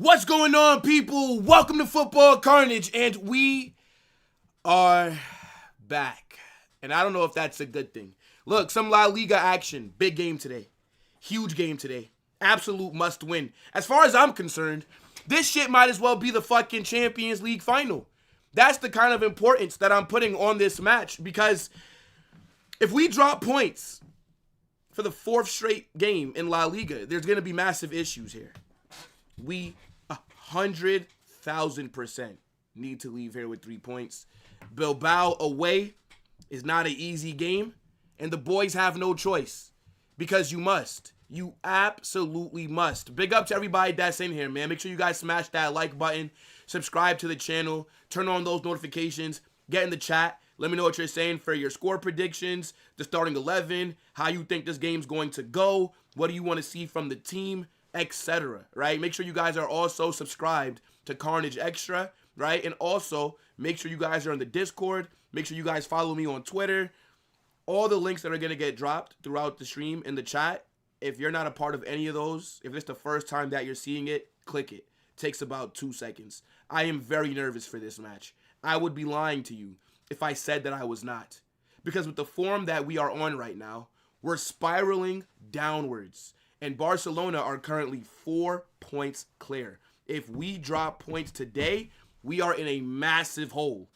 What's going on, people? Welcome to Football Carnage, and we are back. And I don't know if that's a good thing. Look, some LaLiga action. Big game today. Huge game today. Absolute must win. As far as I'm concerned, this shit might as well be the fucking Champions League final. That's the kind of importance that I'm putting on this match, because if we drop points for the fourth straight game in LaLiga, there's going to be massive issues here. We 100,000% need to leave here with 3 points. Bilbao away is not an easy game, and the boys have no choice, because you must. You absolutely must. Big up to everybody that's in here, man. Make sure you guys smash that like button, subscribe to the channel, turn on those notifications, get in the chat. Let me know what you're saying for your score predictions, the starting 11, how you think this game's going to go, what do you want to see from the team, etc. Right? Make sure you guys are also subscribed to Carnage Extra, right? And also make sure you guys are on the Discord. Make sure you guys follow me on Twitter. All the links that are going to get dropped throughout the stream in the chat. If you're not a part of any of those, if it's the first time that you're seeing it, click it. Takes about 2 seconds. I am very nervous for this match. I would be lying to you if I said that I was not. Because with the form that we are on right now, we're spiraling downwards. And Barcelona are currently 4 points clear. If we drop points today, we are in a massive hole.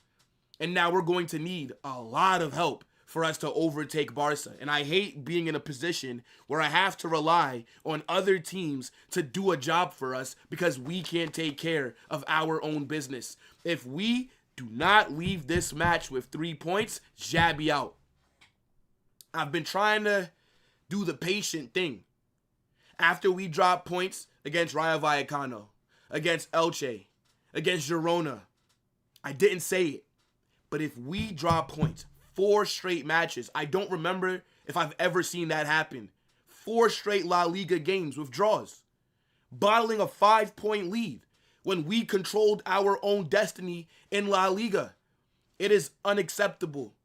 And now we're going to need a lot of help for us to overtake Barca. And I hate being in a position where I have to rely on other teams to do a job for us because we can't take care of our own business. If we do not leave this match with 3 points, Xabi out. I've been trying to do the patient thing. After we drop points against Rayo Vallecano, against Elche, against Girona, I didn't say it. But if we drop points, 4 straight matches, I don't remember if I've ever seen that happen. 4 straight La Liga games with draws. Bottling a 5-point lead when we controlled our own destiny in La Liga. It is unacceptable.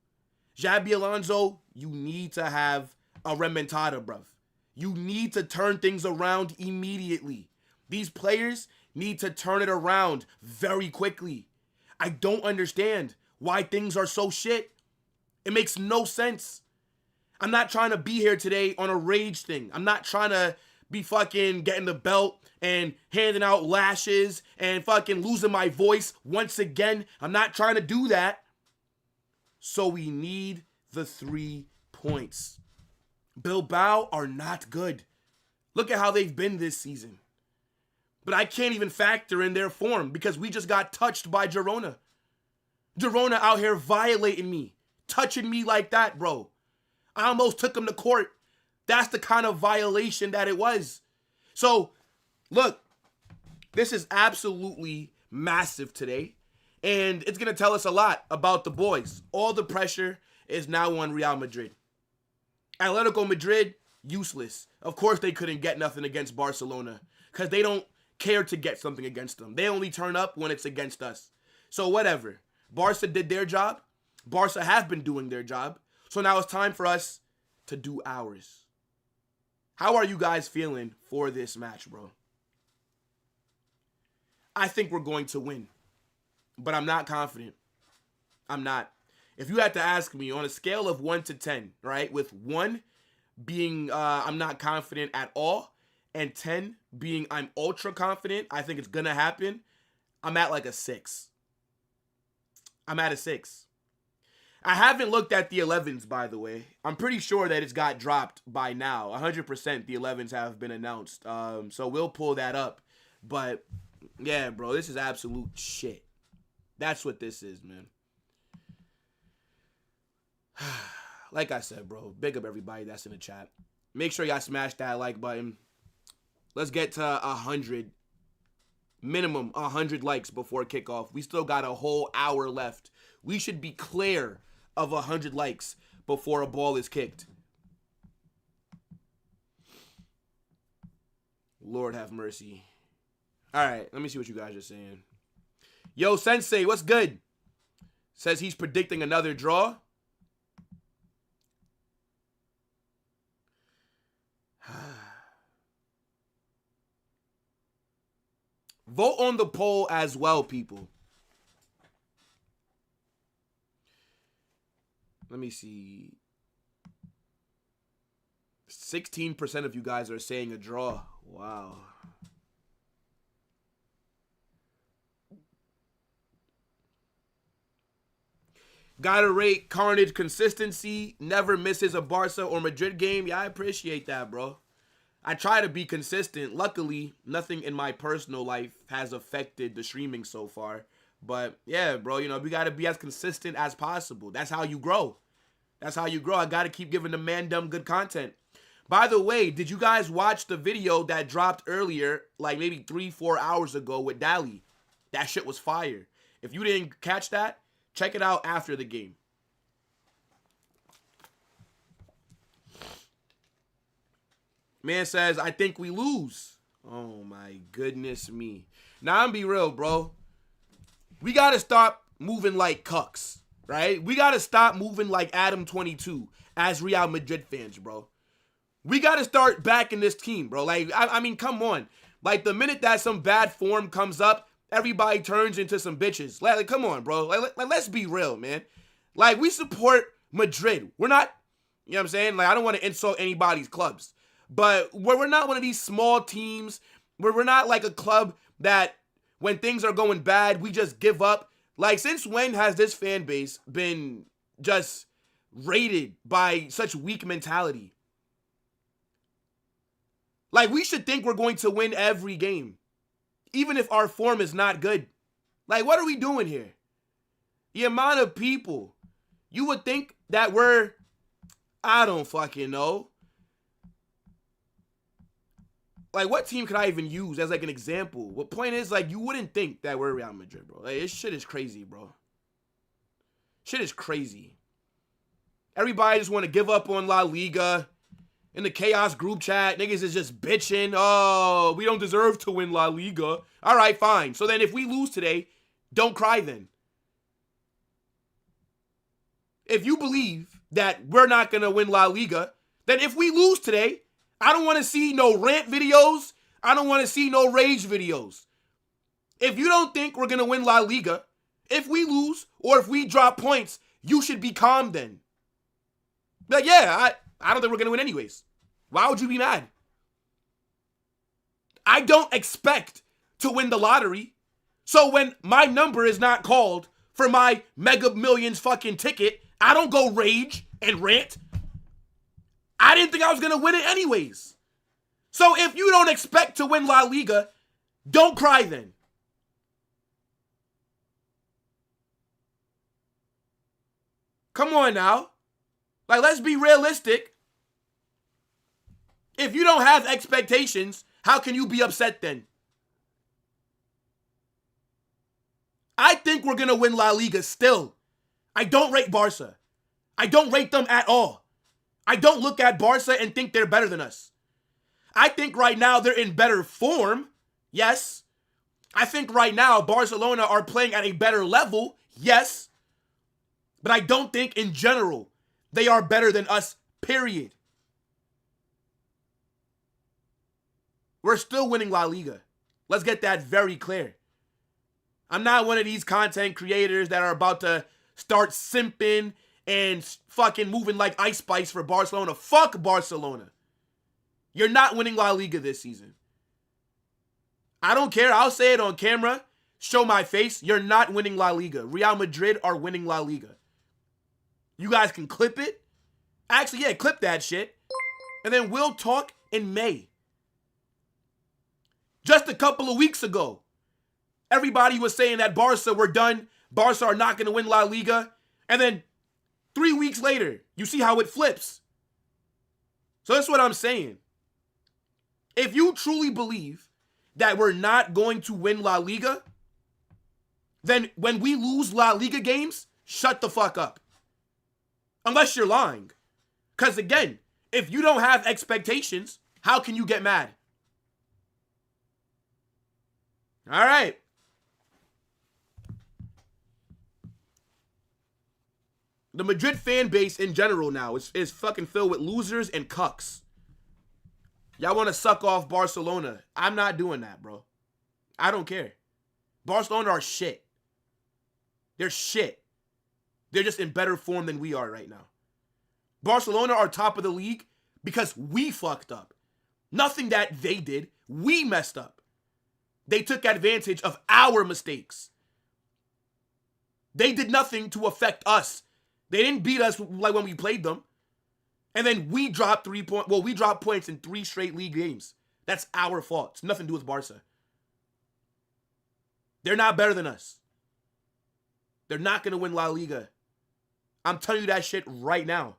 Xabi Alonso, you need to have a remontada, bruv. You need to turn things around immediately. These players need to turn it around very quickly. I don't understand why things are so shit. It makes no sense. I'm not trying to be here today on a rage thing. I'm not trying to be fucking getting the belt and handing out lashes and fucking losing my voice once again. I'm not trying to do that. So we need the 3 points. Bilbao are not good. Look at how they've been this season. But I can't even factor in their form because we just got touched by Girona. Girona out here violating me, touching me like that, bro. I almost took him to court. That's the kind of violation that it was. So, look, this is absolutely massive today. And it's going to tell us a lot about the boys. All the pressure is now on Real Madrid. Atletico Madrid, useless. Of course they couldn't get nothing against Barcelona because they don't care to get something against them. They only turn up when it's against us. So whatever. Barca did their job. Barca have been doing their job. So now it's time for us to do ours. How are you guys feeling for this match, bro? I think we're going to win. But I'm not confident. I'm not. If you had to ask me on a scale of 1 to 10, right? With 1 being I'm not confident at all, and 10 being I'm ultra confident, I think it's going to happen, I'm at like a 6. I'm at a 6. I haven't looked at the 11s, by the way. I'm pretty sure that it's got dropped by now. 100% the 11s have been announced. So we'll pull that up. But, yeah, bro, this is absolute shit. That's what this is, man. Like I said, bro, big up everybody that's in the chat. Make sure y'all smash that like button. Let's get to 100. Minimum 100 likes before kickoff. We still got a whole hour left. We should be clear of 100 likes before a ball is kicked. Lord have mercy. All right, let me see what you guys are saying. Yo, Sensei, what's good? Says he's predicting another draw. Vote on the poll as well, people. Let me see. 16% of you guys are saying a draw. Wow. Gotta rate Carnage consistency. Never misses a Barca or Madrid game. Yeah, I appreciate that, bro. I try to be consistent. Luckily, nothing in my personal life has affected the streaming so far. But yeah, bro, you know, we gotta be as consistent as possible. That's how you grow. That's how you grow. I gotta keep giving the man-dumb good content. By the way, did you guys watch the video that dropped earlier, like maybe 3-4 hours ago with Dali? That shit was fire. If you didn't catch that, check it out after the game. Man says, I think we lose. Oh my goodness me. Now, I'm be real, bro. We got to stop moving like cucks, right? We got to stop moving like Adam 22 as Real Madrid fans, bro. We got to start backing this team, bro. Like, I mean, come on. Like, the minute that some bad form comes up, everybody turns into some bitches. Like come on, bro. Like, let's be real, man. Like, we support Madrid. We're not, you know what I'm saying? Like, I don't want to insult anybody's clubs. But we're not one of these small teams. We're not like a club that when things are going bad, we just give up. Like, since when has this fan base been just rated by such weak mentality? Like, we should think we're going to win every game, even if our form is not good. Like, what are we doing here? The amount of people, you would think that we're, I don't fucking know. Like, what team could I even use as, like, an example? What point is, like, you wouldn't think that we're Real Madrid, bro. Like, this shit is crazy, bro. Shit is crazy. Everybody just want to give up on La Liga. In the Chaos group chat, niggas is just bitching. Oh, we don't deserve to win La Liga. All right, fine. So then if we lose today, don't cry then. If you believe that we're not going to win La Liga, then if we lose today, I don't want to see no rant videos. I don't want to see no rage videos. If you don't think we're going to win La Liga, if we lose or if we drop points, you should be calm then. But yeah, I don't think we're going to win anyways. Why would you be mad? I don't expect to win the lottery. So when my number is not called for my Mega Millions fucking ticket, I don't go rage and rant. I didn't think I was going to win it anyways. So if you don't expect to win La Liga, don't cry then. Come on now. Like, let's be realistic. If you don't have expectations, how can you be upset then? I think we're going to win La Liga still. I don't rate Barca. I don't rate them at all. I don't look at Barca and think they're better than us. I think right now they're in better form. Yes. I think right now Barcelona are playing at a better level. Yes. But I don't think in general they are better than us, period. We're still winning La Liga. Let's get that very clear. I'm not one of these content creators that are about to start simping and fucking moving like Ice Spice for Barcelona. Fuck Barcelona. You're not winning La Liga this season. I don't care. I'll say it on camera. Show my face. You're not winning La Liga. Real Madrid are winning La Liga. You guys can clip it. Actually, yeah, clip that shit. And then we'll talk in May. Just a couple of weeks ago, everybody was saying that Barca were done. Barca are not going to win La Liga. And then 3 weeks later, you see how it flips. So that's what I'm saying. If you truly believe that we're not going to win La Liga, then when we lose La Liga games, shut the fuck up. Unless you're lying. Because again, if you don't have expectations, how can you get mad? All right. The Madrid fan base in general now is fucking filled with losers and cucks. Y'all want to suck off Barcelona. I'm not doing that, bro. I don't care. Barcelona are shit. They're shit. They're just in better form than we are right now. Barcelona are top of the league because we fucked up. Nothing that they did. We messed up. They took advantage of our mistakes. They did nothing to affect us. They didn't beat us like when we played them. And then we dropped we dropped points in 3 straight league games. That's our fault. It's nothing to do with Barca. They're not better than us. They're not going to win La Liga. I'm telling you that shit right now.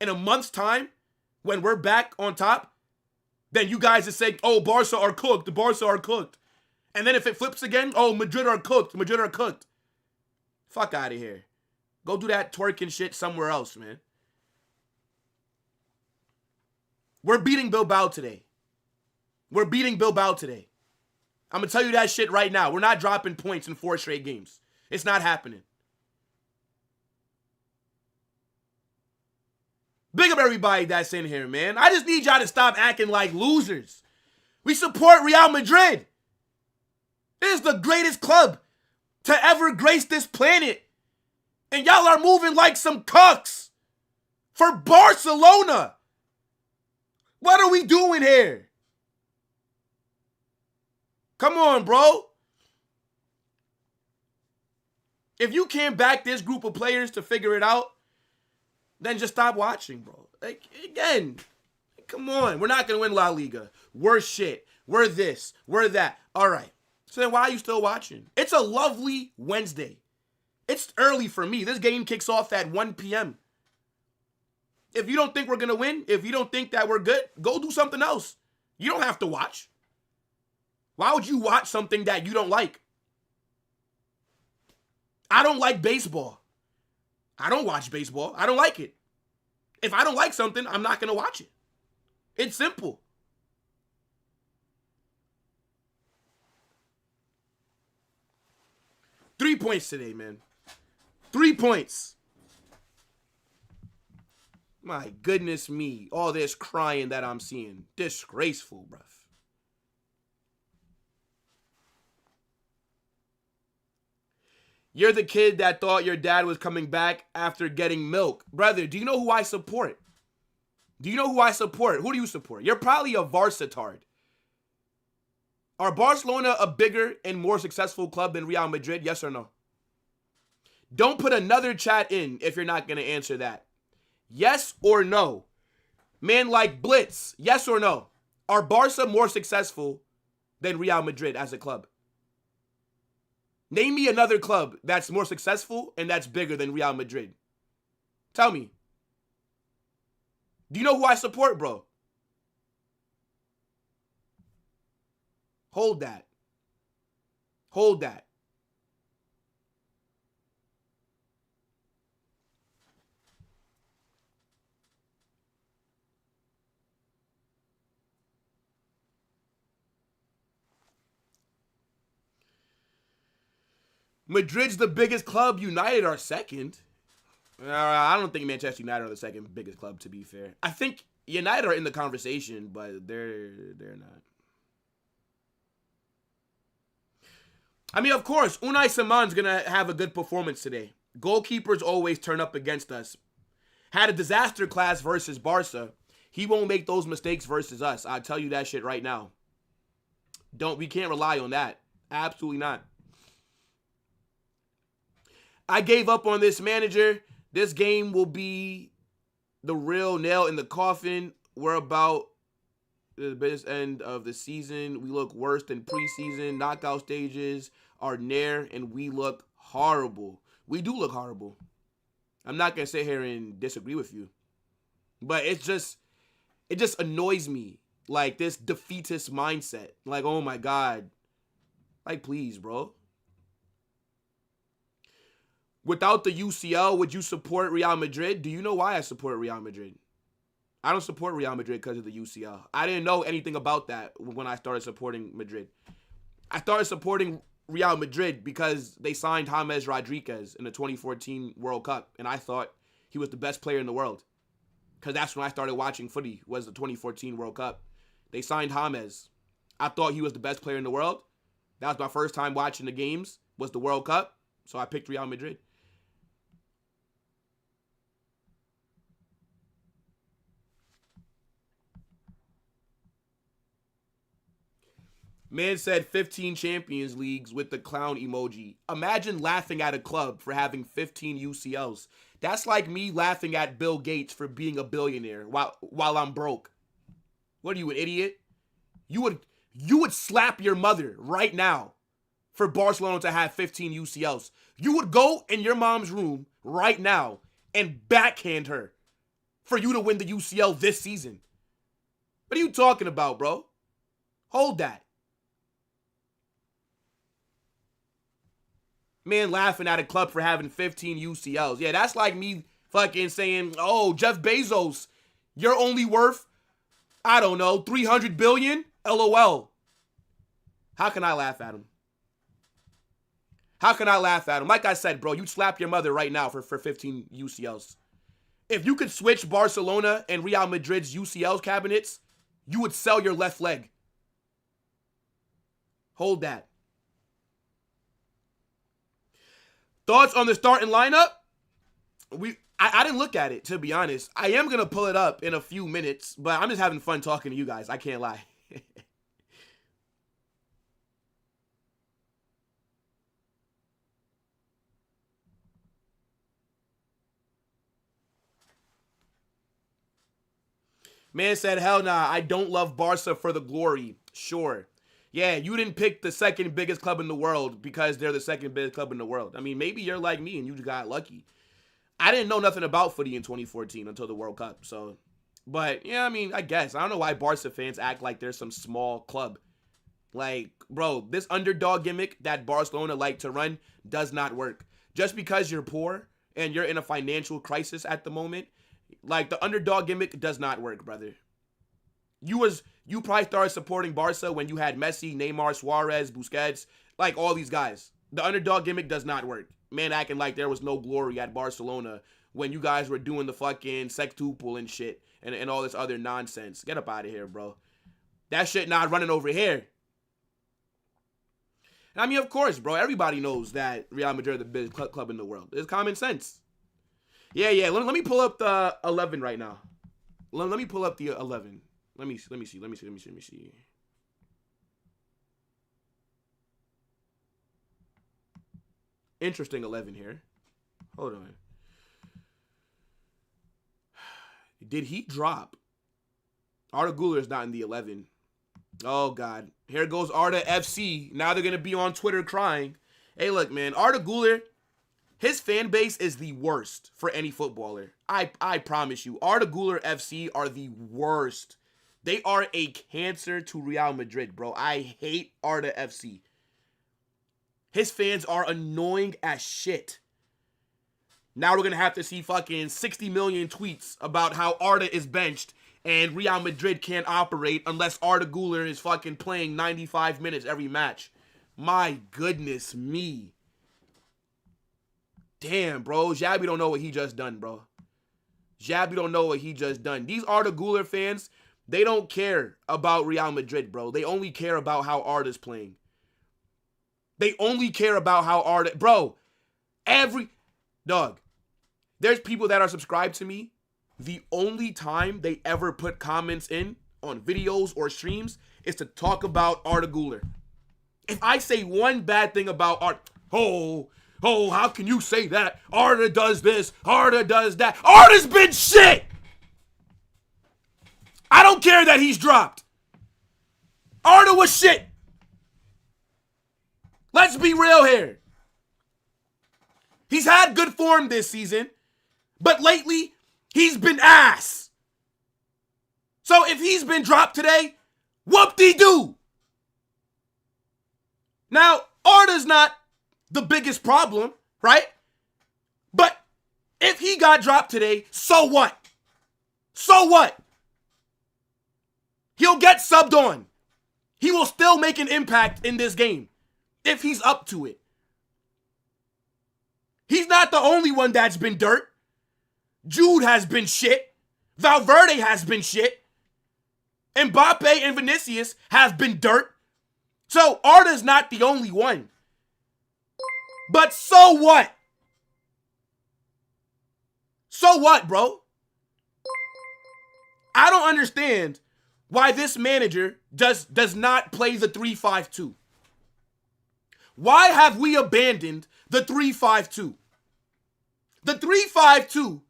In a month's time, when we're back on top, then you guys just say, oh, Barca are cooked. The Barca are cooked. And then if it flips again, oh, Madrid are cooked. Madrid are cooked. Fuck out of here. Go do that twerking shit somewhere else, man. We're beating Bilbao today. We're beating Bilbao today. I'm going to tell you that shit right now. We're not dropping points in 4 straight games. It's not happening. Big up everybody that's in here, man. I just need y'all to stop acting like losers. We support Real Madrid. It is the greatest club to ever grace this planet. And y'all are moving like some cucks for Barcelona. What are we doing here? Come on, bro. If you can't back this group of players to figure it out, then just stop watching, bro. Like, again, come on. We're not going to win La Liga. We're shit. We're this. We're that. All right. So then why are you still watching? It's a lovely Wednesday. It's early for me. This game kicks off at 1 p.m. If you don't think we're going to win, if you don't think that we're good, go do something else. You don't have to watch. Why would you watch something that you don't like? I don't like baseball. I don't watch baseball. I don't like it. If I don't like something, I'm not going to watch it. It's simple. Three points today, man. 3 points. My goodness me. All this crying that I'm seeing. Disgraceful, bruv. You're the kid that thought your dad was coming back after getting milk. Brother, do you know who I support? Do you know who I support? Who do you support? You're probably a Varsitard. Are Barcelona a bigger and more successful club than Real Madrid? Yes or no? Don't put another chat in if you're not going to answer that. Yes or no? Man like Blitz, yes or no? Are Barca more successful than Real Madrid as a club? Name me another club that's more successful and that's bigger than Real Madrid. Tell me. Do you know who I support, bro? Hold that. Hold that. Madrid's the biggest club. United are second. I don't think Manchester United are the second biggest club, to be fair. I think United are in the conversation, but they're not. I mean, of course, Unai Simon's going to have a good performance today. Goalkeepers always turn up against us. Had a disaster class versus Barca. He won't make those mistakes versus us. I'll tell you that shit right now. We can't rely on that. Absolutely not. I gave up on this manager. This game will be the real nail in the coffin. We're about the business end of the season. We look worse than preseason. Knockout stages are near, and we look horrible. We do look horrible. I'm not going to sit here and disagree with you. But it just annoys me. Like, this defeatist mindset. Like, oh my God. Like, please, bro. Without the UCL, would you support Real Madrid? Do you know why I support Real Madrid? I don't support Real Madrid because of the UCL. I didn't know anything about that when I started supporting Madrid. I started supporting Real Madrid because they signed James Rodriguez in the 2014 World Cup, and I thought he was the best player in the world. Because that's when I started watching footy, was the 2014 World Cup. They signed James. I thought he was the best player in the world. That was my first time watching the games, was the World Cup. So I picked Real Madrid. Man said 15 Champions Leagues with the clown emoji. Imagine laughing at a club for having 15 UCLs. That's like me laughing at Bill Gates for being a billionaire while I'm broke. What are you, an idiot? You would slap your mother right now for Barcelona to have 15 UCLs. You would go in your mom's room right now and backhand her for you to win the UCL this season. What are you talking about, bro? Hold that. Man laughing at a club for having 15 UCLs. Yeah, that's like me fucking saying, oh, Jeff Bezos, you're only worth, I don't know, 300 billion? LOL. How can I laugh at him? How can I laugh at him? Like I said, bro, you'd slap your mother right now for 15 UCLs. If you could switch Barcelona and Real Madrid's UCL cabinets, you would sell your left leg. Hold that. Thoughts on the starting lineup? I didn't look at it, to be honest. I am going to pull it up in a few minutes, but I'm just having fun talking to you guys. I can't lie. Man said, hell nah, I don't love Barca for the glory. Sure. Yeah, you didn't pick the second biggest club in the world because they're the second biggest club in the world. I mean, maybe you're like me and you just got lucky. I didn't know nothing about footy in 2014 until the World Cup. So, but yeah, I mean, I guess. I don't know why Barca fans act like they're some small club. Like, bro, this underdog gimmick that Barcelona like to run does not work. Just because you're poor and you're in a financial crisis at the moment, like, the underdog gimmick does not work, brother. You probably started supporting Barca when you had Messi, Neymar, Suarez, Busquets, like all these guys. The underdog gimmick does not work. Man acting like there was no glory at Barcelona when you guys were doing the fucking sextuple and shit and all this other nonsense. Get up out of here, bro. That shit not running over here. And I mean, of course, bro, everybody knows that Real Madrid is the biggest club in the world. It's common sense. Yeah. Let me pull up the 11 right now. Let me pull up the 11. Let me see. Interesting 11 here. Hold on. Did he drop? Arda Güler is not in the 11. Oh, God. Here goes Arda FC. Now they're going to be on Twitter crying. Hey, look, man. Arda Güler, his fan base is the worst for any footballer. I promise you. Arda Güler FC are the worst. They are a cancer to Real Madrid, bro. I hate Arda FC. His fans are annoying as shit. Now we're going to have to see fucking 60 million tweets about how Arda is benched and Real Madrid can't operate unless Arda Güler is fucking playing 95 minutes every match. My goodness me. Damn, bro. Xabi don't know what he just done, bro. Xabi don't know what he just done. These Arda Güler fans, they don't care about Real Madrid, bro. They only care about how Arda's playing. They only care about how Arda... Bro, Dog, there's people that are subscribed to me. The only time they ever put comments in on videos or streams is to talk about Arda Güler. If I say one bad thing about Arda... Oh, how can you say that? Arda does this. Arda does that. Arda's been shit! I don't care that he's dropped. Arda was shit. Let's be real here. He's had good form this season, but lately, he's been ass. So if he's been dropped today, whoop-de-doo. Now, Arda's not the biggest problem, right? But if he got dropped today, so what? So what? He'll get subbed on. He will still make an impact in this game if he's up to it. He's not the only one that's been dirt. Jude has been shit. Valverde has been shit. Mbappe and Vinicius have been dirt. So Arda's not the only one. But so what? So what, bro? I don't understand why this manager does not play the 3-5-2. Why have we abandoned the 3-5-2? The 3-5-2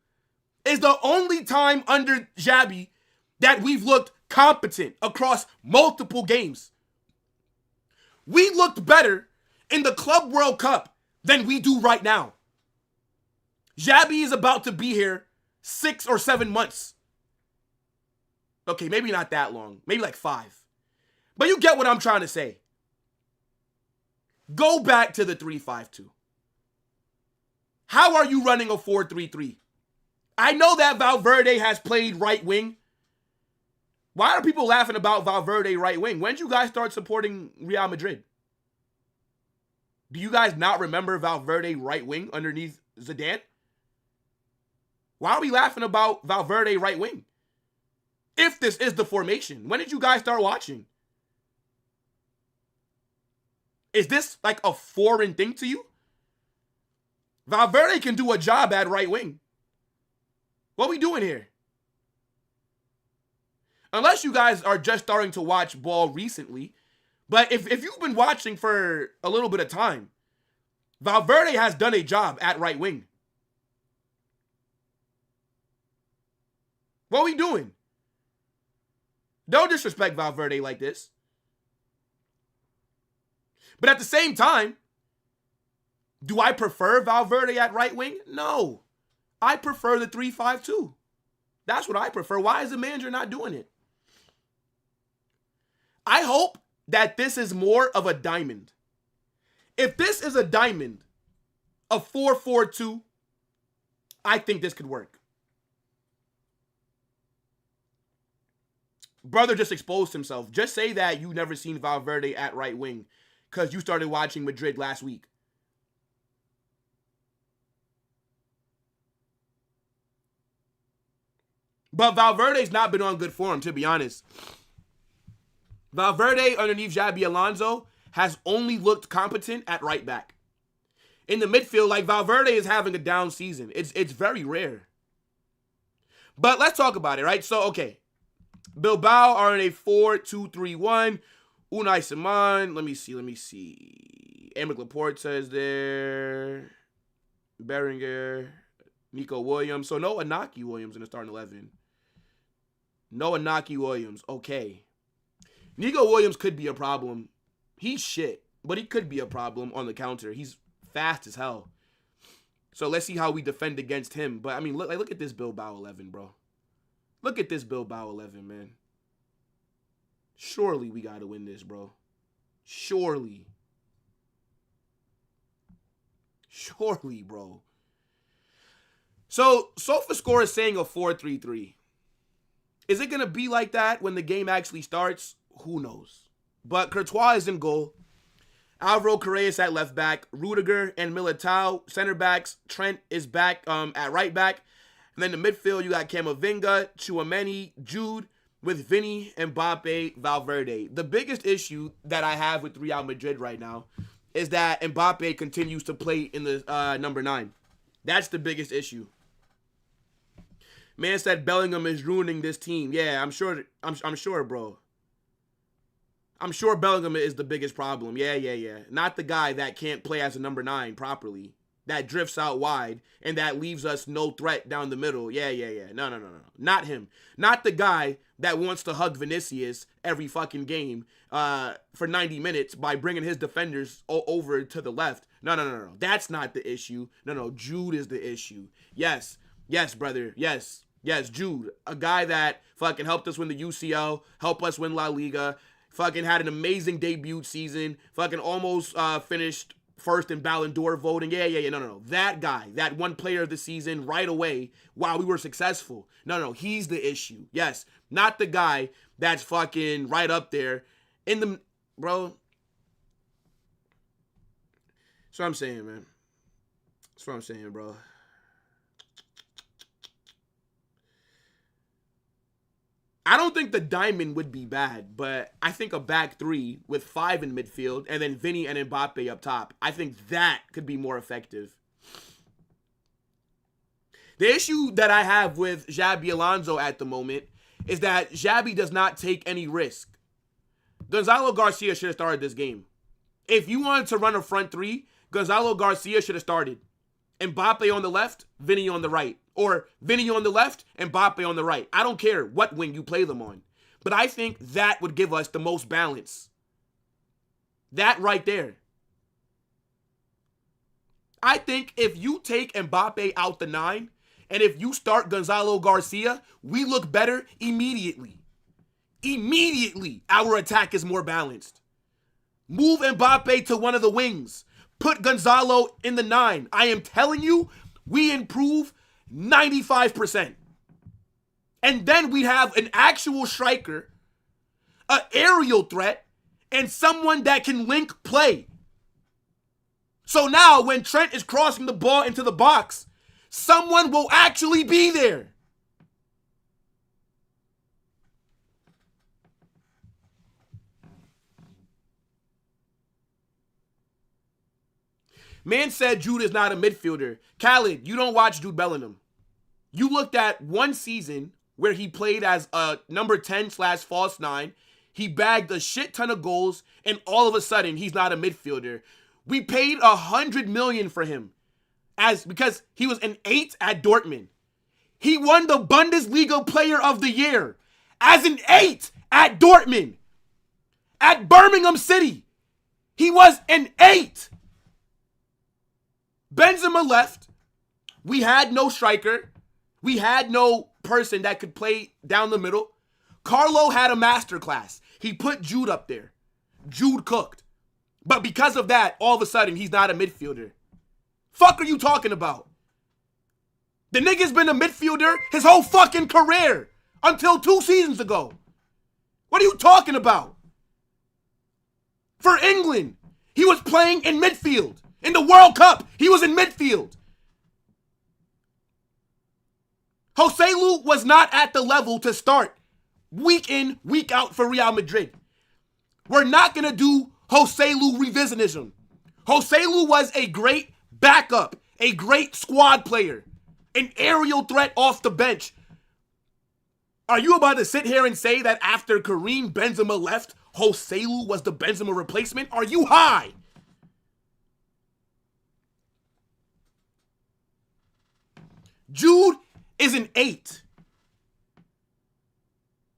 is the only time under Xabi that we've looked competent across multiple games. We looked better in the Club World Cup than we do right now. Xabi is about to be here 6 or 7 months. Okay, maybe not that long. Maybe like 5. But you get what I'm trying to say. Go back to the 3-5-2. How are you running a 4-3-3? I know that Valverde has played right wing. Why are people laughing about Valverde right wing? When did you guys start supporting Real Madrid? Do you guys not remember Valverde right wing underneath Zidane? Why are we laughing about Valverde right wing? If this is the formation, when did you guys start watching? Is this like a foreign thing to you? Valverde can do a job at right wing. What are we doing here? Unless you guys are just starting to watch ball recently. But if you've been watching for a little bit of time, Valverde has done a job at right wing. What are we doing? Don't disrespect Valverde like this. But at the same time, do I prefer Valverde at right wing? No. I prefer the 3-5-2. That's what I prefer. Why is the manager not doing it? I hope that this is more of a diamond. If this is a diamond, a 4-4-2, I think this could work. Brother just exposed himself. Just say that you never seen Valverde at right wing because you started watching Madrid last week. But Valverde's not been on good form, to be honest. Valverde, underneath Xabi Alonso, has only looked competent at right back. In the midfield, like Valverde is having a down season. It's very rare. But let's talk about it, right? So, okay. Bilbao are in a 4-2-3-1. Unai Simon. Let me see. Aymeric Laporte says there. Berenguer. Nico Williams. So no Inaki Williams in the starting 11. No Inaki Williams. Okay. Nico Williams could be a problem. He's shit, but he could be a problem on the counter. He's fast as hell. So let's see how we defend against him. But, I mean, look at this Bilbao 11, bro. Look at this Bilbao 11, man. Surely we got to win this, bro. Surely. Surely, bro. So, SofaScore is saying a 4-3-3. Is it going to be like that when the game actually starts? Who knows? But Courtois is in goal. Alvaro Correas at left back. Rudiger and Militao, center backs. Trent is back at right back. And then the midfield, you got Camavinga, Tchouaméni, Jude, with Vinny, Mbappe, Valverde. The biggest issue that I have with Real Madrid right now is that Mbappe continues to play in the number 9. That's the biggest issue. Man said Bellingham is ruining this team. Yeah, I'm sure, bro. I'm sure Bellingham is the biggest problem. Yeah. Not the guy that can't play as a number 9 properly. That drifts out wide and that leaves us no threat down the middle. Yeah. No. Not him. Not the guy that wants to hug Vinicius every fucking game for 90 minutes by bringing his defenders over to the left. No. That's not the issue. No. Jude is the issue. Yes, brother. Yes, Jude. A guy that fucking helped us win the UCL, helped us win La Liga, fucking had an amazing debut season, fucking almost finished first in Ballon d'Or voting. Yeah. No. That guy, that one player of the season right away while we were successful. No. He's the issue. Yes. Not the guy that's fucking right up there in the, bro. That's what I'm saying, man. That's what I'm saying, bro. I don't think the diamond would be bad, but I think a back three with 5 in midfield and then Vinny and Mbappe up top, I think that could be more effective. The issue that I have with Xabi Alonso at the moment is that Xabi does not take any risk. Gonzalo Garcia should have started this game. If you wanted to run a front three, Gonzalo Garcia should have started. Mbappe on the left, Vinny on the right. Or Vinny on the left, Mbappe on the right. I don't care what wing you play them on. But I think that would give us the most balance. That right there. I think if you take Mbappe out the 9, and if you start Gonzalo Garcia, we look better immediately. Immediately, our attack is more balanced. Move Mbappe to one of the wings. Put Gonzalo in the 9. I am telling you, we improve 95%. And then we have an actual striker, an aerial threat, and someone that can link play. So now when Trent is crossing the ball into the box, someone will actually be there. Man said Jude is not a midfielder. Khaled, you don't watch Jude Bellingham. You looked at one season where he played as a number 10/false 9. He bagged a shit ton of goals, and all of a sudden, he's not a midfielder. We paid $100 million for him because he was an 8 at Dortmund. He won the Bundesliga Player of the Year as an 8 at Dortmund. At Birmingham City, he was an 8. Benzema left. We had no striker. We had no person that could play down the middle. Carlo had a masterclass. He put Jude up there. Jude cooked. But because of that, all of a sudden, he's not a midfielder. Fuck are you talking about? The nigga's been a midfielder his whole fucking career until 2 seasons ago. What are you talking about? For England, he was playing in midfield. In the World Cup, he was in midfield. Joselu was not at the level to start week in, week out for Real Madrid. We're not going to do Joselu revisionism. Joselu was a great backup, a great squad player, an aerial threat off the bench. Are you about to sit here and say that after Karim Benzema left, Joselu was the Benzema replacement? Are you high? Jude is an 8.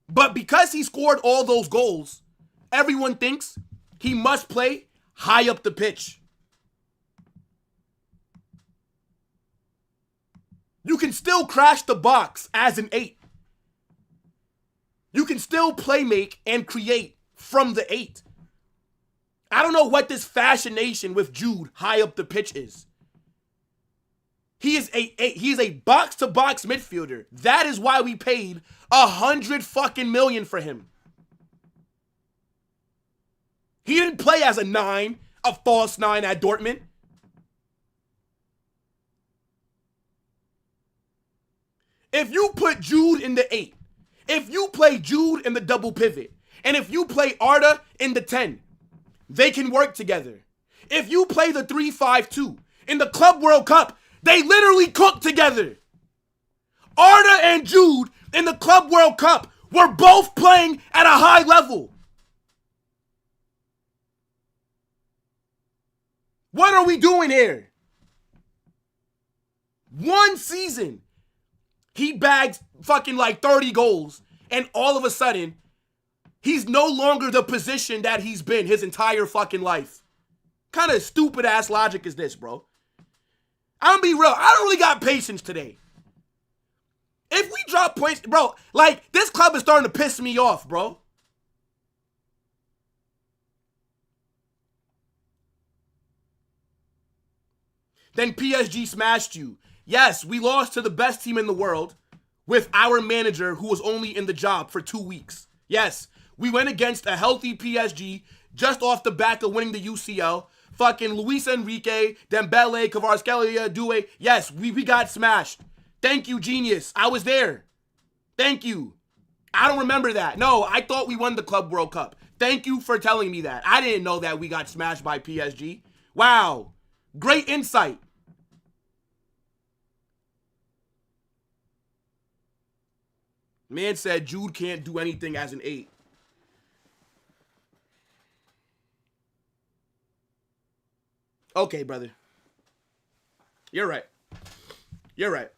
But because he scored all those goals, everyone thinks he must play high up the pitch. You can still crash the box as an 8. You can still play make and create from the 8. I don't know what this fascination with Jude high up the pitch is. He is a box-to-box midfielder. That is why we paid $100 million for him. He didn't play as a 9, a false 9 at Dortmund. If you put Jude in the 8, if you play Jude in the double pivot, and if you play Arda in the 10, they can work together. If you play the 3-5-2 in the Club World Cup, they literally cooked together. Arda and Jude in the Club World Cup were both playing at a high level. What are we doing here? One season, he bagged fucking like 30 goals, and all of a sudden, he's no longer the position that he's been his entire fucking life. Kind of stupid ass logic is this, bro? I'm gonna be real. I don't really got patience today. If we drop points, bro, like, this club is starting to piss me off, bro. Then PSG smashed you. Yes, we lost to the best team in the world with our manager who was only in the job for 2 weeks. Yes, we went against a healthy PSG just off the back of winning the UCL. Fucking Luis Enrique, Dembele, Kvaratskhelia, Doué. Yes, we got smashed. Thank you, genius. I was there. Thank you. I don't remember that. No, I thought we won the Club World Cup. Thank you for telling me that. I didn't know that we got smashed by PSG. Wow. Great insight. Man said Jude can't do anything as an 8. Okay, brother. You're right. You're right.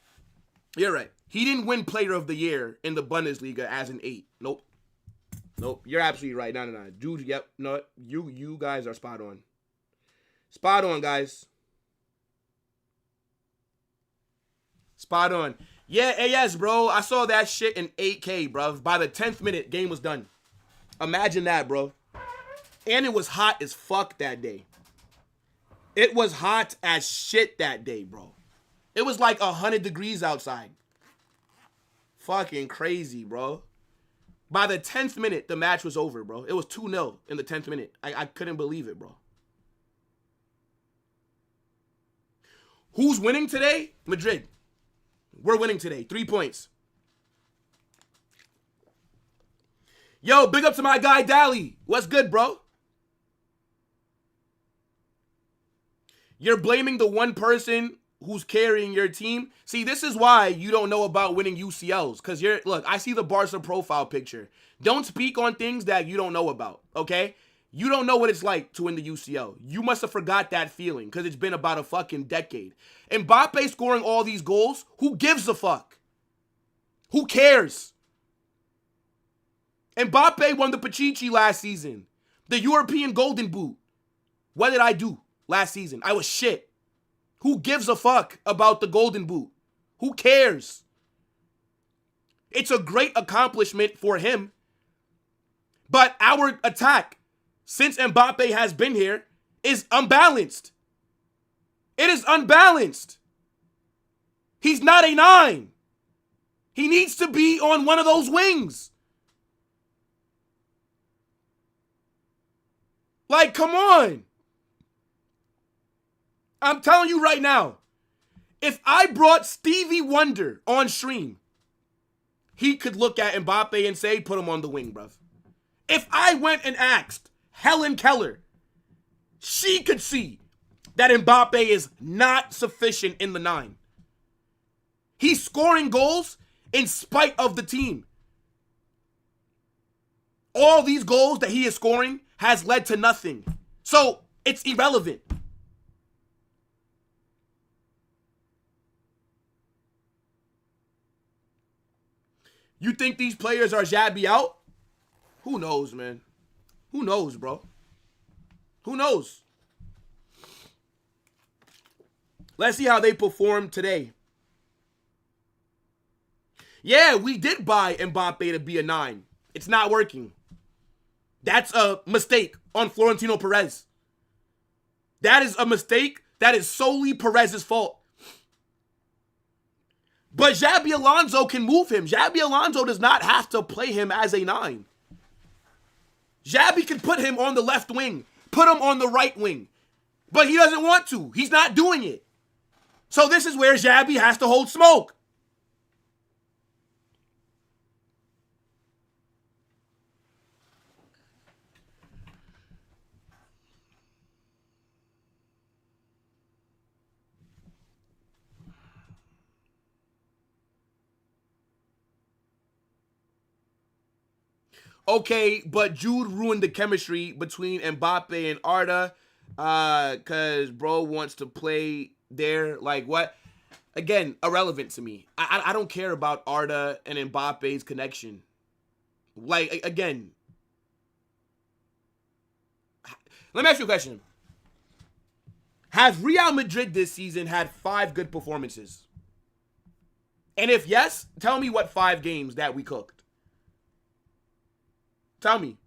You're right. He didn't win Player of the Year in the Bundesliga as an 8. Nope. Nope. You're absolutely right. No. Jude, yep. No, you guys are spot on. Spot on, guys. Spot on. Yeah, yes, bro. I saw that shit in 8K, bro. By the 10th minute, game was done. Imagine that, bro. And it was hot as fuck that day. It was hot as shit that day, bro. It was like 100 degrees outside. Fucking crazy, bro. By the 10th minute, the match was over, bro. It was 2-0 in the 10th minute. I couldn't believe it, bro. Who's winning today? Madrid. We're winning today. 3 points. Yo, big up to my guy, Dally. What's good, bro? You're blaming the one person who's carrying your team. See, this is why you don't know about winning UCLs. Because look, I see the Barca profile picture. Don't speak on things that you don't know about, okay? You don't know what it's like to win the UCL. You must have forgot that feeling because it's been about a fucking decade. Mbappe scoring all these goals, who gives a fuck? Who cares? Mbappe won the Pichichi last season. The European Golden Boot. What did I do last season? I was shit. Who gives a fuck about the Golden Boot? Who cares? It's a great accomplishment for him. But our attack, since Mbappe has been here, is unbalanced. It is unbalanced. He's not a 9. He needs to be on one of those wings. Like, come on. I'm telling you right now, if I brought Stevie Wonder on stream, he could look at Mbappe and say, put him on the wing, bruv. If I went and asked Helen Keller, she could see that Mbappe is not sufficient in the 9. He's scoring goals in spite of the team. All these goals that he is scoring has led to nothing. So it's irrelevant. You think these players are Xabi out? Who knows, man? Who knows, bro? Who knows? Let's see how they perform today. Yeah, we did buy Mbappe to be a 9. It's not working. That's a mistake on Florentino Perez. That is a mistake that is solely Perez's fault. But Xabi Alonso can move him. Xabi Alonso does not have to play him as a 9. Xabi can put him on the left wing, put him on the right wing. But he doesn't want to. He's not doing it. So this is where Xabi has to hold smoke. Okay, but Jude ruined the chemistry between Mbappe and Arda because bro wants to play there. Like, what? Again, irrelevant to me. I don't care about Arda and Mbappe's connection. Like, again, let me ask you a question. Has Real Madrid this season had 5 good performances? And if yes, tell me what 5 games that we cooked. Tell me.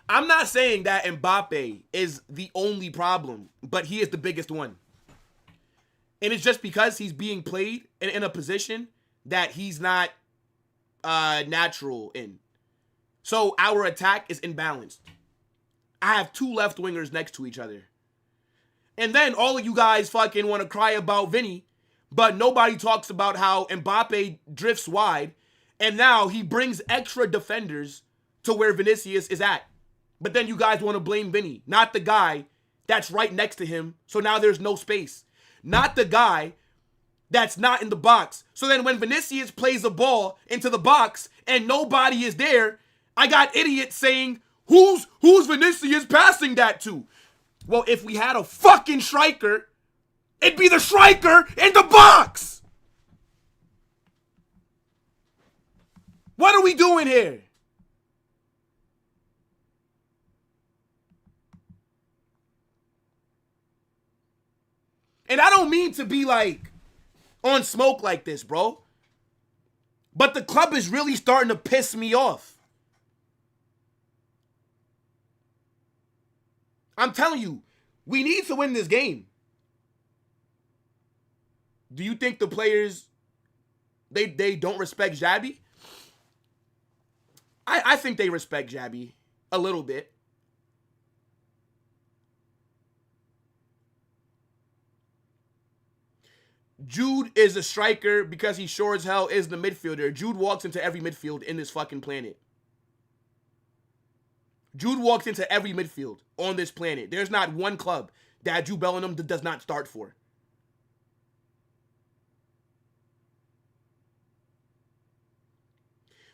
I'm not saying that Mbappe is the only problem, but he is the biggest one. And it's just because he's being played in a position that he's not natural in. So our attack is imbalanced. I have 2 left wingers next to each other. And then all of you guys fucking want to cry about Vinny, but nobody talks about how Mbappe drifts wide, and now he brings extra defenders to where Vinicius is at. But then you guys want to blame Vinny, not the guy that's right next to him, so now there's no space. Not the guy that's not in the box. So then when Vinicius plays the ball into the box and nobody is there, I got idiots saying, who's Vinicius passing that to? Well, if we had a fucking striker, it'd be the striker in the box. What are we doing here? And I don't mean to be like on smoke like this, bro. But the club is really starting to piss me off. I'm telling you, we need to win this game. Do you think the players, they don't respect Xabi? I think they respect Xabi a little bit. Jude is a striker because he sure as hell is the midfielder. Jude walks into every midfield in this fucking planet. Jude walks into every midfield on this planet. There's not one club that Jude Bellingham does not start for.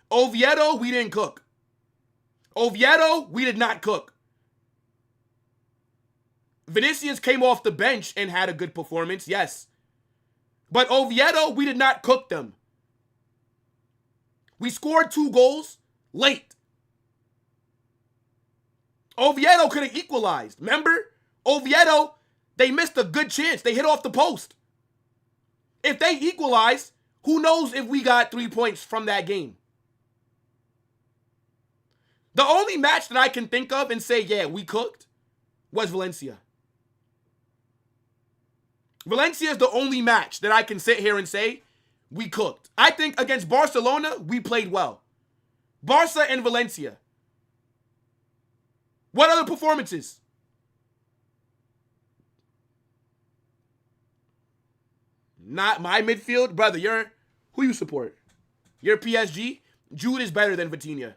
Oviedo, we didn't cook. Oviedo, we did not cook. Vinicius came off the bench and had a good performance, yes. But Oviedo, we did not cook them. We scored 2 goals late. Oviedo could have equalized. Remember? Oviedo, they missed a good chance. They hit off the post. If they equalize, who knows if we got 3 points from that game. The only match that I can think of and say, yeah, we cooked, was Valencia. Valencia is the only match that I can sit here and say we cooked. I think against Barcelona, we played well. Barca and Valencia. What other performances? Not my midfield. Brother, who you support? You're PSG? Jude is better than Vitinha.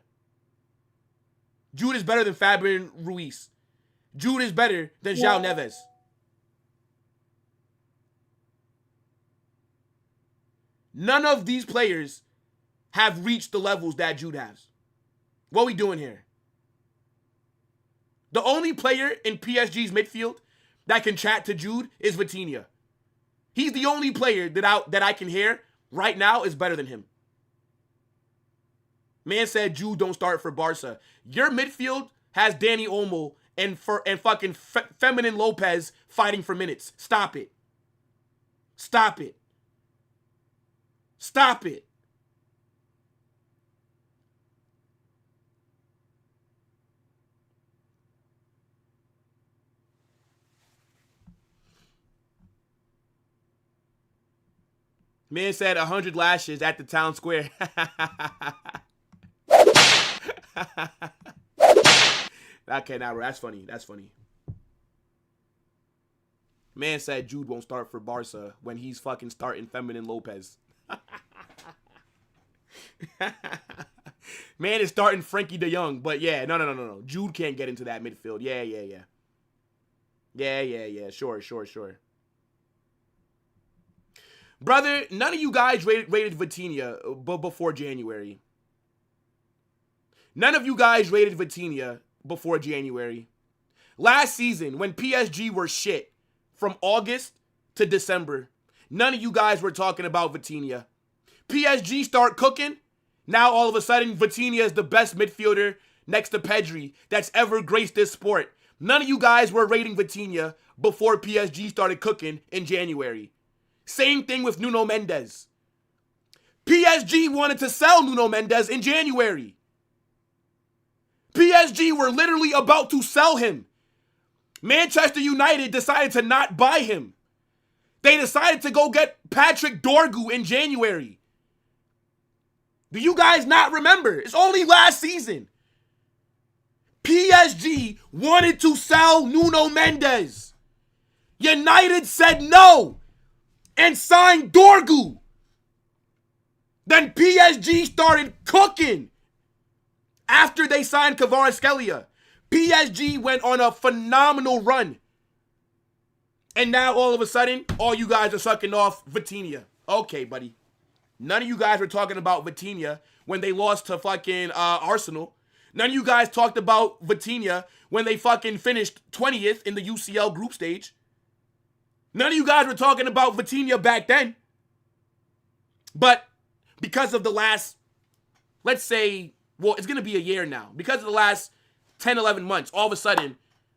Jude is better than Fabian Ruiz. Jude is better than João Neves. None of these players have reached the levels that Jude has. What are we doing here? The only player in PSG's midfield that can chat to Jude is Vitinha. He's the only player that I can hear right now is better than him. Man said Jude don't start for Barca. Your midfield has Danny Olmo and fucking Feminine Lopez fighting for minutes. Stop it. Stop it. Stop it. Man said 100 lashes at the town square. Okay, now that's funny. That's funny. Man said Jude won't start for Barca when he's fucking starting Feminine Lopez. Man is starting Frankie de Jong, but yeah, no. Jude can't get into that midfield. Yeah. Sure. Brother, none of you guys rated Vitinha before January. None of you guys rated Vitinha before January. Last season, when PSG were shit, from August to December, none of you guys were talking about Vitinha. PSG start cooking. Now, all of a sudden, Vitinha is the best midfielder next to Pedri that's ever graced this sport. None of you guys were rating Vitinha before PSG started cooking in January. Same thing with Nuno Mendes. PSG wanted to sell Nuno Mendes in January. PSG were literally about to sell him. Manchester United decided to not buy him. They decided to go get Patrick Dorgu in January. Do you guys not remember? It's only last season. PSG wanted to sell Nuno Mendes. United said no and signed Dorgu. Then PSG started cooking after they signed Kvaratskhelia. PSG went on a phenomenal run. And now all of a sudden, all you guys are sucking off Vitinha. Okay, buddy. None of you guys were talking about Vitinha when they lost to fucking Arsenal. None of you guys talked about Vitinha when they fucking finished 20th in the UCL group stage. None of you guys were talking about Vitinha back then. But because of the last, let's say, well, it's going to be a year now. Because of the last 10, 11 months, all of a sudden,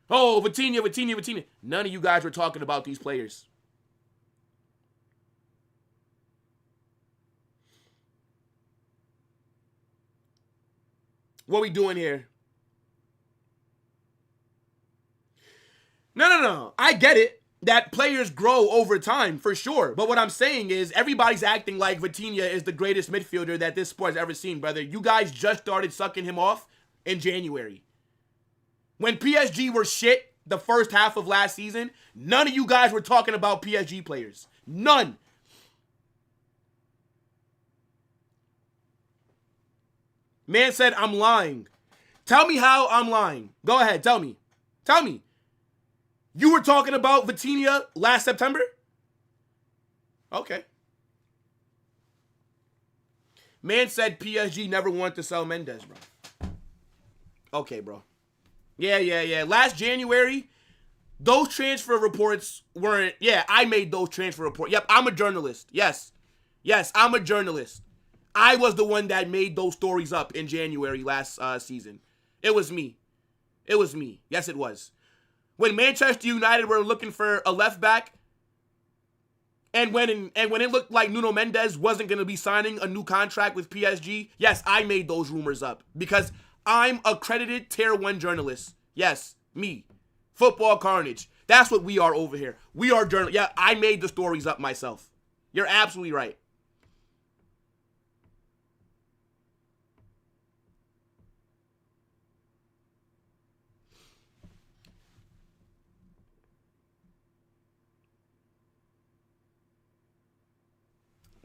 oh, Vitinha. None of you guys were talking about these players. What we doing here? No. I get it that players grow over time, for sure. But what I'm saying is everybody's acting like Vitinha is the greatest midfielder that this sport has ever seen, brother. You guys just started sucking him off in January. When PSG were shit the first half of last season, none of you guys were talking about PSG players. None. Man said, I'm lying. Tell me how I'm lying. Go ahead, tell me. Tell me. You were talking about Vitinha last September? Okay. Man said PSG never wanted to sell Mendes, bro. Okay, bro. Yeah. Last January, those transfer reports weren't... Yeah, I made those transfer reports. Yep, I'm a journalist. Yes, I'm a journalist. I was the one that made those stories up in January last season. It was me. Yes, it was. When Manchester United were looking for a left back, and when it looked like Nuno Mendes wasn't going to be signing a new contract with PSG, yes, I made those rumors up because I'm accredited Tier 1 journalist. Yes, me. Football Carnage. That's what we are over here. We are journalists. Yeah, I made the stories up myself. You're absolutely right.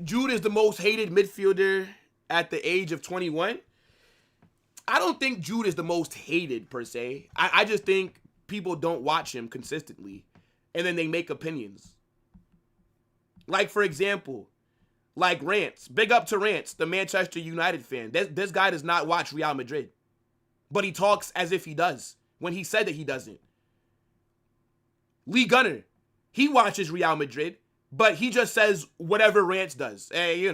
Jude is the most hated midfielder at the age of 21. I don't think Jude is the most hated, per se. I just think people don't watch him consistently, and then they make opinions. Like, for example, like Rance. Big up to Rance, the Manchester United fan. This guy does not watch Real Madrid, but he talks as if he does when he said that he doesn't. Lee Gunner, he watches Real Madrid, but he just says whatever Rance does. Hey,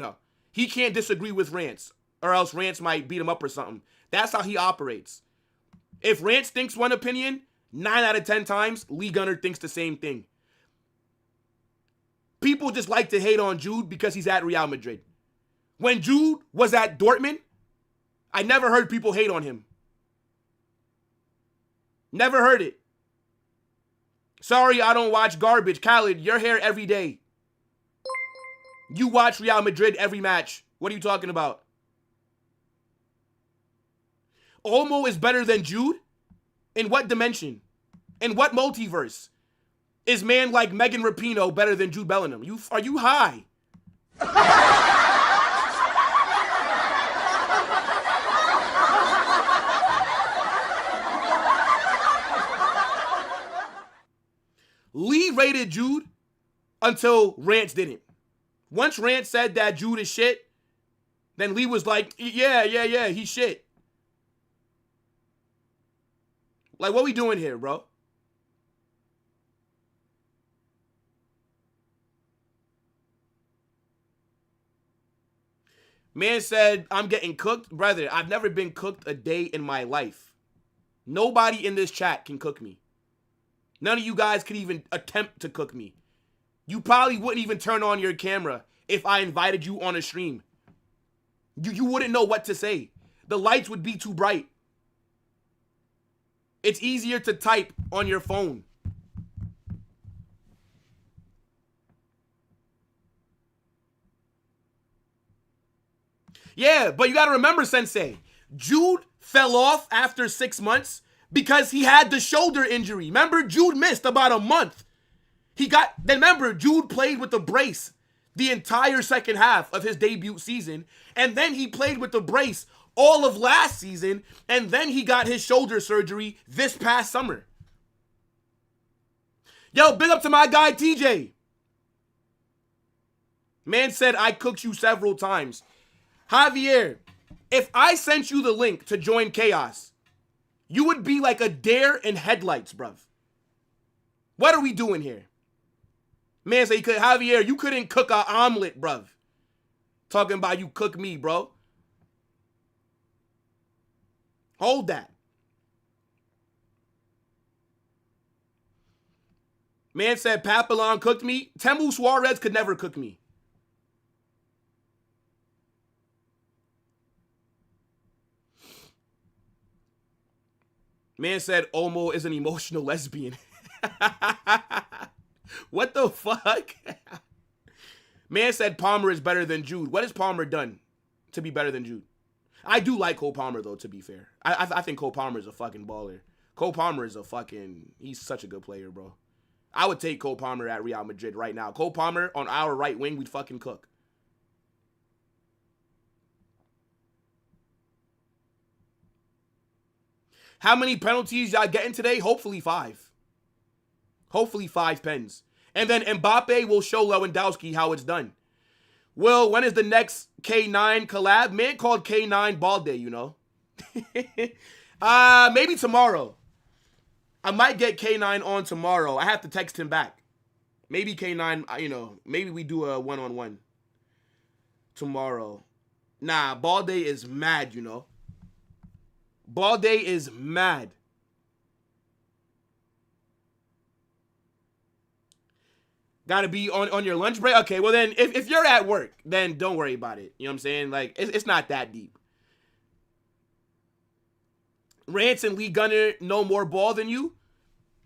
he can't disagree with Rance, or else Rance might beat him up or something. That's how he operates. If Rance thinks one opinion, 9 out of 10 times, Lee Gunner thinks the same thing. People just like to hate on Jude because he's at Real Madrid. When Jude was at Dortmund, I never heard people hate on him. Never heard it. Sorry, I don't watch garbage. Khaled, you're here every day. You watch Real Madrid every match. What are you talking about? Olmo is better than Jude? In what dimension? In what multiverse? Is man like Megan Rapinoe better than Jude Bellingham? Are you high? Lee rated Jude until Rance didn't. Once Rance said that Jude is shit, then Lee was like, yeah, he's shit. Like, what we doing here, bro? Man said, I'm getting cooked. Brother, I've never been cooked a day in my life. Nobody in this chat can cook me. None of you guys could even attempt to cook me. You probably wouldn't even turn on your camera if I invited you on a stream. You wouldn't know what to say. The lights would be too bright. It's easier to type on your phone. Yeah, but you got to remember, Sensei, Jude fell off after 6 months because he had the shoulder injury. Remember, Jude missed about a month. Then remember, Jude played with the brace the entire second half of his debut season, and then he played with the brace all of last season, and then he got his shoulder surgery this past summer. Yo, big up to my guy TJ. Man said I cooked you several times. Javier, if I sent you the link to join Chaos, you would be like a deer in headlights, bruv. What are we doing here? Man said, Javier, you couldn't cook an omelet, bruv. Talking about you cook me, bro. Hold that. Man said Papillon cooked me. Temu Suarez could never cook me. Man said Omo is an emotional lesbian. What the fuck? Man said Palmer is better than Jude. What has Palmer done to be better than Jude? I do like Cole Palmer, though, to be fair. I think Cole Palmer is a fucking baller. Cole Palmer is he's such a good player, bro. I would take Cole Palmer at Real Madrid right now. Cole Palmer on our right wing, we'd fucking cook. How many penalties y'all getting today? Hopefully 5. Hopefully 5 pens. And then Mbappe will show Lewandowski how it's done. Will, when is the next K9 collab? Man called K9 Balde, you know. Maybe tomorrow. I might get K9 on tomorrow. I have to text him back. Maybe K9, maybe we do a one-on-one tomorrow. Nah, Balde is mad, you know. Balde is mad. Gotta be on your lunch break? Okay, well then, if you're at work, then don't worry about it. You know what I'm saying? Like, it's not that deep. Rance and Lee Gunner know more ball than you?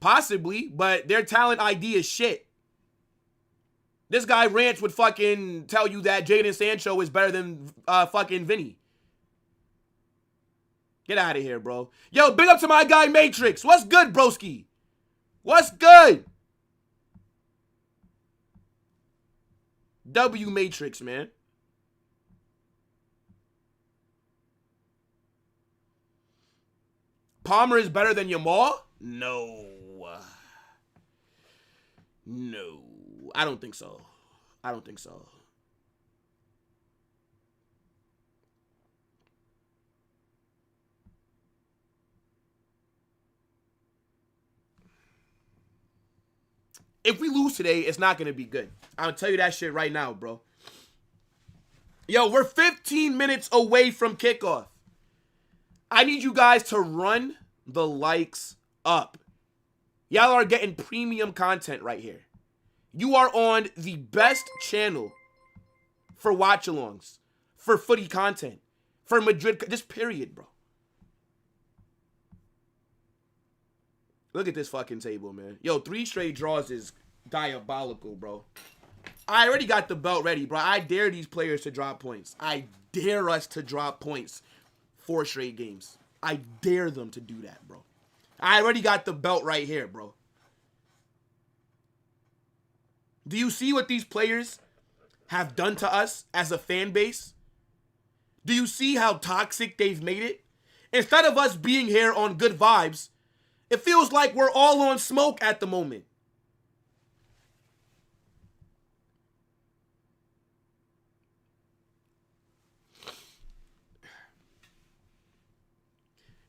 Possibly, but their talent ID is shit. This guy Rance would fucking tell you that Jadon Sancho is better than fucking Vinny. Get out of here, bro. Yo, big up to my guy Matrix. What's good, broski? What's good? W Matrix, man. Palmer is better than Yamal? No. No. I don't think so. I don't think so. If we lose today, it's not going to be good. I'll tell you that shit right now, bro. Yo, we're 15 minutes away from kickoff. I need you guys to run the likes up. Y'all are getting premium content right here. You are on the best channel for watch-alongs, for footy content, for Madrid, just period, bro. Look at this fucking table, man. Yo, 3 straight draws is diabolical, bro. I already got the belt ready, bro. I dare these players to drop points. I dare us to drop points 4 straight games. I dare them to do that, bro. I already got the belt right here, bro. Do you see what these players have done to us as a fan base? Do you see how toxic they've made it? Instead of us being here on good vibes, it feels like we're all on smoke at the moment.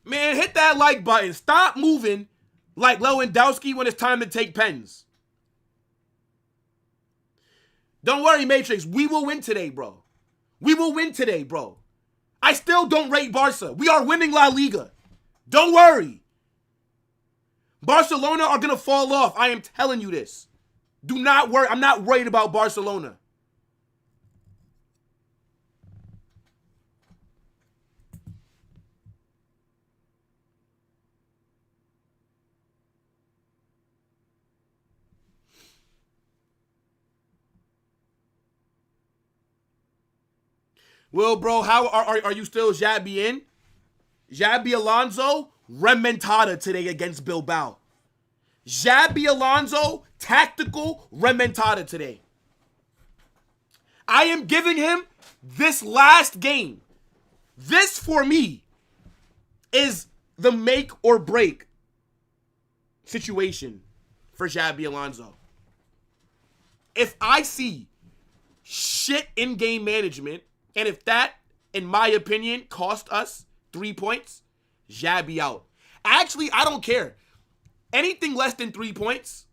Man, hit that like button. Stop moving like Lewandowski when it's time to take pens. Don't worry, Matrix. We will win today, bro. We will win today, bro. I still don't rate Barca. We are winning La Liga. Don't worry. Barcelona are going to fall off. I am telling you this. Do not worry. I'm not worried about Barcelona. Well, bro, how are you still Xabi in? Xabi Alonso, remontada today against Bilbao. Xabi Alonso, tactical remontada today. I am giving him this last game. This, for me, is the make or break situation for Xabi Alonso. If I see shit in-game management, and if that, in my opinion, cost us 3 points, Xabi out. Actually, I don't care. Anything less than 3 points.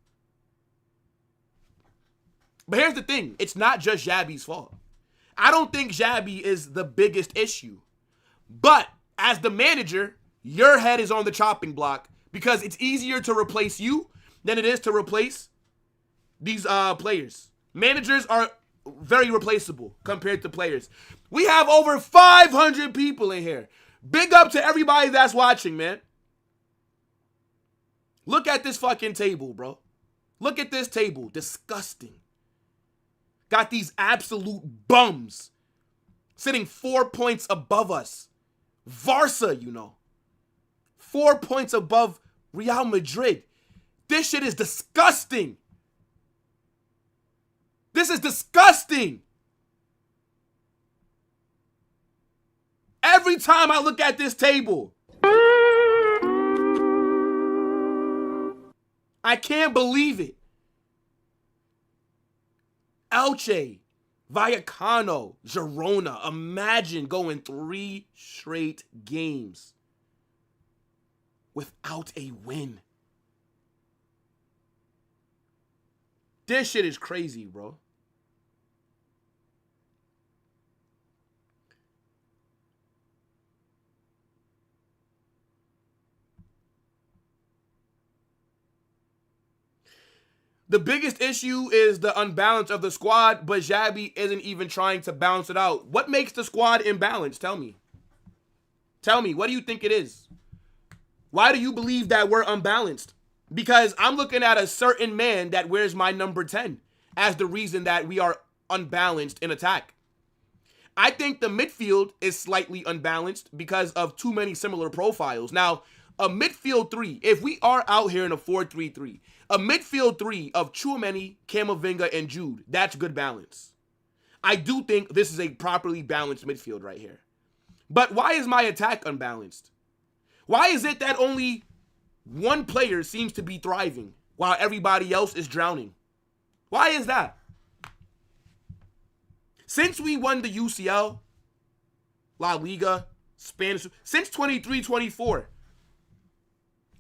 But here's the thing. It's not just Xabi's fault. I don't think Xabi is the biggest issue. But as the manager, your head is on the chopping block because it's easier to replace you than it is to replace these players. Managers are very replaceable compared to players. We have over 500 people in here. Big up to everybody that's watching, man. Look at this fucking table, bro. Look at this table. Disgusting. Got these absolute bums sitting 4 points above us. Barca, you know. 4 points above Real Madrid. This shit is disgusting. This is disgusting. Every time I look at this table, I can't believe it. Elche, Vallecano, Girona. Imagine going 3 straight games without a win. This shit is crazy, bro. The biggest issue is the unbalance of the squad, but Xabi isn't even trying to balance it out. What makes the squad imbalanced? Tell me. Tell me, what do you think it is? Why do you believe that we're unbalanced? Because I'm looking at a certain man that wears my number 10 as the reason that we are unbalanced in attack. I think the midfield is slightly unbalanced because of too many similar profiles. Now, a midfield 3, if we are out here in a 4-3-3, a midfield 3 of Tchouaméni, Camavinga, and Jude, that's good balance. I do think this is a properly balanced midfield right here. But why is my attack unbalanced? Why is it that only one player seems to be thriving while everybody else is drowning? Why is that? Since we won the UCL, LaLiga, Spanish, since 23-24,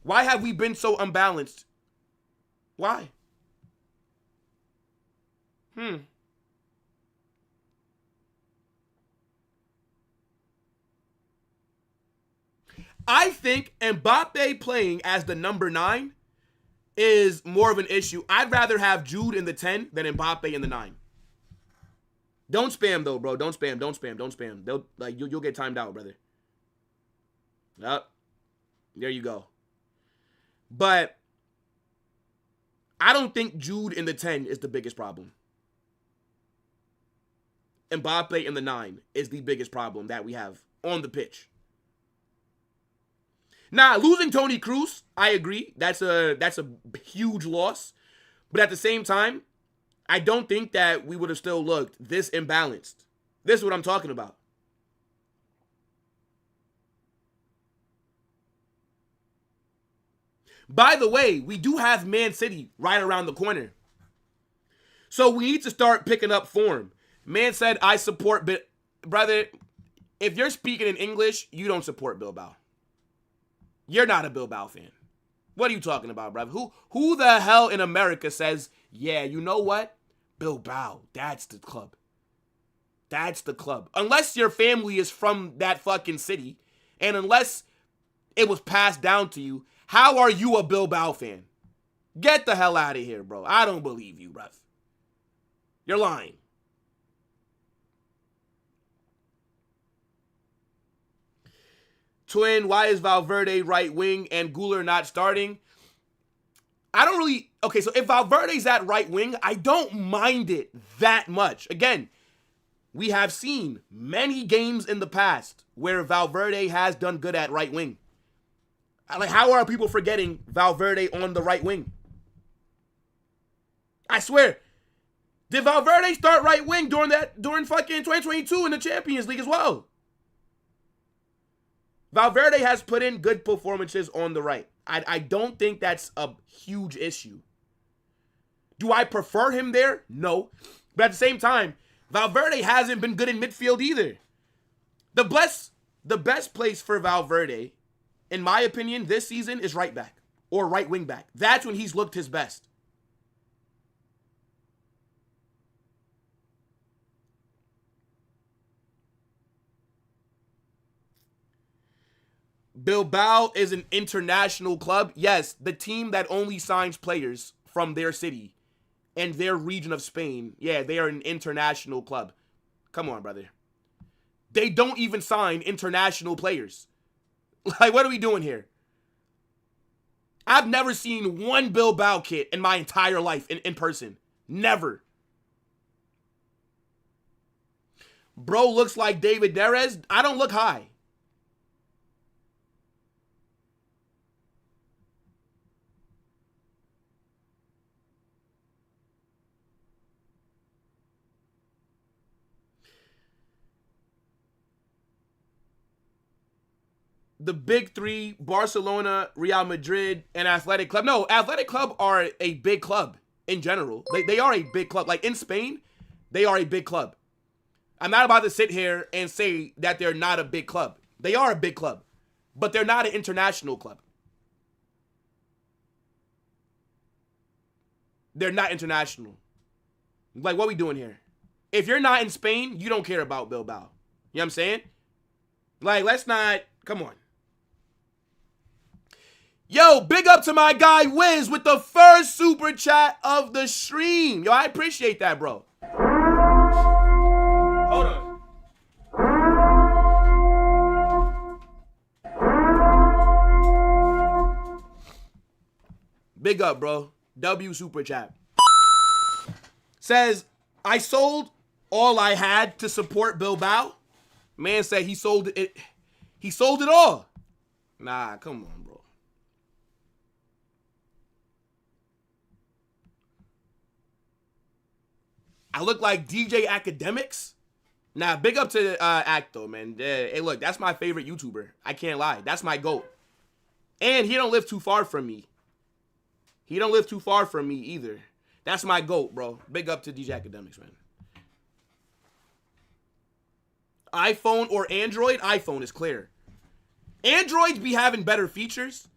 why have we been so unbalanced? Why? I think Mbappe playing as the number 9 is more of an issue. I'd rather have Jude in the 10 than Mbappe in the 9. Don't spam though, bro. Don't spam. Don't spam. Don't spam. You'll get timed out, brother. Yup. There you go. But I don't think Jude in the 10 is the biggest problem. Mbappe in the 9 is the biggest problem that we have on the pitch. Now, losing Toni Kroos, I agree. That's a huge loss. But at the same time, I don't think that we would have still looked this imbalanced. This is what I'm talking about. By the way, we do have Man City right around the corner. So we need to start picking up form. Man said, I support, brother, if you're speaking in English, you don't support Bilbao. You're not a Bilbao fan. What are you talking about, brother? Who the hell in America says, yeah, you know what? Bilbao, that's the club. That's the club. Unless your family is from that fucking city, and unless it was passed down to you, how are you a Bilbao fan? Get the hell out of here, bro. I don't believe you, bruv. You're lying. Twin, why is Valverde right wing and Güler not starting? I don't really... Okay, so if Valverde's at right wing, I don't mind it that much. Again, we have seen many games in the past where Valverde has done good at right wing. Like, how are people forgetting Valverde on the right wing? I swear. Did Valverde start right wing during fucking 2022 in the Champions League as well? Valverde has put in good performances on the right. I don't think that's a huge issue. Do I prefer him there? No. But at the same time, Valverde hasn't been good in midfield either. The best place for Valverde, in my opinion, this season is right back or right wing back. That's when he's looked his best. Bilbao is an international club. Yes, the team that only signs players from their city and their region of Spain. Yeah, they are an international club. Come on, brother. They don't even sign international players. Like, what are we doing here? I've never seen one Bilbao kit in my entire life in person. Never. Bro looks like David Neres. I don't look high. The big three, Barcelona, Real Madrid, and Athletic Club. No, Athletic Club are a big club in general. They are a big club. Like in Spain, they are a big club. I'm not about to sit here and say that they're not a big club. They are a big club, but they're not an international club. They're not international. Like, what are we doing here? If you're not in Spain, you don't care about Bilbao. You know what I'm saying? Like, let's not, come on. Yo, big up to my guy Wiz with the first super chat of the stream. Yo, I appreciate that, bro. Hold on. Big up, bro. W super chat. Says, I sold all I had to support Bilbao. Man said he sold it. He sold it all. Nah, come on, bro. I look like DJ Academics. Nah, big up to Acto, man. Hey, look, that's my favorite YouTuber. I can't lie. That's my GOAT. And he don't live too far from me. He don't live too far from me either. That's my GOAT, bro. Big up to DJ Academics, man. iPhone or Android? iPhone is clear. Androids be having better features,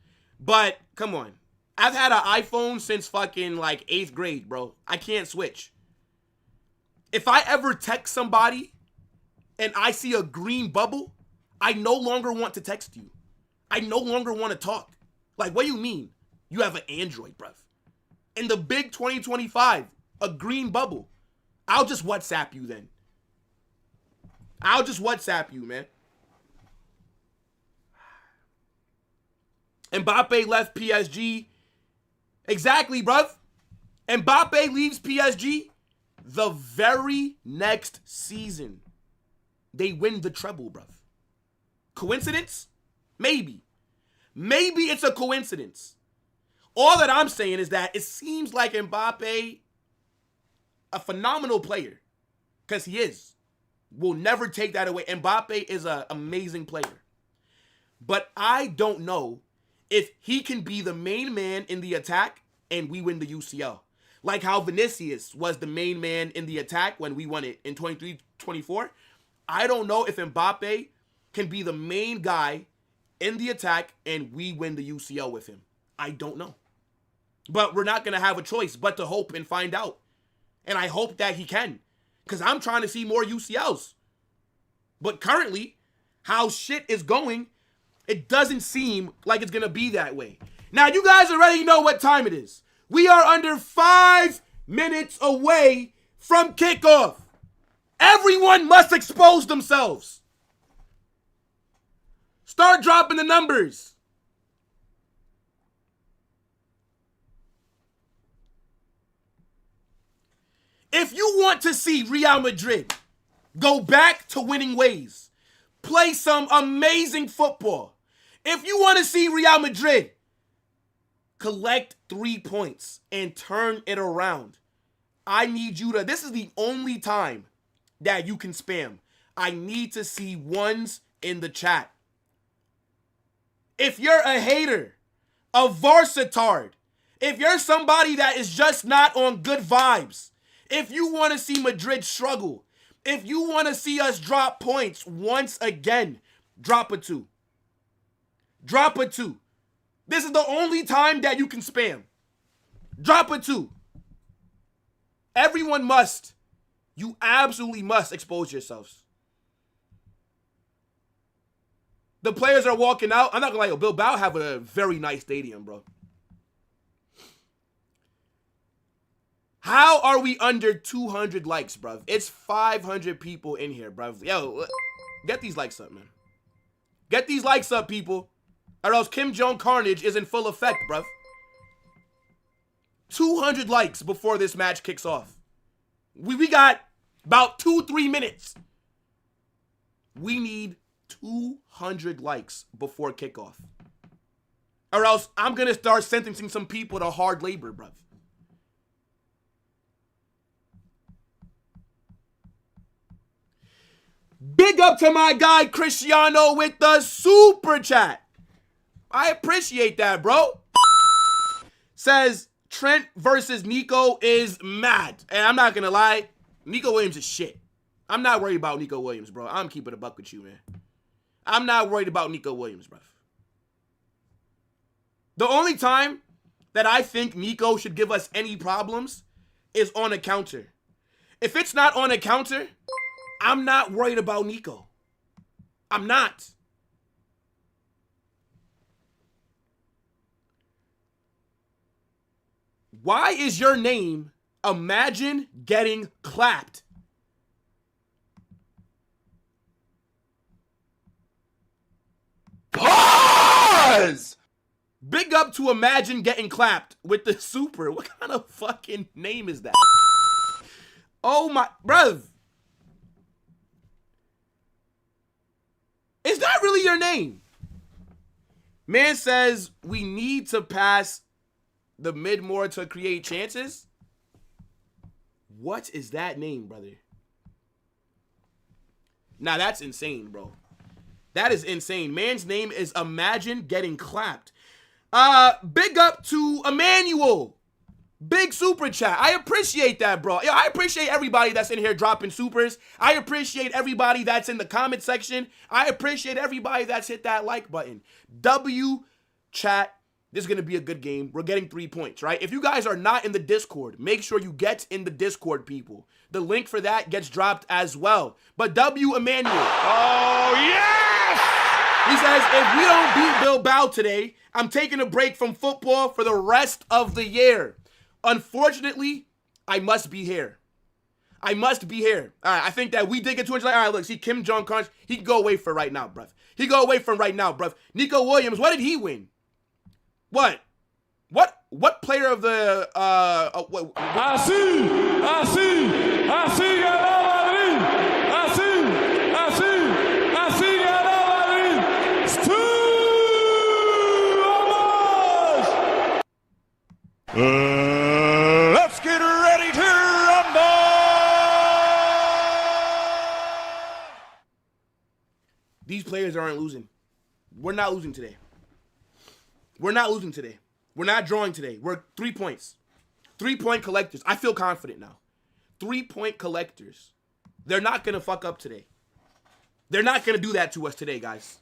but come on. I've had an iPhone since fucking like 8th grade, bro. I can't switch. If I ever text somebody and I see a green bubble, I no longer want to text you. I no longer want to talk. Like, what do you mean? You have an Android, bruv. In the big 2025, a green bubble. I'll just WhatsApp you then. I'll just WhatsApp you, man. Mbappe left PSG. Exactly, bruv. Mbappe leaves PSG. The very next season, they win the treble, bruv. Coincidence? Maybe. Maybe it's a coincidence. All that I'm saying is that it seems like Mbappe, a phenomenal player, because he is. We'll never take that away. Mbappe is an amazing player. But I don't know if he can be the main man in the attack and we win the UCL. Like how Vinicius was the main man in the attack when we won it in 23-24. I don't know if Mbappe can be the main guy in the attack and we win the UCL with him. I don't know. But we're not going to have a choice but to hope and find out. And I hope that he can. Because I'm trying to see more UCLs. But currently, how shit is going, it doesn't seem like it's going to be that way. Now, you guys already know what time it is. We are under 5 minutes away from kickoff. Everyone must expose themselves. Start dropping the numbers. If you want to see Real Madrid go back to winning ways, play some amazing football. If you want to see Real Madrid collect 3 points and turn it around, I need you to, this is the only time that you can spam. I need to see ones in the chat. If you're a hater, a varsitard, if you're somebody that is just not on good vibes, if you want to see Madrid struggle, if you want to see us drop points once again, drop a 2. Drop a 2. This is the only time that you can spam. Drop a 2. Everyone must. You absolutely must expose yourselves. The players are walking out. I'm not gonna lie, Bilbao have a very nice stadium, bro. How are we under 200 likes, bruv? It's 500 people in here, bruv. Yo, get these likes up, man. Get these likes up, people. Or else Kim Jong Carnage is in full effect, bruv. 200 likes before this match kicks off. We got about 2-3 minutes. We need 200 likes before kickoff. Or else I'm going to start sentencing some people to hard labor, bruv. Big up to my guy Cristiano with the super chat. I appreciate that, bro. Says Trent versus Nico is mad. And I'm not going to lie, Nico Williams is shit. I'm not worried about Nico Williams, bro. I'm keeping a buck with you, man. I'm not worried about Nico Williams, bro. The only time that I think Nico should give us any problems is on a counter. If it's not on a counter, I'm not worried about Nico. I'm not. Why is your name Imagine Getting Clapped? Pause! Big up to Imagine Getting Clapped with the super. What kind of fucking name is that? Oh my, bruv. Is that really your name? Man says we need to pass the mid more to create chances. What is that name, brother? Nah, that's insane, bro. That is insane. Man's name is Imagine Getting Clapped. Big up to Emmanuel. Big super chat. I appreciate that, bro. Yo, I appreciate everybody that's in here dropping supers. I appreciate everybody that's in the comment section. I appreciate everybody that's hit that like button. W chat. This is going to be a good game. We're getting 3 points, right? If you guys are not in the Discord, make sure you get in the Discord, people. The link for that gets dropped as well. But W Emmanuel. Oh, yes! He says, if we don't beat Bilbao today, I'm taking a break from football for the rest of the year. Unfortunately, I must be here. I must be here. All right, I think that we did get 200. All right, look, see, Kim Jong-un, he can go away for right now, bruv. He go away from right now, bruv. Nico Williams, what did he win? What player of the Así ganó Madrid. Así ganó Madrid. Vamos. Let's get ready to rumble. These players aren't losing. We're not losing today. We're not losing today. We're not drawing today. We're 3 points. 3-point collectors. I feel confident now. 3-point collectors. They're not going to fuck up today. They're not going to do that to us today, guys.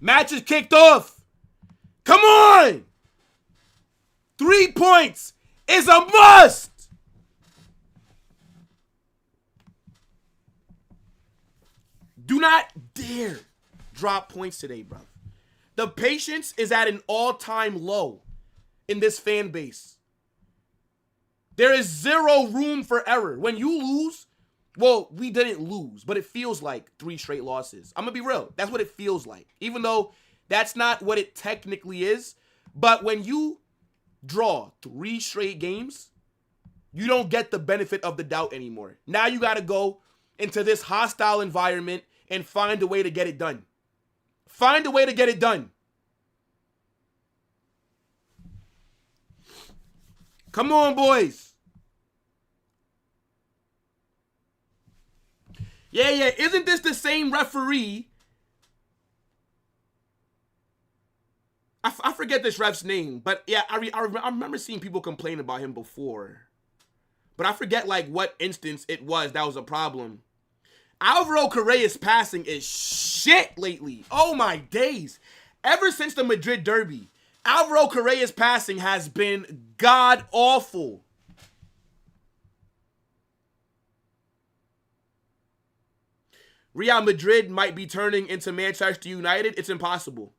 Match is kicked off. Come on. 3 points is a must. Do not dare drop points today, bro. The patience is at an all-time low in this fan base. There is zero room for error. When you lose, well, we didn't lose, but it feels like 3 straight losses. I'm going to be real. That's what it feels like. Even though that's not what it technically is. But when you draw 3 straight games, you don't get the benefit of the doubt anymore. Now you got to go into this hostile environment and find a way to get it done. Find a way to get it done. Come on, boys. Yeah. Isn't this the same referee? I forget this ref's name, but yeah, I remember seeing people complain about him before. But I forget like what instance it was that was a problem. Alvaro Correa's passing is shit lately. Oh my days. Ever since the Madrid derby, Alvaro Correa's passing has been god awful. Real Madrid might be turning into Manchester United. It's impossible.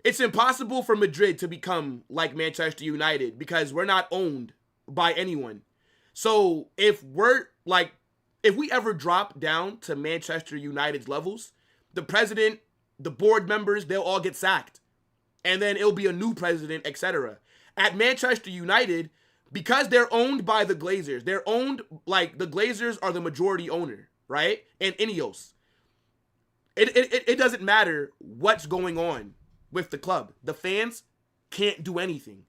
It's impossible for Madrid to become like Manchester United because we're not owned by anyone. So if we ever drop down to Manchester United's levels, the president, the board members, they'll all get sacked. And then it'll be a new president, etc. At Manchester United, because they're owned by the Glazers, they're owned, like, the Glazers are the majority owner, right? And Ineos. It doesn't matter what's going on with the club. The fans can't do anything.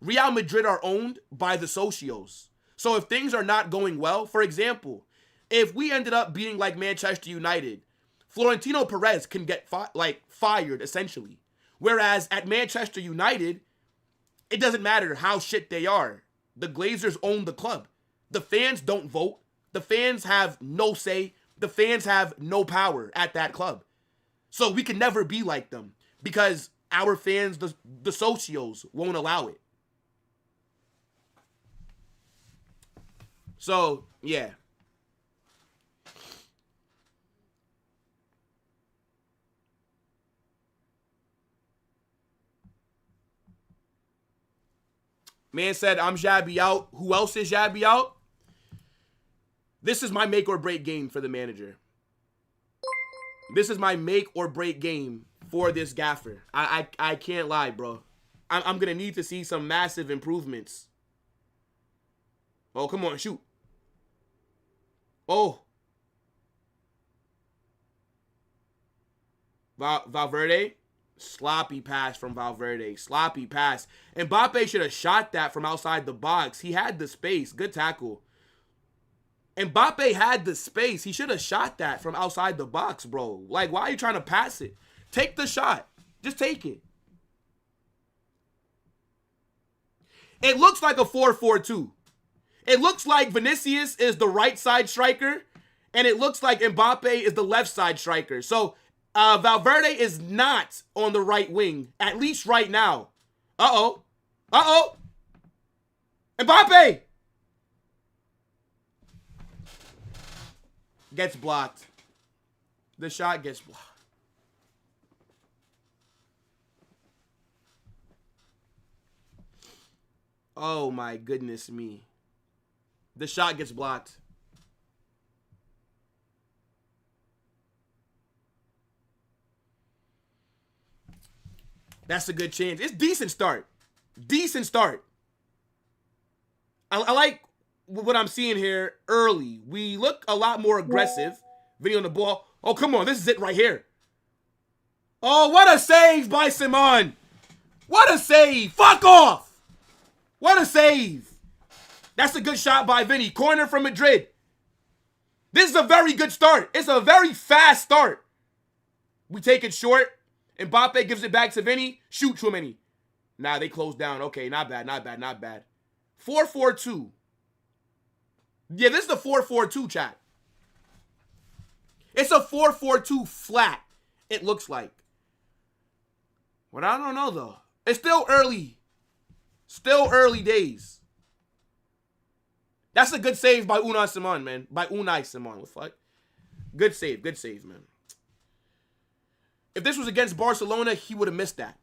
Real Madrid are owned by the socios. So if things are not going well, for example, if we ended up being like Manchester United, Florentino Perez can get fired, essentially. Whereas at Manchester United, it doesn't matter how shit they are. The Glazers own the club. The fans don't vote. The fans have no say. The fans have no power at that club. So we can never be like them because our fans, the socios, won't allow it. So, yeah. Man said, I'm Xabi out. Who else is Xabi out? This is my make or break game for the manager. This is my make or break game for this gaffer. I can't lie, bro. I'm going to need to see some massive improvements. Oh, come on, shoot. Oh. Valverde. Sloppy pass from Valverde. Sloppy pass. Mbappe should have shot that from outside the box. He had the space. Good tackle. Mbappe had the space. He should have shot that from outside the box, bro. Like, why are you trying to pass it? Take the shot. Just take it. It looks like a 4-4-2. It looks like Vinicius is the right side striker, and it looks like Mbappe is the left side striker. So, Valverde is not on the right wing, at least right now. Uh-oh. Uh-oh. Mbappe! Gets blocked. The shot gets blocked. Oh my goodness me. The shot gets blocked. That's a good chance. It's decent start. Decent start. I like what I'm seeing here early. We look a lot more aggressive. Vinny on the ball. Oh, come on. This is it right here. Oh, what a save by Simon. What a save. Fuck off. What a save. That's a good shot by Vinny. Corner from Madrid. This is a very good start. It's a very fast start. We take it short. Mbappe gives it back to Vinny. Shoot, Tchouaméni. Nah, they close down. Okay, not bad, not bad, not bad. 4-4-2. Yeah, this is the 4-4-2, chat. It's a 4-4-2 flat, it looks like. But I don't know, though. It's still early. Still early days. That's a good save by Unai Simon, man. By Unai Simon. What the fuck? Good save, man. If this was against Barcelona, he would have missed that.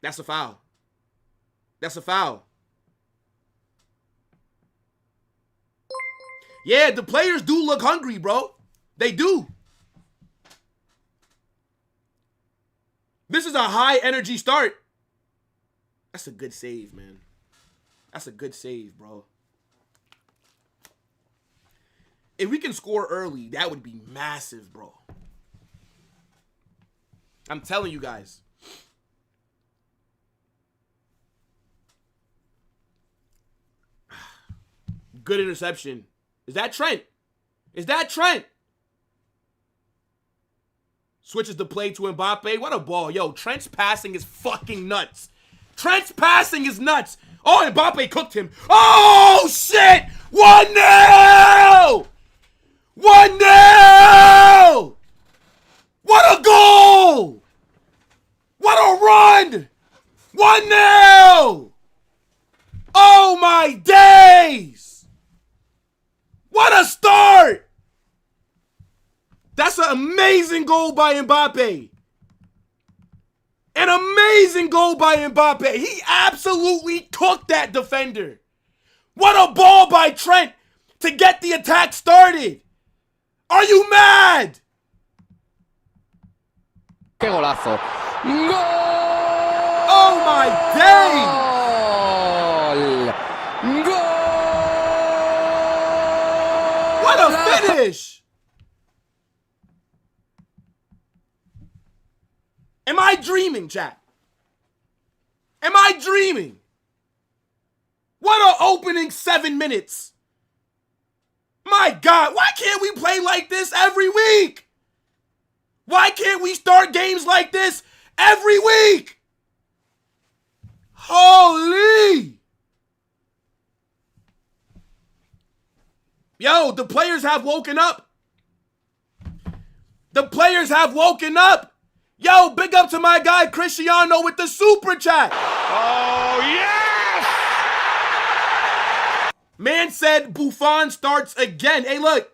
That's a foul. That's a foul. Yeah, the players do look hungry, bro. They do. This is a high energy start. That's a good save, man. That's a good save, bro. If we can score early, that would be massive, bro. I'm telling you guys. Good interception. Is that Trent? Is that Trent? Switches the play to Mbappe. What a ball. Yo, Trent's passing is fucking nuts. Trent's passing is nuts. Oh, Mbappe cooked him. Oh, shit. 1-0. 1-0. What a goal. What a run. 1-0. Oh, my days. What a start. That's an amazing goal by Mbappe. An amazing goal by Mbappe. He absolutely cooked that defender. What a ball by Trent to get the attack started. Are you mad? ¡Qué golazo! ¡Gol! Oh my days! ¡Gol! What a finish! Am I dreaming, chat? Am I dreaming? What an opening 7 minutes. My God, why can't we play like this every week? Why can't we start games like this every week? Holy! Yo, the players have woken up. The players have woken up. Yo, big up to my guy Cristiano with the super chat. Oh, yes! Man said Buffon starts again. Hey, look.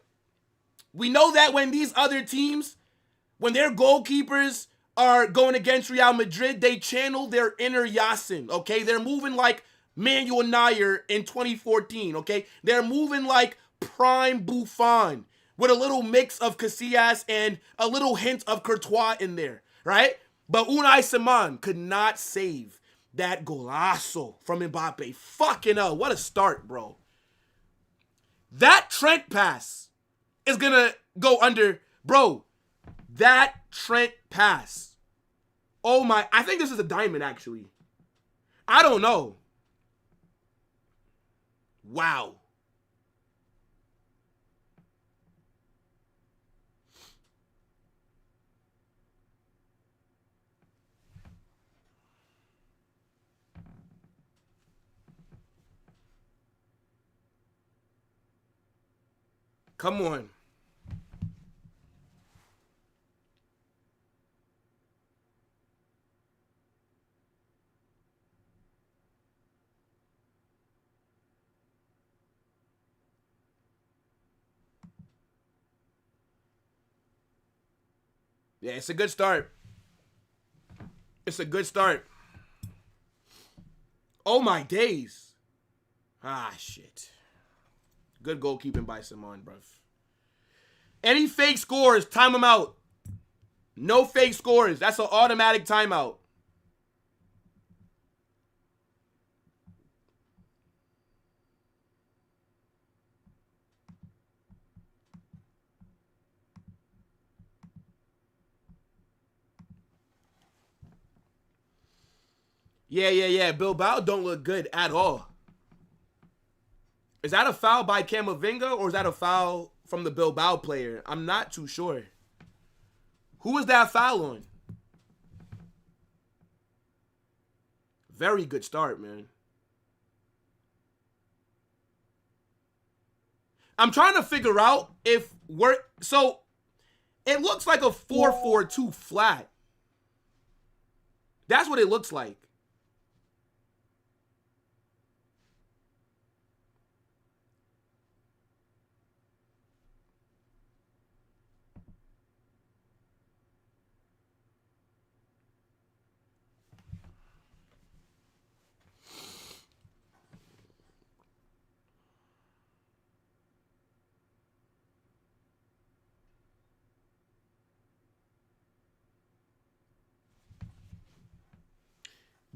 We know that when these other teams, when their goalkeepers are going against Real Madrid, they channel their inner Yasin, okay? They're moving like Manuel Neuer in 2014, okay? They're moving like prime Buffon with a little mix of Casillas and a little hint of Courtois in there. Right? But Unai Simon could not save that golazo from Mbappe. Fucking hell, what a start, bro. That Trent pass is going to go under. Bro, that Trent pass. Oh my, I think this is a diamond, actually. I don't know. Wow. Come on. Yeah, it's a good start. It's a good start. Oh my days. Ah, shit. Good goalkeeping by Simon, bruv. Any fake scores, time them out. No fake scores. That's an automatic timeout. Yeah. Bilbao don't look good at all. Is that a foul by Camavinga or is that a foul from the Bilbao player? I'm not too sure. Who was that foul on? Very good start, man. I'm trying to figure out if we're... So, it looks like a 4-4-2 flat. That's what it looks like.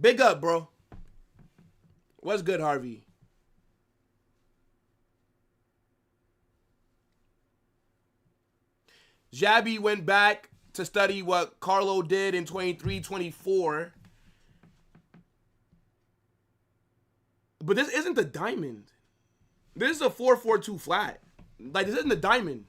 Big up, bro. What's good, Harvey? Xabi went back to study what Carlo did in 23-24. But this isn't the diamond. This is a 4-4-2 flat. Like, this isn't the diamond.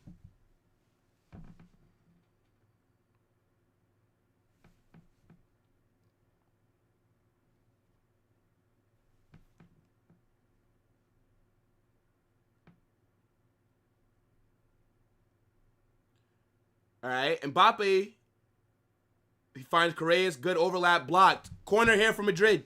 All right, Mbappe, he finds Correa's good overlap blocked. Corner here for Madrid.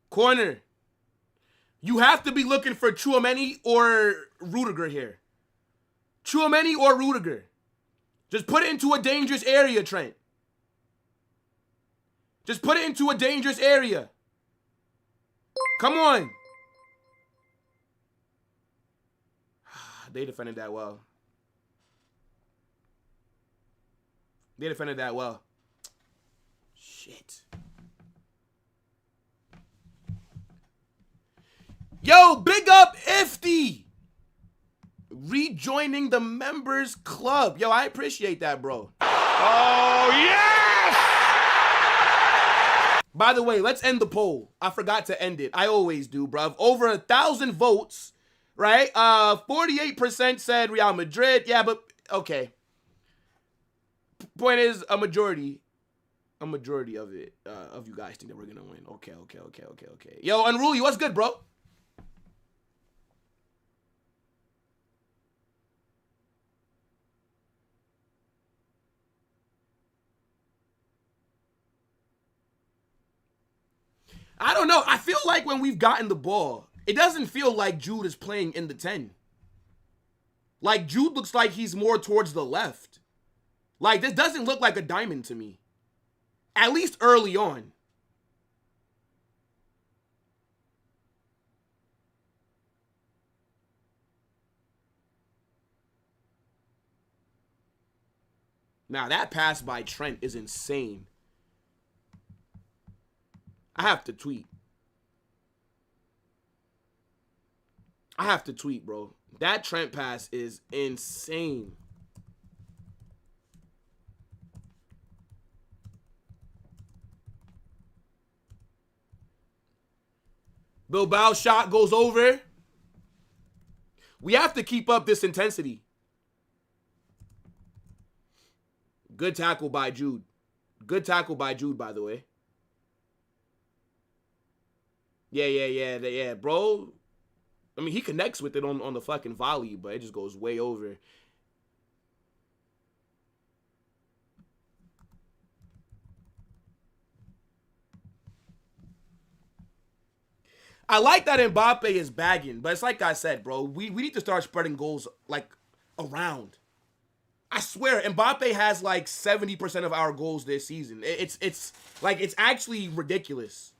Corner. You have to be looking for Tchouaméni or Rudiger here. Tchouaméni or Rudiger. Just put it into a dangerous area, Trent. Just put it into a dangerous area. Come on. They defended that well. They defended that well. Shit. Yo, big up Ifty. Rejoining the members club. Yo, I appreciate that, bro. Oh, yes! By the way, let's end the poll. I forgot to end it. I always do, bruv. Over 1,000 votes, right? 48% said Real Madrid. Yeah, but okay. Point is, a majority of it, of you guys think that we're gonna win. Okay. Yo, Unruly, what's good, bro? I don't know. I feel like when we've gotten the ball, it doesn't feel like Jude is playing in the 10. Like, Jude looks like he's more towards the left. Like, this doesn't look like a diamond to me. At least early on. Now, that pass by Trent is insane. I have to tweet. Bro. That Trent pass is insane. Bilbao shot goes over. We have to keep up this intensity. Good tackle by Jude. Good tackle by Jude, by the way. Yeah, bro. I mean, he connects with it on the fucking volley, but it just goes way over. I like that Mbappe is bagging, but it's like I said, bro. We need to start spreading goals, like, around. I swear, Mbappe has, like, 70% of our goals this season. It's actually ridiculous.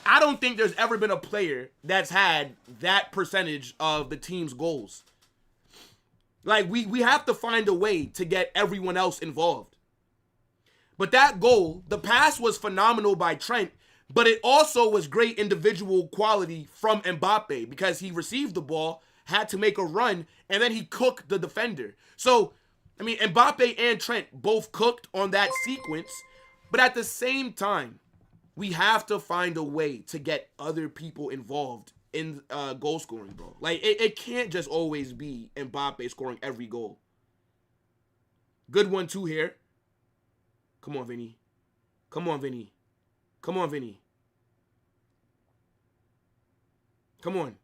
I don't think there's ever been a player that's had that percentage of the team's goals. Like, we have to find a way to get everyone else involved. But that goal, the pass was phenomenal by Trent, but it also was great individual quality from Mbappe because he received the ball, had to make a run, and then he cooked the defender. So, I mean, Mbappe and Trent both cooked on that sequence, but at the same time, we have to find a way to get other people involved in goal scoring, bro. Like, it can't just always be Mbappe scoring every goal. Good 1-2 here. Come on, Vinny. Come on, Vinny. Come on, Vinny. Come on.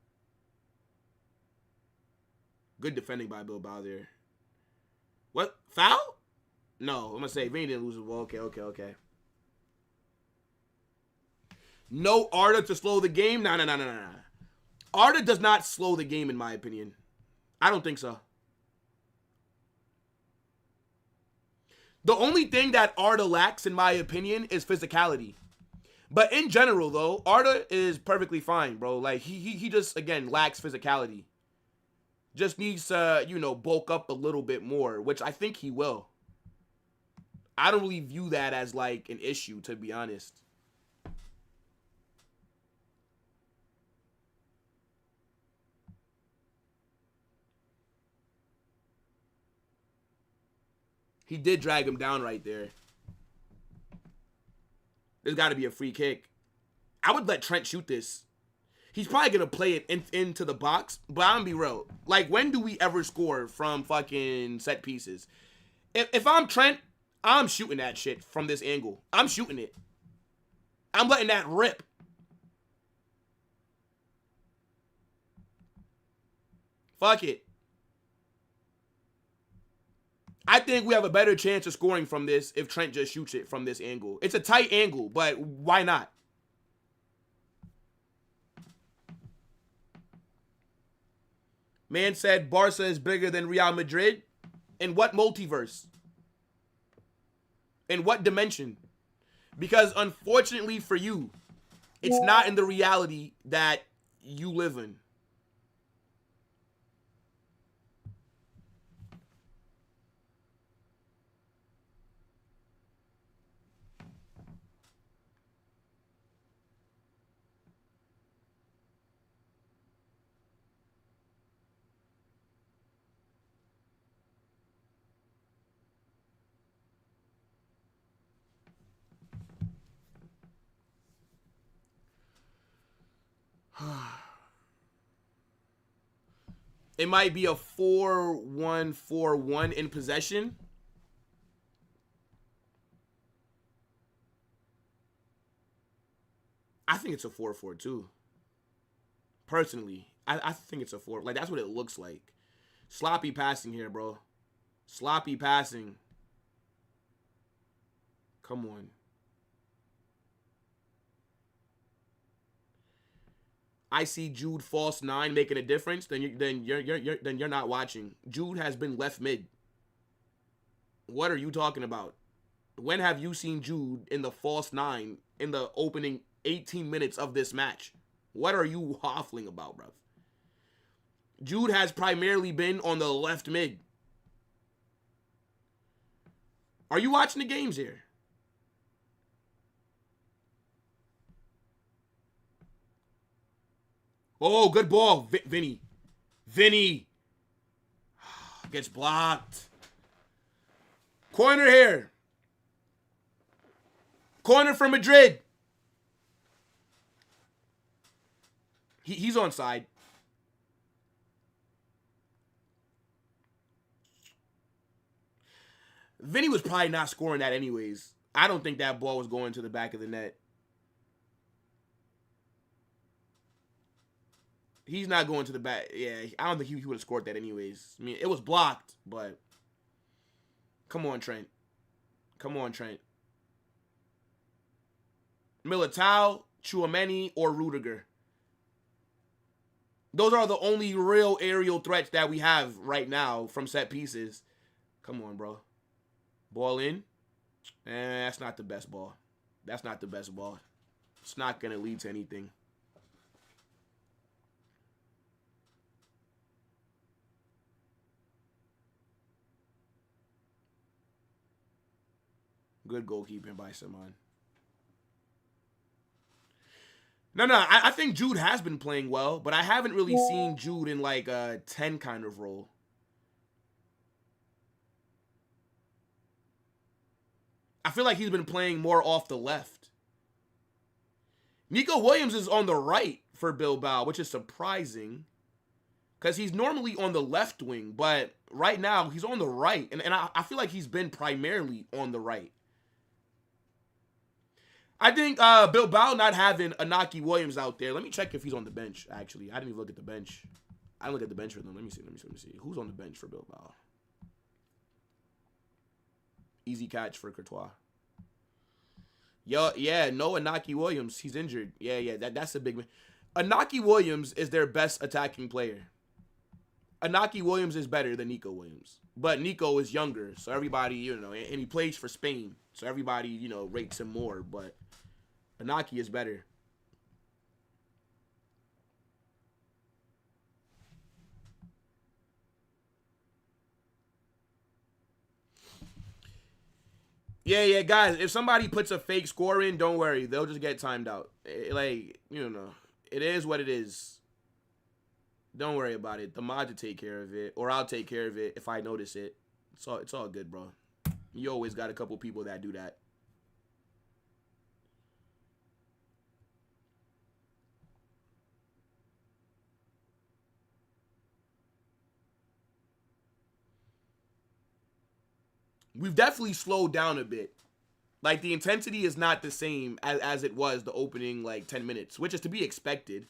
Good defending by Bilbao there. What? Foul? No, I'm going to say Vinny didn't lose the ball. Okay. No Arda to slow the game? Nah. Arda does not slow the game, in my opinion. I don't think so. The only thing that Arda lacks, in my opinion, is physicality. But in general, though, Arda is perfectly fine, bro. Like, he just, again, lacks physicality. Just needs to, you know, bulk up a little bit more, which I think he will. I don't really view that as, like, an issue, to be honest. He did drag him down right there. There's got to be a free kick. I would let Trent shoot this. He's probably going to play it into the box, but I'm going to be real. Like, when do we ever score from fucking set pieces? If I'm Trent, I'm shooting that shit from this angle. I'm shooting it. I'm letting that rip. Fuck it. I think we have a better chance of scoring from this if Trent just shoots it from this angle. It's a tight angle, but why not? Man said Barca is bigger than Real Madrid. In what multiverse? In what dimension? Because unfortunately for you, it's not in the reality that you live in. It might be a 4-1-4-1 in possession. I think it's a 4-4-2. Personally, I think it's a 4. Like, that's what it looks like. Sloppy passing here, bro. Sloppy passing. Come on. I see Jude false 9 making a difference, then you're not watching. Jude has been left mid. What are you talking about? When have you seen Jude in the false 9 in the opening 18 minutes of this match? What are you waffling about, bruv? Jude has primarily been on the left mid. Are you watching the games here? Oh, good ball. Vinny. Vinny. Gets blocked. Corner here. Corner for Madrid. He's onside. Vinny was probably not scoring that anyways. I don't think that ball was going to the back of the net. He's not going to the back. Yeah, I don't think he would have scored that anyways. I mean, it was blocked, but come on, Trent. Come on, Trent. Militao, Tchouaméni, or Rudiger. Those are the only real aerial threats that we have right now from set pieces. Come on, bro. Ball in. That's not the best ball. That's not the best ball. It's not going to lead to anything. Good goalkeeping by Simon. No, I think Jude has been playing well, but I haven't really seen Jude in like a 10 kind of role. I feel like he's been playing more off the left. Nico Williams is on the right for Bilbao, which is surprising because he's normally on the left wing, but right now he's on the right, and I feel like he's been primarily on the right. I think Bilbao not having Inaki Williams out there. Let me check if he's on the bench, actually. I didn't even look at the bench. I didn't look at the bench for them. Let me see. Who's on the bench for Bilbao? Easy catch for Courtois. Yo, yeah, no Inaki Williams. He's injured. Yeah, that's a big man. Inaki Williams is their best attacking player. Inaki Williams is better than Nico Williams. But Nico is younger, so everybody, you know, and he plays for Spain. So everybody, you know, rates him more. But Inaki is better. Yeah, guys, if somebody puts a fake score in, don't worry. They'll just get timed out. Like, you know, it is what it is. Don't worry about it. The mod will take care of it, or I'll take care of it if I notice it. It's all good, bro. You always got a couple people that do that. We've definitely slowed down a bit. Like, the intensity is not the same as it was the opening, like, 10 minutes, which is to be expected.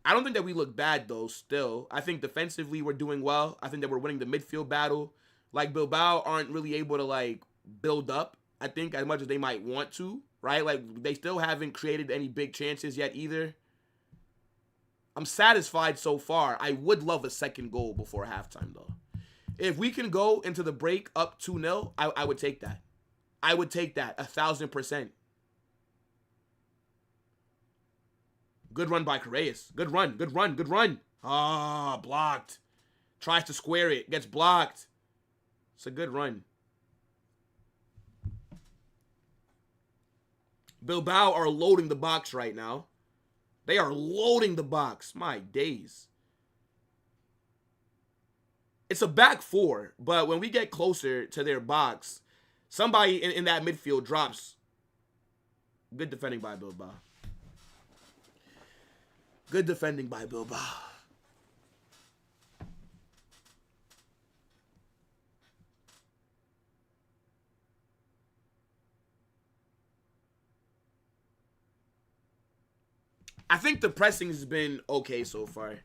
I don't think that we look bad, though, still. I think defensively we're doing well. I think that we're winning the midfield battle. Like, Bilbao aren't really able to, like, build up, I think, as much as they might want to, right? Like, they still haven't created any big chances yet either. I'm satisfied so far. I would love a second goal before halftime, though. If we can go into the break up 2-0, I would take that. I would take that 1,000%. Good run by Correas. Good run, good run, good run. Ah, blocked. Tries to square it. Gets blocked. It's a good run. Bilbao are loading the box right now. They are loading the box. My days. It's a back four, but when we get closer to their box, somebody in that midfield drops. Good defending by Bilbao. Good defending by Bilbao. I think the pressing has been okay so far.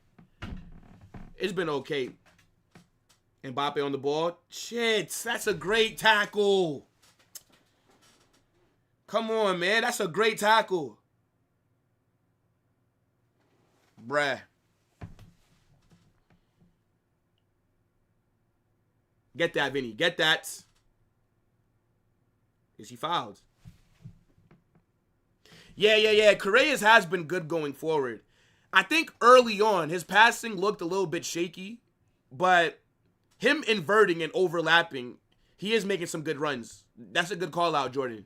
It's been okay. Mbappe on the ball. Shit, that's a great tackle. Come on, man. That's a great tackle. Bruh. Get that, Vinny. Get that. Is he fouled? Yeah. Correas has been good going forward. I think early on, his passing looked a little bit shaky, but him inverting and overlapping, he is making some good runs. That's a good call out, Jordan.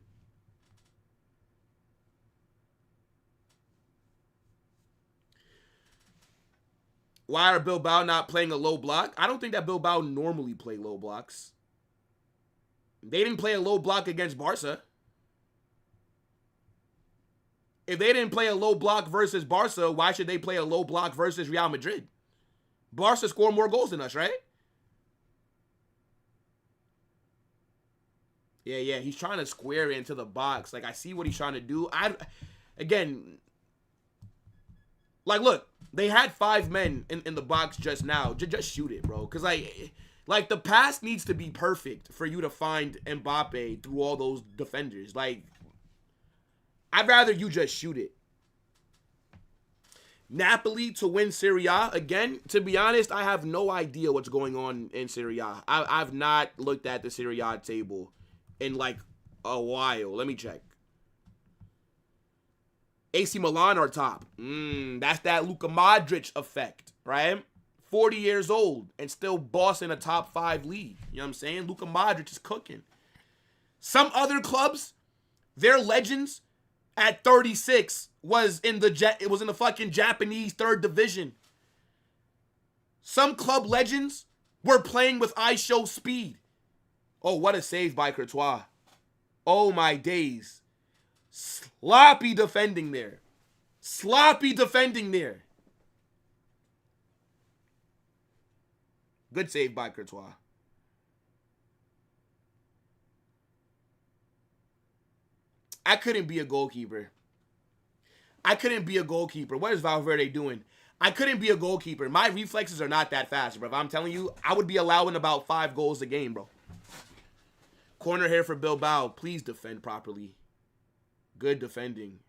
Why are Bilbao not playing a low block? I don't think that Bilbao normally play low blocks. They didn't play a low block against Barca. If they didn't play a low block versus Barca, why should they play a low block versus Real Madrid? Barca scored more goals than us, right? Yeah, he's trying to square into the box. Like, I see what he's trying to do. Again, like, look, they had 5 men in the box just now. Just shoot it, bro. Because, like, the pass needs to be perfect for you to find Mbappe through all those defenders. Like, I'd rather you just shoot it. Napoli to win Serie A. Again, to be honest, I have no idea what's going on in Serie A. I've not looked at the Serie A table in like a while. Let me check. AC Milan are top. That's that Luka Modric effect, right? 40 years old and still bossing a top 5 league. You know what I'm saying? Luka Modric is cooking. Some other clubs, their legends at 36 was in the fucking Japanese 3rd division. Some club legends were playing with ISO speed. Oh, what a save by Courtois. Oh, my days. Sloppy defending there. Sloppy defending there. Good save by Courtois. I couldn't be a goalkeeper. What is Valverde doing? I couldn't be a goalkeeper. My reflexes are not that fast, bro. I'm telling you, I would be allowing about 5 goals a game, bro. Corner here for Bilbao. Please defend properly. Good defending.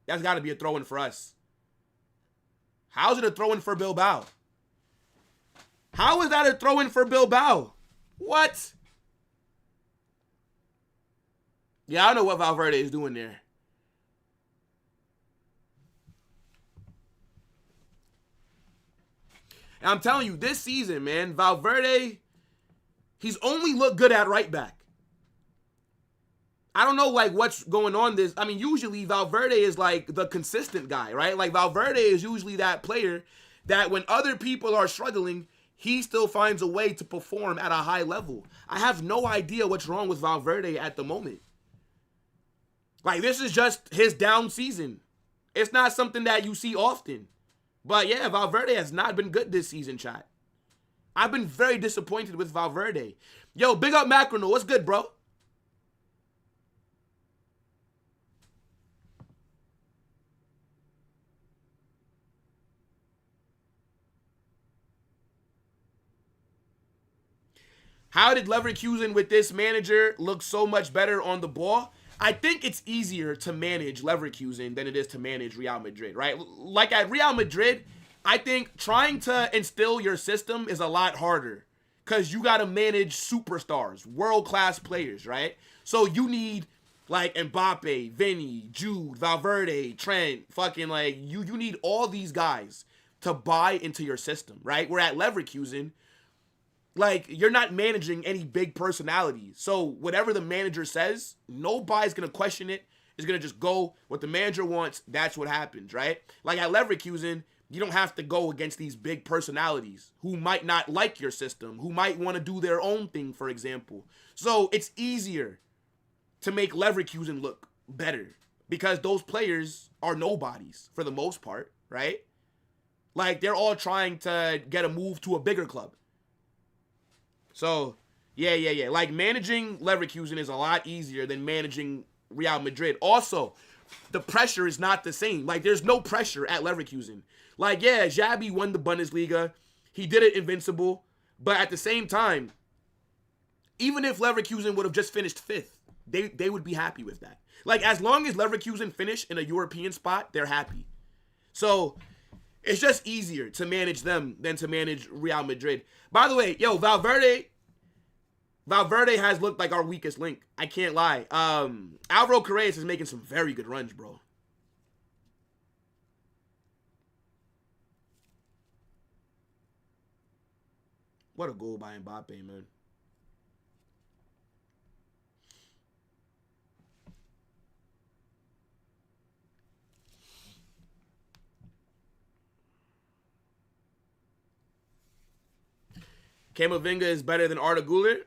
That's got to be a throw-in for us. How is it a throw-in for Bilbao? How is that a throw-in for Bilbao? What? Yeah, I don't know what Valverde is doing there. And I'm telling you, this season, man, Valverde, he's only looked good at right back. I don't know, like, what's going on this. I mean, usually Valverde is, like, the consistent guy, right? Like, Valverde is usually that player that when other people are struggling, he still finds a way to perform at a high level. I have no idea what's wrong with Valverde at the moment. Like, this is just his down season. It's not something that you see often. But, yeah, Valverde has not been good this season, chat. I've been very disappointed with Valverde. Yo, big up Macronal. What's good, bro? How did Leverkusen with this manager look so much better on the ball? I think it's easier to manage Leverkusen than it is to manage Real Madrid, right? Like at Real Madrid, I think trying to instill your system is a lot harder because you got to manage superstars, world-class players, right? So you need like Mbappe, Vinny, Jude, Valverde, Trent, fucking like you need all these guys to buy into your system, right? Where at Leverkusen, like, you're not managing any big personalities. So whatever the manager says, nobody's going to question it. It's going to just go what the manager wants. That's what happens, right? Like at Leverkusen, you don't have to go against these big personalities who might not like your system, who might want to do their own thing, for example. So it's easier to make Leverkusen look better because those players are nobodies for the most part, right? Like, they're all trying to get a move to a bigger club. So, yeah. Like, managing Leverkusen is a lot easier than managing Real Madrid. Also, the pressure is not the same. Like, there's no pressure at Leverkusen. Like, yeah, Xabi won the Bundesliga. He did it invincible. But at the same time, even if Leverkusen would have just finished 5th, they would be happy with that. Like, as long as Leverkusen finish in a European spot, they're happy. So, it's just easier to manage them than to manage Real Madrid. By the way, yo, Valverde has looked like our weakest link. I can't lie. Alvaro Correas is making some very good runs, bro. What a goal by Mbappe, man. Camavinga is better than Arda Güler.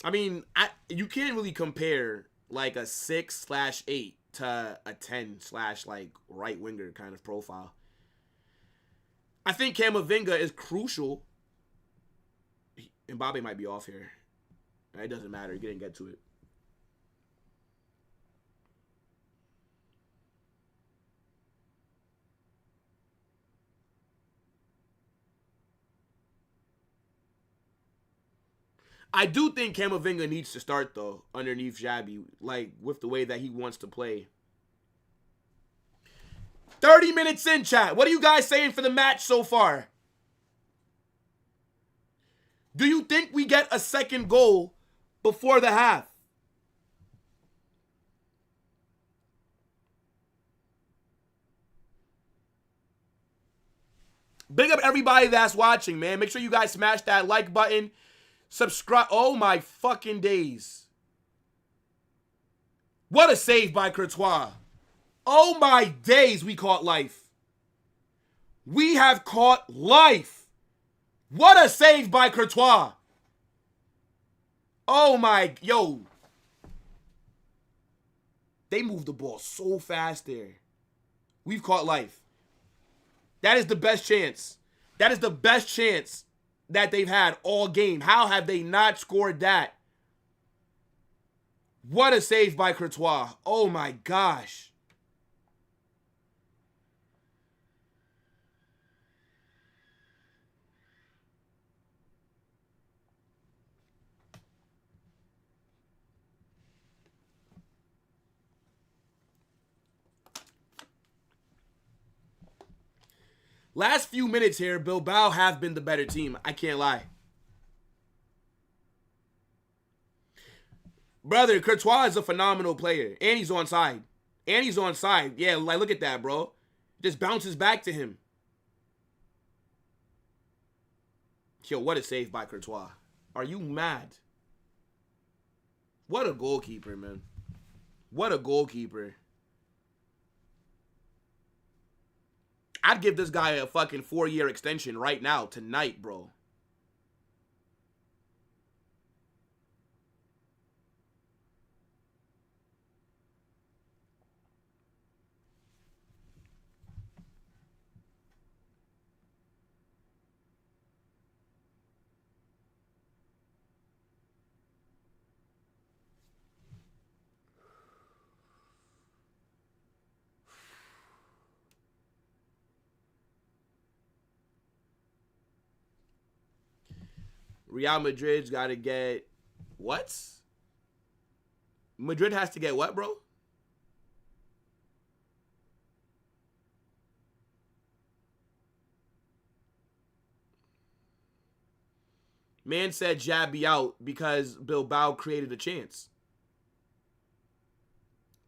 I mean, you can't really compare like a 6/8 to a 10/ like right winger kind of profile. I think Camavinga is crucial. Mbappe might be off here. It doesn't matter. You didn't get to it. I do think Camavinga needs to start, though, underneath Xabi, like, with the way that he wants to play. 30 minutes in, chat. What are you guys saying for the match so far? Do you think we get a second goal before the half? Big up everybody that's watching, man. Make sure you guys smash that like button. Subscribe. Oh, my fucking days. What a save by Courtois. Oh, my days, we caught life. We have caught life. What a save by Courtois. Oh, my. Yo. They moved the ball so fast there. We've caught life. That is the best chance. That is the best chance that they've had all game. How have they not scored that? What a save by Courtois. Oh my gosh. Last few minutes here, Bilbao have been the better team. I can't lie. Brother, Courtois is a phenomenal player. And he's onside. Yeah, like, look at that, bro. Just bounces back to him. Yo, what a save by Courtois. Are you mad? What a goalkeeper, man. What a goalkeeper. I'd give this guy a fucking 4-year extension right now, tonight, bro. Real Madrid's got to get what? Madrid has to get what, bro? Man said Xabi out because Bilbao created a chance.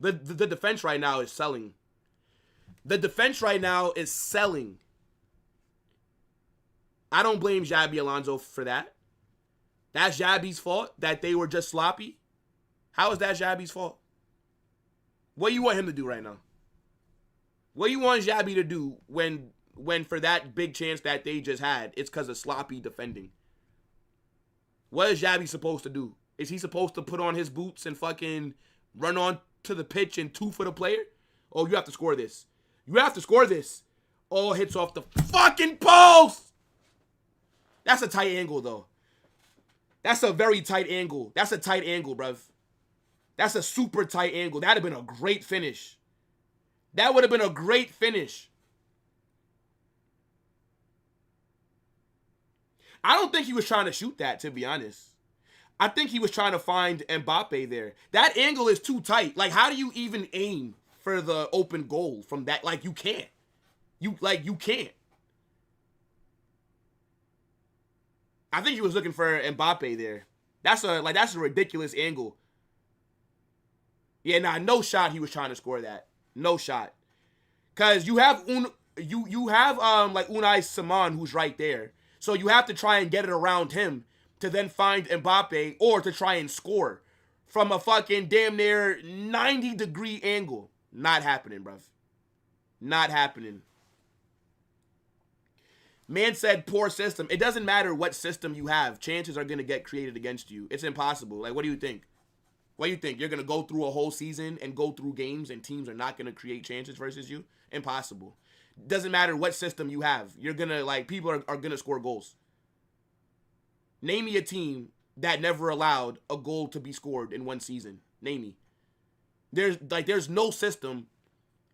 The defense right now is selling. The defense right now is selling. I don't blame Xabi Alonso for that. That's Xabi's fault that they were just sloppy. How is that Xabi's fault? What do you want him to do right now? What do you want Xabi to do when for that big chance that they just had, it's because of sloppy defending? What is Xabi supposed to do? Is he supposed to put on his boots and fucking run on to the pitch and two for the player? Oh, you have to score this. You have to score this. Oh, hits off the fucking post. That's a tight angle, though. That's a very tight angle. That's a tight angle, bruv. That's a super tight angle. That'd have been a great finish. That would have been a great finish. I don't think he was trying to shoot that, to be honest. I think he was trying to find Mbappe there. That angle is too tight. Like, how do you even aim for the open goal from that? Like, you can't. You can't. I think he was looking for Mbappe there. That's a ridiculous angle. Yeah, nah, no shot he was trying to score that. No shot. Cause you have Unai Simon who's right there. So you have to try and get it around him to then find Mbappe or to try and score from a fucking damn near 90-degree angle. Not happening, bruv. Not happening. Man said poor system. It doesn't matter what system you have. Chances are going to get created against you. It's impossible. Like, what do you think? What do you think? You're going to go through a whole season and go through games and teams are not going to create chances versus you? Impossible. Doesn't matter what system you have. You're going to, like, people are going to score goals. Name me a team that never allowed a goal to be scored in one season. Name me. There's no system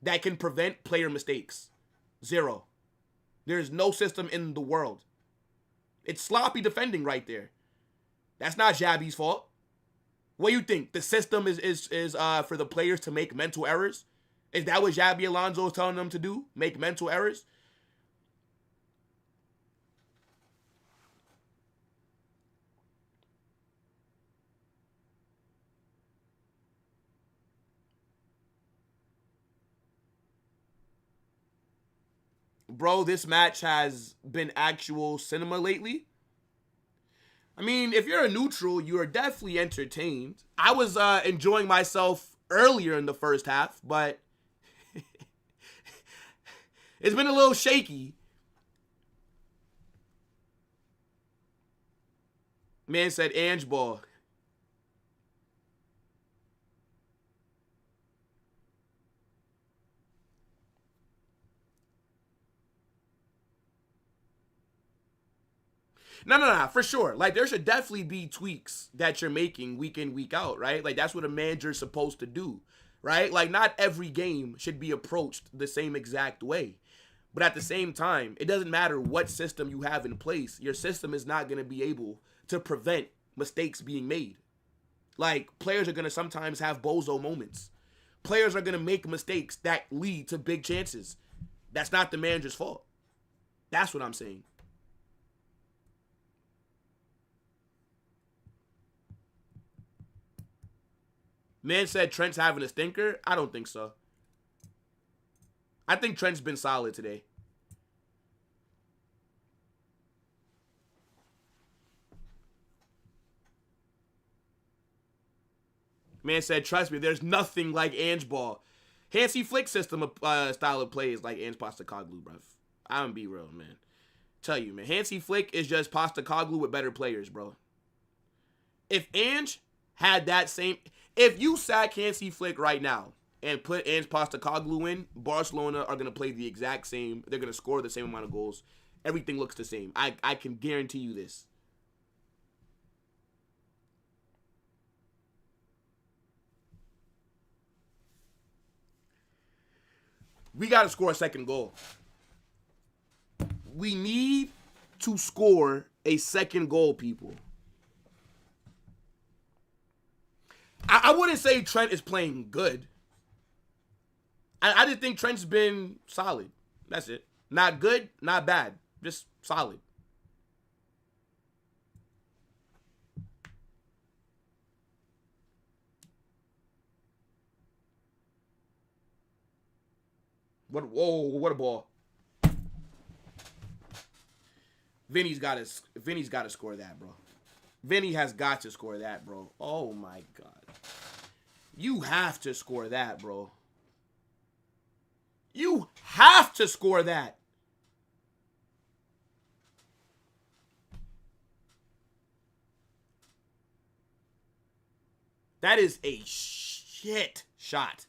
that can prevent player mistakes. Zero. There's no system in the world. It's sloppy defending right there. That's not Xabi's fault. What do you think? The system is for the players to make mental errors? Is that what Xabi Alonso is telling them to do? Make mental errors? Bro, this match has been actual cinema lately. I mean, if you're a neutral, you are definitely entertained. I was enjoying myself earlier in the first half, but it's been a little shaky. Man said Ange ball. No, for sure. Like, there should definitely be tweaks that you're making week in, week out, right? Like, that's what a manager's supposed to do, right? Like, not every game should be approached the same exact way. But at the same time, it doesn't matter what system you have in place. Your system is not going to be able to prevent mistakes being made. Like, players are going to sometimes have bozo moments. Players are going to make mistakes that lead to big chances. That's not the manager's fault. That's what I'm saying. Man said Trent's having a stinker. I don't think so. I think Trent's been solid today. Man said, trust me, there's nothing like Ange ball. Hansi Flick system style of play is like Ange Postecoglou, bruv. I'm gonna be real, man. Tell you, man. Hansi Flick is just Postecoglou with better players, bro. If Ange had that same... If you sack Hansi Flick right now and put Ange Postecoglou in, Barcelona are going to play the exact same. They're going to score the same amount of goals. Everything looks the same. I can guarantee you this. We got to score a second goal. We need to score a second goal, people. I wouldn't say Trent is playing good. I just think Trent's been solid. That's it. Not good, not bad. Just solid. What a ball. Vinny's got to score that, bro. Vinny has got to score that, bro. Oh, my God. You have to score that, bro. You have to score that. That is a shit shot.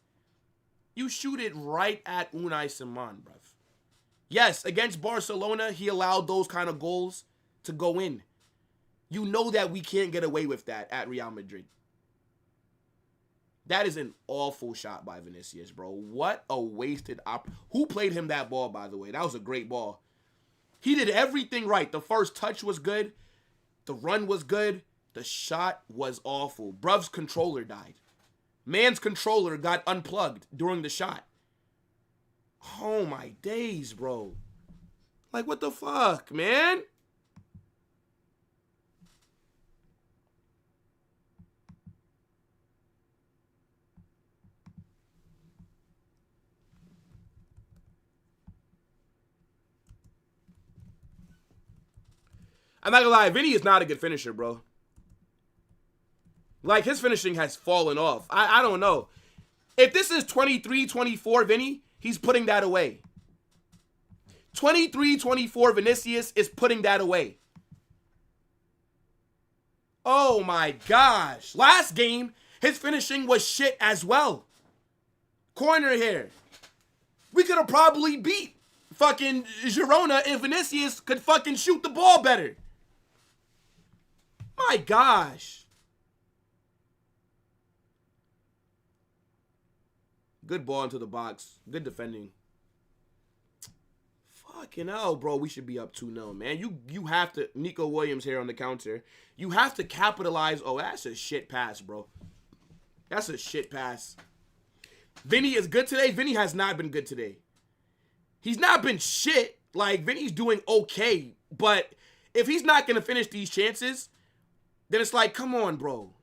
You shoot it right at Unai Simon, bruv. Yes, against Barcelona, he allowed those kind of goals to go in. You know that we can't get away with that at Real Madrid. That is an awful shot by Vinicius, bro. What a wasted Who played him that ball, by the way? That was a great ball. He did everything right. The first touch was good. The run was good. The shot was awful. Bruv's controller died. Man's controller got unplugged during the shot. Oh, my days, bro. Like, what the fuck, man? I'm not gonna lie, Vinny is not a good finisher, bro. Like, his finishing has fallen off. I don't know. If this is 23-24 Vinny, he's putting that away. 23-24 Vinicius is putting that away. Oh my gosh. Last game, his finishing was shit as well. Corner here. We could have probably beat fucking Girona if Vinicius could fucking shoot the ball better. My gosh. Good ball into the box. Good defending. Fucking hell, bro. We should be up 2-0, man. You have to... Nico Williams here on the counter. You have to capitalize. Oh, that's a shit pass, bro. That's a shit pass. Vinny is good today. Vinny has not been good today. He's not been shit. Like, Vinny's doing okay. But if he's not going to finish these chances, then it's like, come on, bro.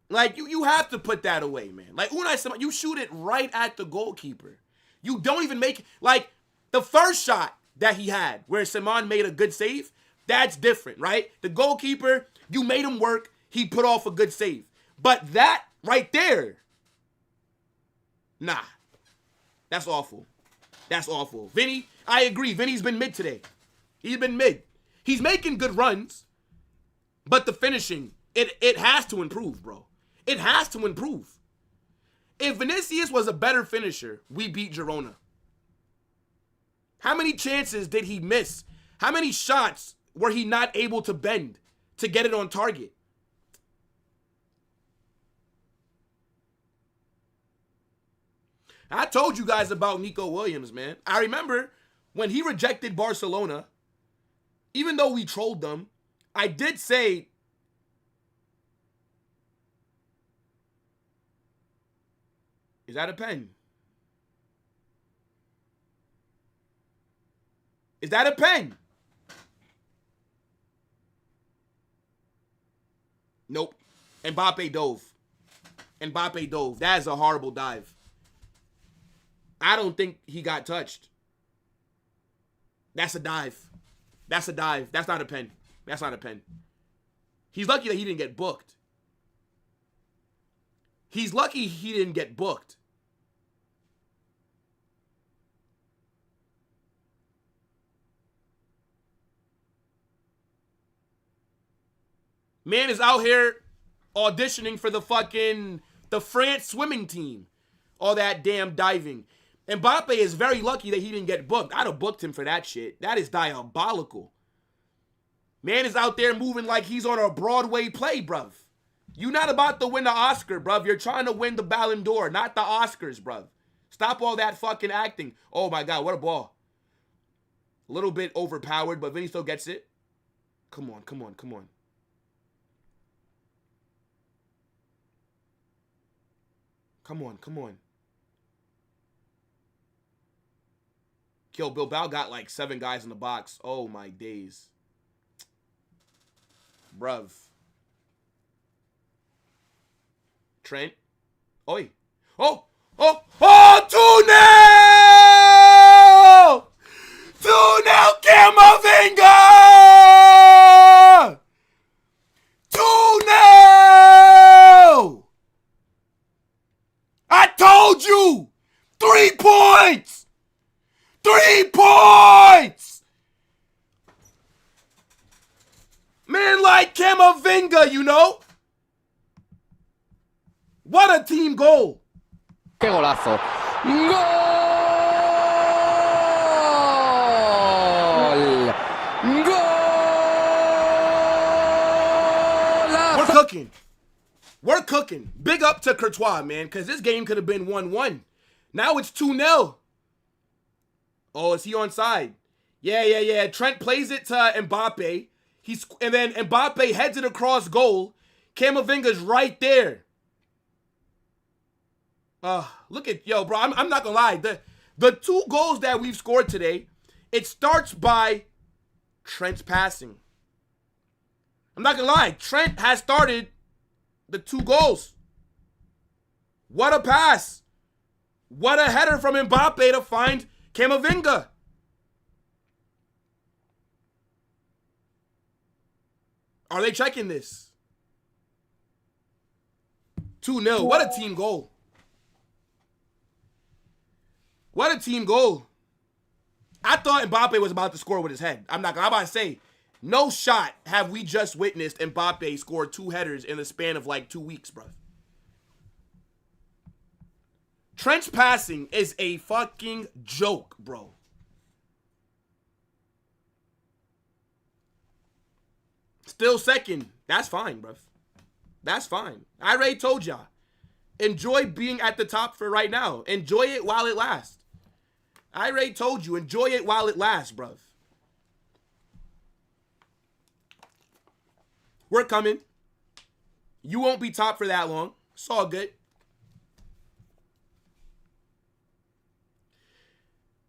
Like, you have to put that away, man. Like, Unai Simon, you shoot it right at the goalkeeper. You don't even make... Like, the first shot that he had, where Simon made a good save, that's different, right? The goalkeeper, you made him work. He put off a good save. But that right there, nah. That's awful. That's awful. Vinny, I agree. Vinny's been mid today. He's been mid. He's making good runs, but the finishing, it has to improve, bro. It has to improve. If Vinicius was a better finisher, we beat Girona. How many chances did he miss? How many shots were he not able to bend to get it on target? I told you guys about Nico Williams, man. I remember when he rejected Barcelona, even though we trolled them, I did say... Is that a pen? Is that a pen? Nope. Mbappe dove. Mbappe dove. That is a horrible dive. I don't think he got touched. That's a dive. That's a dive. That's not a pen. That's not a pen. He's lucky that he didn't get booked. He's lucky he didn't get booked. Man is out here auditioning for the France swimming team. All that damn diving. Mbappe is very lucky that he didn't get booked. I'd have booked him for that shit. That is diabolical. Man is out there moving like he's on a Broadway play, bruv. You're not about to win the Oscar, bruv. You're trying to win the Ballon d'Or, not the Oscars, bruv. Stop all that fucking acting. Oh my God, what a ball. A little bit overpowered, but Vinny still gets it. Come on, come on, come on. Come on, come on. Yo, Bilbao got like 7 guys in the box. Oh my days. Bruv. Trent. Oi. Oh! Oh! Oh! 2-0! 2-0 Camavinga! 2-0! I told you! 3 points! 3 points! Man like Camavinga, you know? What a team goal! ¡Qué golazo! ¡Gol! ¡Golazo! We're cooking. We're cooking. Big up to Courtois, man, because this game could have been 1-1. Now it's 2-0. Oh, is he onside? Yeah. Trent plays it to Mbappe. And then Mbappe heads it across goal. Camavinga's right there. Look at, yo, bro, I'm not gonna lie. The 2 goals that we've scored today, it starts by Trent's passing. I'm not gonna lie. Trent has started the 2 goals. What a pass. What a header from Mbappe to find Camavinga. Are they checking this? 2-0. What a team goal. What a team goal. I thought Mbappe was about to score with his head. I'm about to say, no shot have we just witnessed Mbappe score 2 headers in the span of like 2 weeks, bro. Trent's passing is a fucking joke, bro. Still second. That's fine, bro. That's fine. I already told y'all. Enjoy being at the top for right now. Enjoy it while it lasts. I already told you. Enjoy it while it lasts, bro. We're coming. You won't be top for that long. It's all good.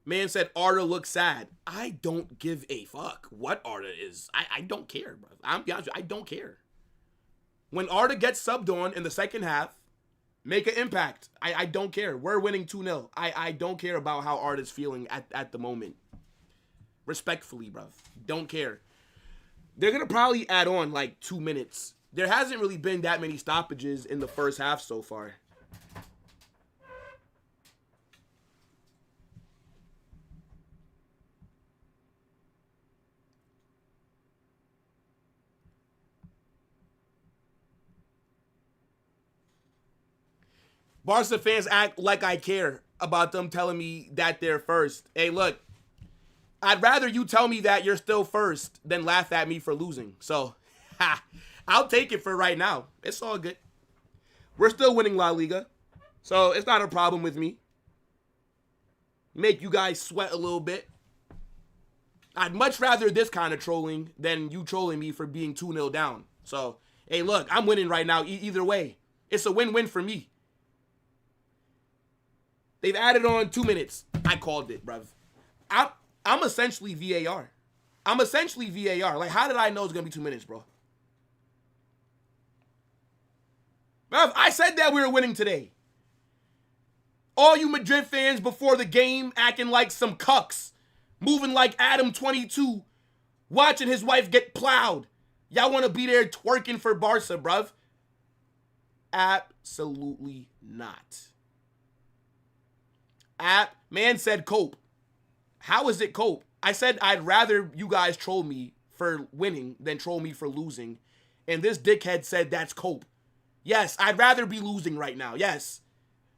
Man said Arda looks sad. I don't give a fuck what Arda is. I don't care, bro. I'm be honest with you, I don't care. When Arda gets subbed on in the second half, make an impact. I don't care. We're winning 2-0. I don't care about how Arda's feeling at the moment. Respectfully, bro. Don't care. They're going to probably add on like 2 minutes. There hasn't really been that many stoppages in the first half so far. Barca fans act like I care about them telling me that they're first. Hey, look, I'd rather you tell me that you're still first than laugh at me for losing. So, I'll take it for right now. It's all good. We're still winning La Liga, so it's not a problem with me. Make you guys sweat a little bit. I'd much rather this kind of trolling than you trolling me for being 2-0 down. So, hey, look, I'm winning right now either way. It's a win-win for me. They've added on 2 minutes. I called it, bruv. I'm essentially VAR. I'm essentially VAR. Like, how did I know it's going to be 2 minutes, bro? I said that we were winning today. All you Madrid fans before the game acting like some cucks, moving like Adam 22, watching his wife get plowed. Y'all want to be there twerking for Barca, bruv? Absolutely not. Man said cope. How is it cope? I said I'd rather you guys troll me for winning than troll me for losing. And this dickhead said that's cope. Yes, I'd rather be losing right now. Yes.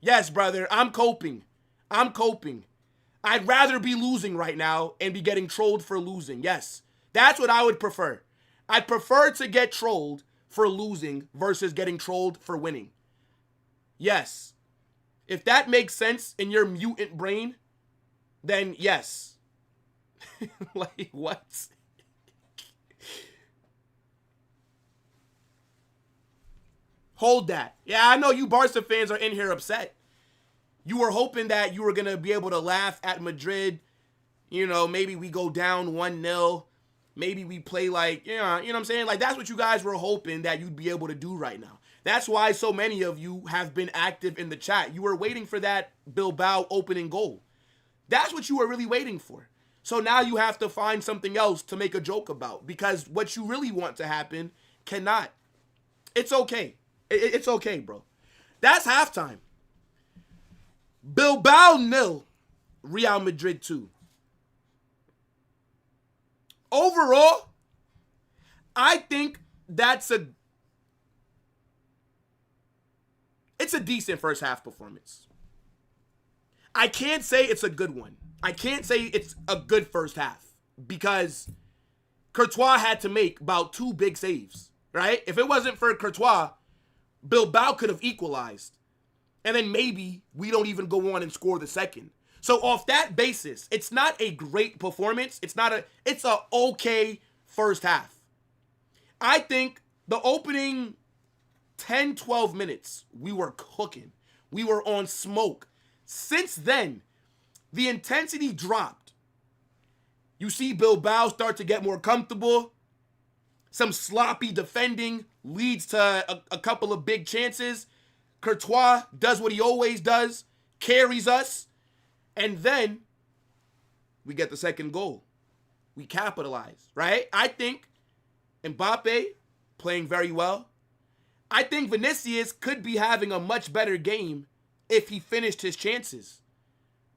Yes, brother, I'm coping. I'm coping. I'd rather be losing right now and be getting trolled for losing. Yes, that's what I would prefer. I'd prefer to get trolled for losing versus getting trolled for winning. Yes. If that makes sense in your mutant brain, then yes. Like, what? Hold that. Yeah, I know you Barca fans are in here upset. You were hoping that you were going to be able to laugh at Madrid. You know, maybe we go down 1-0. Maybe we play like, you know what I'm saying? Like, that's what you guys were hoping that you'd be able to do right now. That's why so many of you have been active in the chat. You were waiting for that Bilbao opening goal. That's what you were really waiting for. So now you have to find something else to make a joke about because what you really want to happen cannot. It's okay. It's okay, bro. That's halftime. Bilbao 0, Real Madrid 2. Overall, I think it's a decent first half performance. I can't say it's a good one. I can't say it's a good first half because Courtois had to make about 2 big saves, right? If it wasn't for Courtois, Bilbao could have equalized. And then maybe we don't even go on and score the second. So off that basis, it's not a great performance. It's a okay first half. I think the opening 10, 12 minutes, we were cooking. We were on smoke. Since then, the intensity dropped. You see Bilbao start to get more comfortable. Some sloppy defending leads to a couple of big chances. Courtois does what he always does, carries us, and then we get the second goal. We capitalize, right? I think Mbappe playing very well. I think Vinicius could be having a much better game if he finished his chances.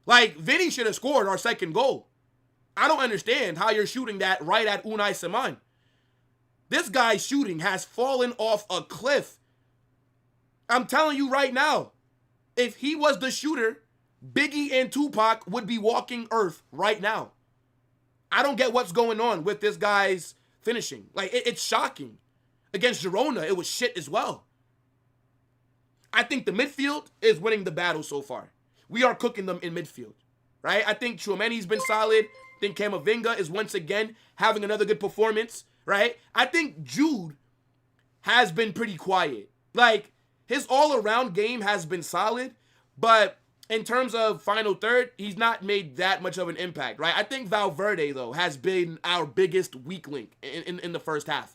Like, Vinny should have scored our second goal. I don't understand how you're shooting that right at Unai Simon. This guy's shooting has fallen off a cliff. I'm telling you right now, if he was the shooter, Biggie and Tupac would be walking Earth right now. I don't get what's going on with this guy's finishing. Like, it's shocking. Against Girona, it was shit as well. I think the midfield is winning the battle so far. We are cooking them in midfield, right? I think Tchouameni's been solid. I think Camavinga is once again having another good performance, right? I think Jude has been pretty quiet. Like, his all-around game has been solid, but in terms of final third, he's not made that much of an impact, right? I think Valverde, though, has been our biggest weak link in the first half.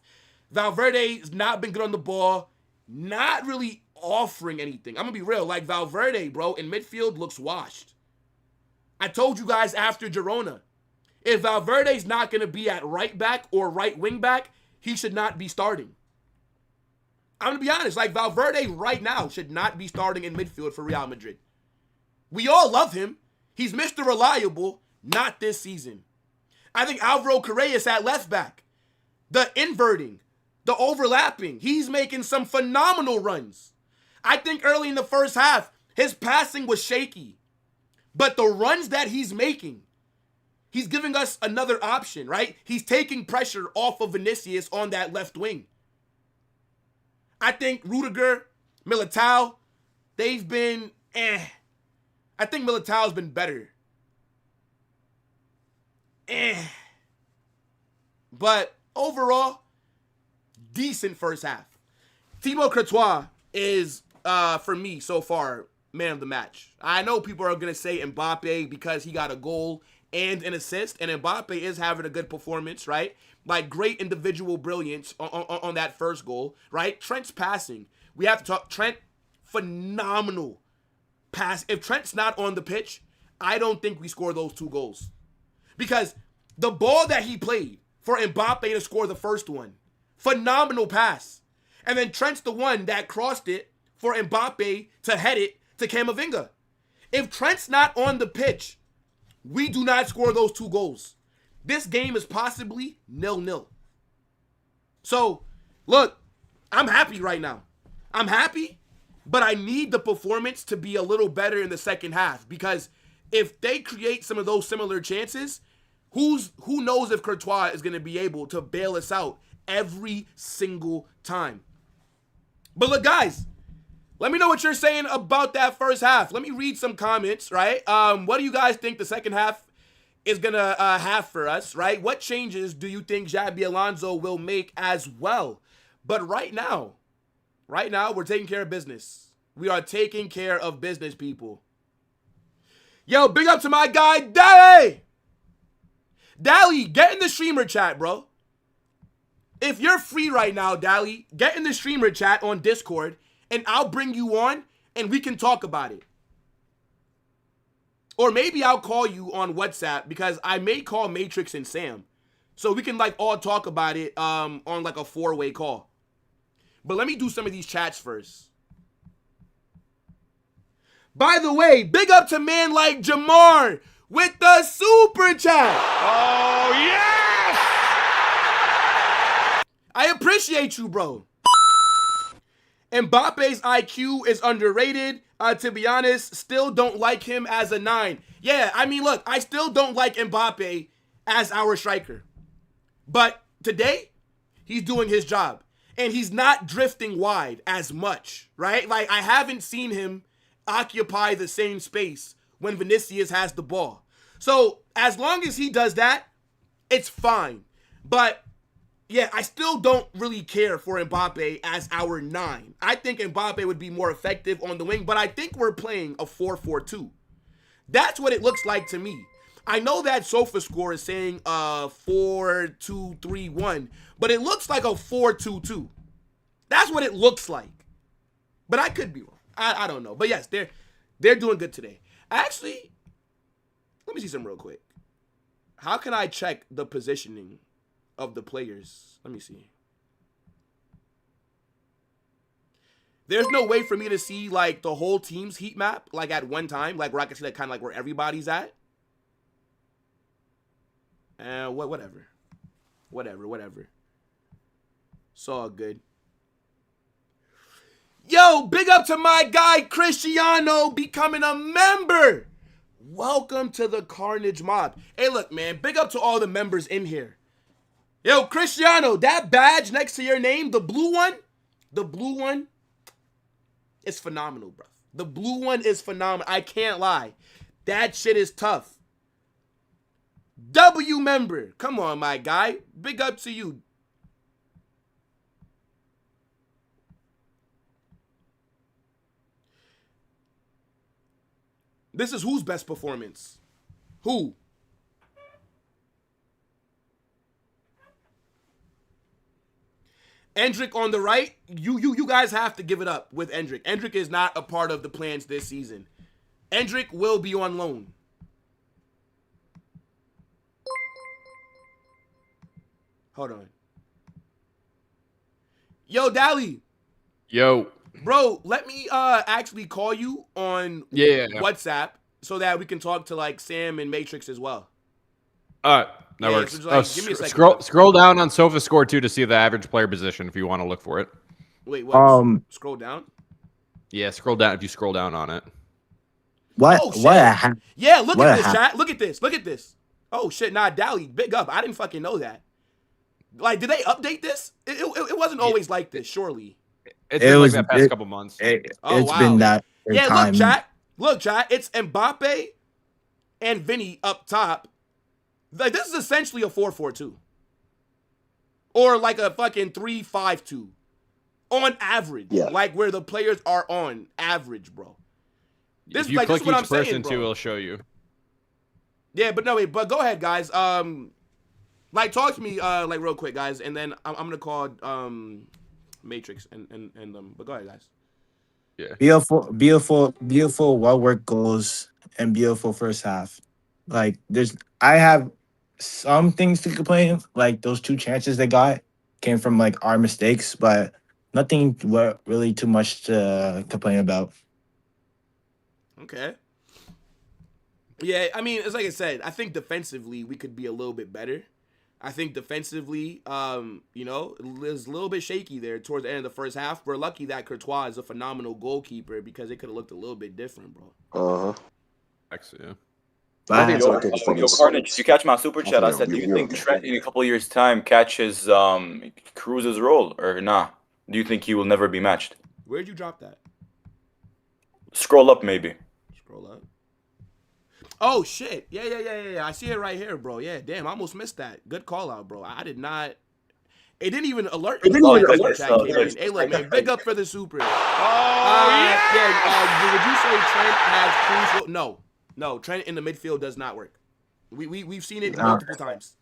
Valverde's not been good on the ball, not really offering anything. I'm going to be real. Like, Valverde, bro, in midfield looks washed. I told you guys after Girona, if Valverde's not going to be at right back or right wing back, he should not be starting. I'm going to be honest. Like, Valverde right now should not be starting in midfield for Real Madrid. We all love him. He's Mr. Reliable. Not this season. I think Alvaro Correa's at left back. The inverting, the overlapping. He's making some phenomenal runs. I think early in the first half, his passing was shaky. But the runs that he's making, he's giving us another option, right? He's taking pressure off of Vinicius on that left wing. I think Rudiger, Militao, they've been I think Militao's been better. But overall, decent first half. Thibaut Courtois is, for me, so far, man of the match. I know people are going to say Mbappe because he got a goal and an assist, and Mbappe is having a good performance, right? Like, great individual brilliance on that first goal, right? Trent's passing. We have to talk. Trent, phenomenal pass. If Trent's not on the pitch, I don't think we score those 2 goals. Because the ball that he played for Mbappe to score the first one, phenomenal pass. And then Trent's the one that crossed it for Mbappe to head it to Camavinga. If Trent's not on the pitch, we do not score those 2 goals. This game is possibly 0-0. So, look, I'm happy right now. I'm happy, but I need the performance to be a little better in the second half, because if they create some of those similar chances, who knows if Courtois is going to be able to bail us out every single time. But look, guys, let me know what you're saying about that first half. Let me read some comments, right? What do you guys think the second half is going to have for us, right? What changes do you think Xabi Alonso will make as well? But right now, we're taking care of business. We are taking care of business, people. Yo, big up to my guy, Dally! Dally, get in the streamer chat, bro. If you're free right now, Dally, get in the streamer chat on Discord, and I'll bring you on, and we can talk about it. Or maybe I'll call you on WhatsApp, because I may call Matrix and Sam. So we can, like, all talk about it on, like, a 4-way call. But let me do some of these chats first. By the way, big up to man like Jamar with the super chat. Oh, yes! I appreciate you, bro. Mbappe's IQ is underrated. To be honest, still don't like him as a 9. Yeah, I mean, look, I still don't like Mbappe as our striker. But today, he's doing his job. And he's not drifting wide as much, right? Like, I haven't seen him occupy the same space when Vinicius has the ball. So, as long as he does that, it's fine. But, yeah, I still don't really care for Mbappe as our 9. I think Mbappe would be more effective on the wing, but I think we're playing a 4-4-2. That's what it looks like to me. I know that SofaScore is saying 4-2-3-1, but it looks like a 4-2-2. That's what it looks like. But I could be wrong. I don't know. But yes, they're doing good today. Actually, let me see something real quick. How can I check the positioning of the players? Let me see. There's no way for me to see, like, the whole team's heat map, like, at one time, like, where I can see, like, kind of like where everybody's at. Whatever. It's all good. Yo, big up to my guy, Cristiano, becoming a member. Welcome to the Carnage Mob. Hey, look, man, big up to all the members in here. Yo, Cristiano, that badge next to your name, the blue one is phenomenal, bro. The blue one is phenomenal. I can't lie. That shit is tough. W member. Come on, my guy. Big up to you. This is whose best performance? Who? Endrick on the right. You guys have to give it up with Endrick. Endrick is not a part of the plans this season. Endrick will be on loan. Hold on. Yo, Dally. Yo. Bro, let me actually call you on WhatsApp so that we can talk to, like, Sam and Matrix as well. All right. That works. So like, give me a second. Scroll down on SofaScore too to see the average player position if you want to look for it. Wait, what? Scroll down? Yeah, scroll down if you scroll down on it. What? Oh, shit. What? Yeah, look at this, chat. Look at this. Look at this. Oh, shit. Nah, Dally, big up. I didn't fucking know that. Like, did they update this? It wasn't always like this, surely. It's been like that past couple months. It's been that time. Look, chat. It's Mbappe and Vinny up top. Like, this is essentially a 4-4-2. Or like a fucking 3-5-2. On average. Yeah. Like, where the players are on average, bro. If you click each person too, it'll show you. Yeah, but no, wait. But go ahead, guys. Like, talk to me, like, real quick, guys, and then I'm gonna call Matrix and them. But go ahead, guys. Yeah. Beautiful, well worked goals and beautiful first half. Like I have some things to complain. Like those 2 chances they got came from like our mistakes, but nothing really too much to complain about. Okay. Yeah, I mean, it's like I said. I think defensively we could be a little bit better. I think defensively, you know, it was a little bit shaky there towards the end of the first half. We're lucky that Courtois is a phenomenal goalkeeper because it could have looked a little bit different, bro. Actually, yeah. But Carnage, if you catch my super chat, I said, do you think Trent in a couple of years' time catches Cruz's role or nah? Do you think he will never be matched? Where'd you drop that? Scroll up, maybe. Scroll up. Oh, shit. Yeah. I see it right here, bro. Yeah, damn. I almost missed that. Good call out, bro. I did not. It didn't even alert me. Hey, look, man. Big up for the super. Would you say Trent has Cruz? No. Trent in the midfield does not work. We've seen it multiple times.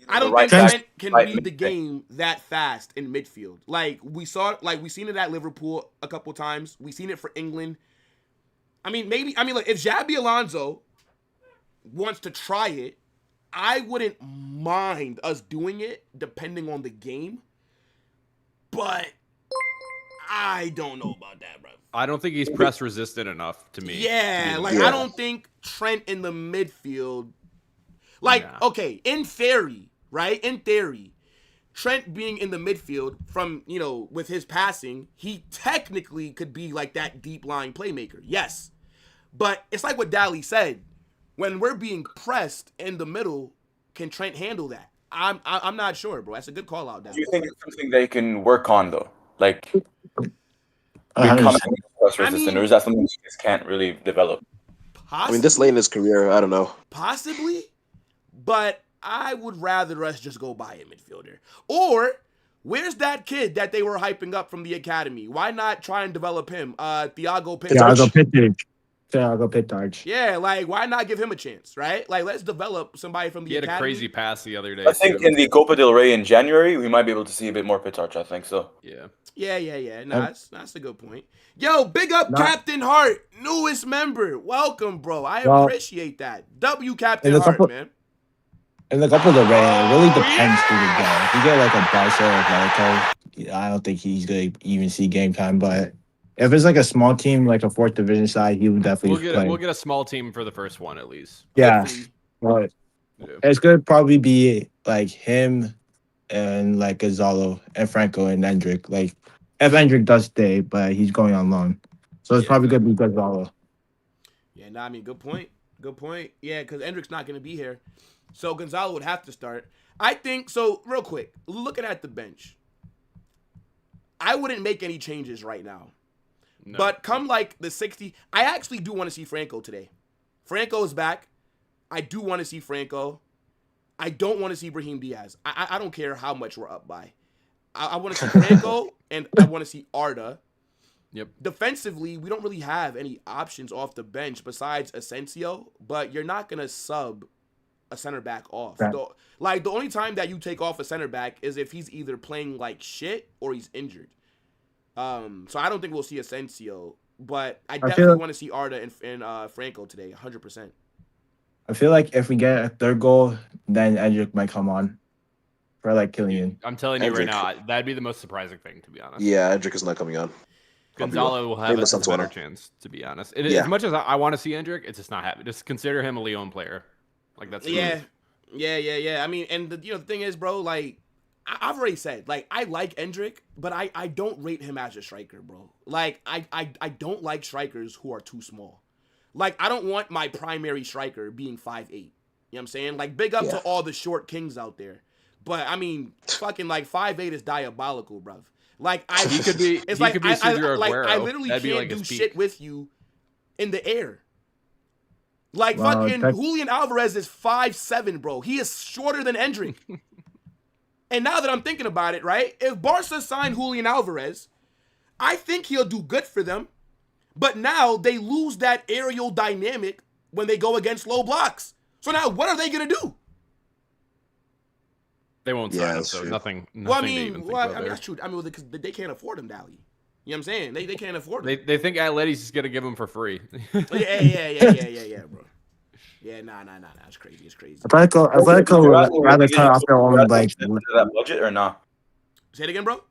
I don't think Trent can read the game that fast in midfield. Like we seen it at Liverpool a couple times. We seen it for England. I mean, like if Xabi Alonso wants to try it, I wouldn't mind us doing it depending on the game. But I don't know about that, bro. I don't think he's press resistant enough to me. Yeah, I don't think Trent in the midfield. Like, okay, in theory, right? In theory, Trent being in the midfield from, you know, with his passing, he technically could be like that deep line playmaker. Yes. But it's like what Dally said. When we're being pressed in the middle, can Trent handle that? I'm not sure, bro. That's a good call out, Dally. Do you think it's something they can work on, though? Like, becoming press resistant, or is that something you just can't really develop? Possibly. I mean, this late in his career, I don't know. Possibly, but I would rather us just go buy a midfielder. Or, where's that kid that they were hyping up from the academy? Why not try and develop him? Thiago Pittarch. Yeah, like, why not give him a chance, right? Like, let's develop somebody from the academy. He had a crazy pass the other day. I think in the Copa del Rey in January, we might be able to see a bit more Pittarch, I think so. Yeah. No, that's a good point. Yo, big up Captain Hart, newest member. Welcome, bro. I appreciate that. W Captain Hart, man. In the Copa del Rey, it really depends who we get. If you get like a Barca or Atletico, I don't think he's going to even see game time, but if it's like a small team, like a 4th division side, he would definitely play. We'll get a small team for the first one at least. Yeah. Well, it's going to probably be like him and like Gonzalo and Franco and Endrick. Like if Endrick does stay, but he's going on loan. So it's probably going to be Gonzalo. Yeah, I mean, good point. Yeah, because Endrick's not going to be here. So Gonzalo would have to start. I think, so real quick, looking at the bench, I wouldn't make any changes right now. No. But come like the 60, I actually do want to see Franco today. Franco is back. I do want to see Franco. I don't want to see Brahim Diaz. I don't care how much we're up by. I want to see Franco and I want to see Arda. Yep. Defensively, we don't really have any options off the bench besides Asensio, but you're not going to sub a center back off. Right. The only time that you take off a center back is if he's either playing like shit or he's injured. So I don't think we'll see Asensio, but I definitely want to see Arda and Franco today, 100%. I feel like if we get a 3rd goal, then Endrick might come on for like Kylian. I'm telling you right now, that'd be the most surprising thing, to be honest. Yeah, Endrick is not coming on. Gonzalo will have a better chance, to be honest. As much as I want to see Endrick, it's just not happening. Just consider him a Lyon player. Like that's Yeah. I mean, and the thing is, bro, like I've already said, like I like Endrick, but I don't rate him as a striker, bro. Like I don't like strikers who are too small. Like I don't want my primary striker being 5'8". You know what I'm saying? Like big up to all the short kings out there. But I mean, fucking like 5'8" is diabolical, bruv. Like he could be Sergio Aguero. I literally can't do shit with you in the air. Like fucking Julian Alvarez is 5'7", bro. He is shorter than Endrick. And now that I'm thinking about it, right? If Barca signed Julian Alvarez, I think he'll do good for them. But now they lose that aerial dynamic when they go against low blocks. So now what are they going to do? They won't sign him, so nothing. Well, I mean, that's true. I mean, because they can't afford him, Dally. You know what I'm saying? They can't afford him. They think Atleti's just gonna give him for free. yeah, bro. Yeah, nah. It's crazy. Atletico would rather cut off their own like that budget or not? Say it again, bro.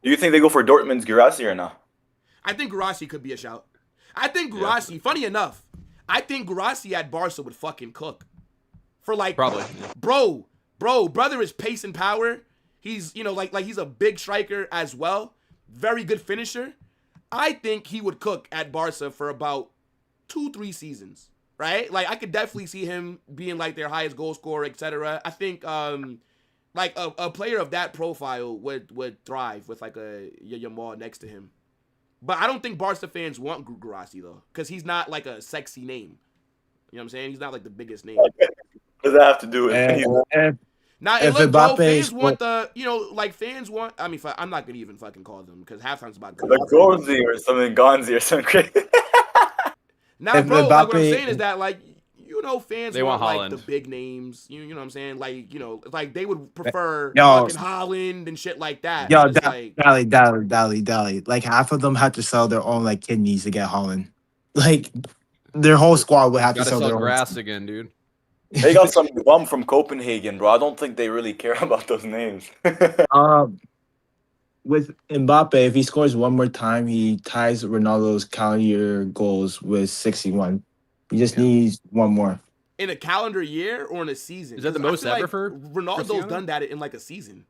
Do you think they go for Dortmund's Guirassy or not? I think Guirassy could be a shout. I think Guirassy, funny enough, I think Guirassy at Barca would fucking cook. For like, probably, bro, brother is pace and power. He's, like he's a big striker as well. Very good finisher. I think he would cook at Barca for about 2-3 seasons, right? Like I could definitely see him being like their highest goal scorer, etc. I think like a player of that profile would thrive with like a Yamal next to him. But I don't think Barca fans want Guirassy though, because he's not like a sexy name. You know what I'm saying? He's not like the biggest name. What does that have to do with it? Now, and look, bro, fans want fans want. I mean, I'm not gonna even fucking call them because halftime's about the Gonzi or something, Gonzi or something crazy. Nah, bro. Like, what I'm saying is that fans they want like the big names. You know what I'm saying? Like they would prefer fucking Holland and shit like that. Yo, Dally. Like half of them have to sell their own like kidneys to get Holland. Like their whole squad would have to sell their grass again, dude. They got some bum from Copenhagen, bro. I don't think they really care about those names. With Mbappe, if he scores one more time, he ties Ronaldo's calendar year goals with 61. He just needs one more. In a calendar year or in a season? Is that the most ever for Ronaldo's Cristiano? done that in like a season.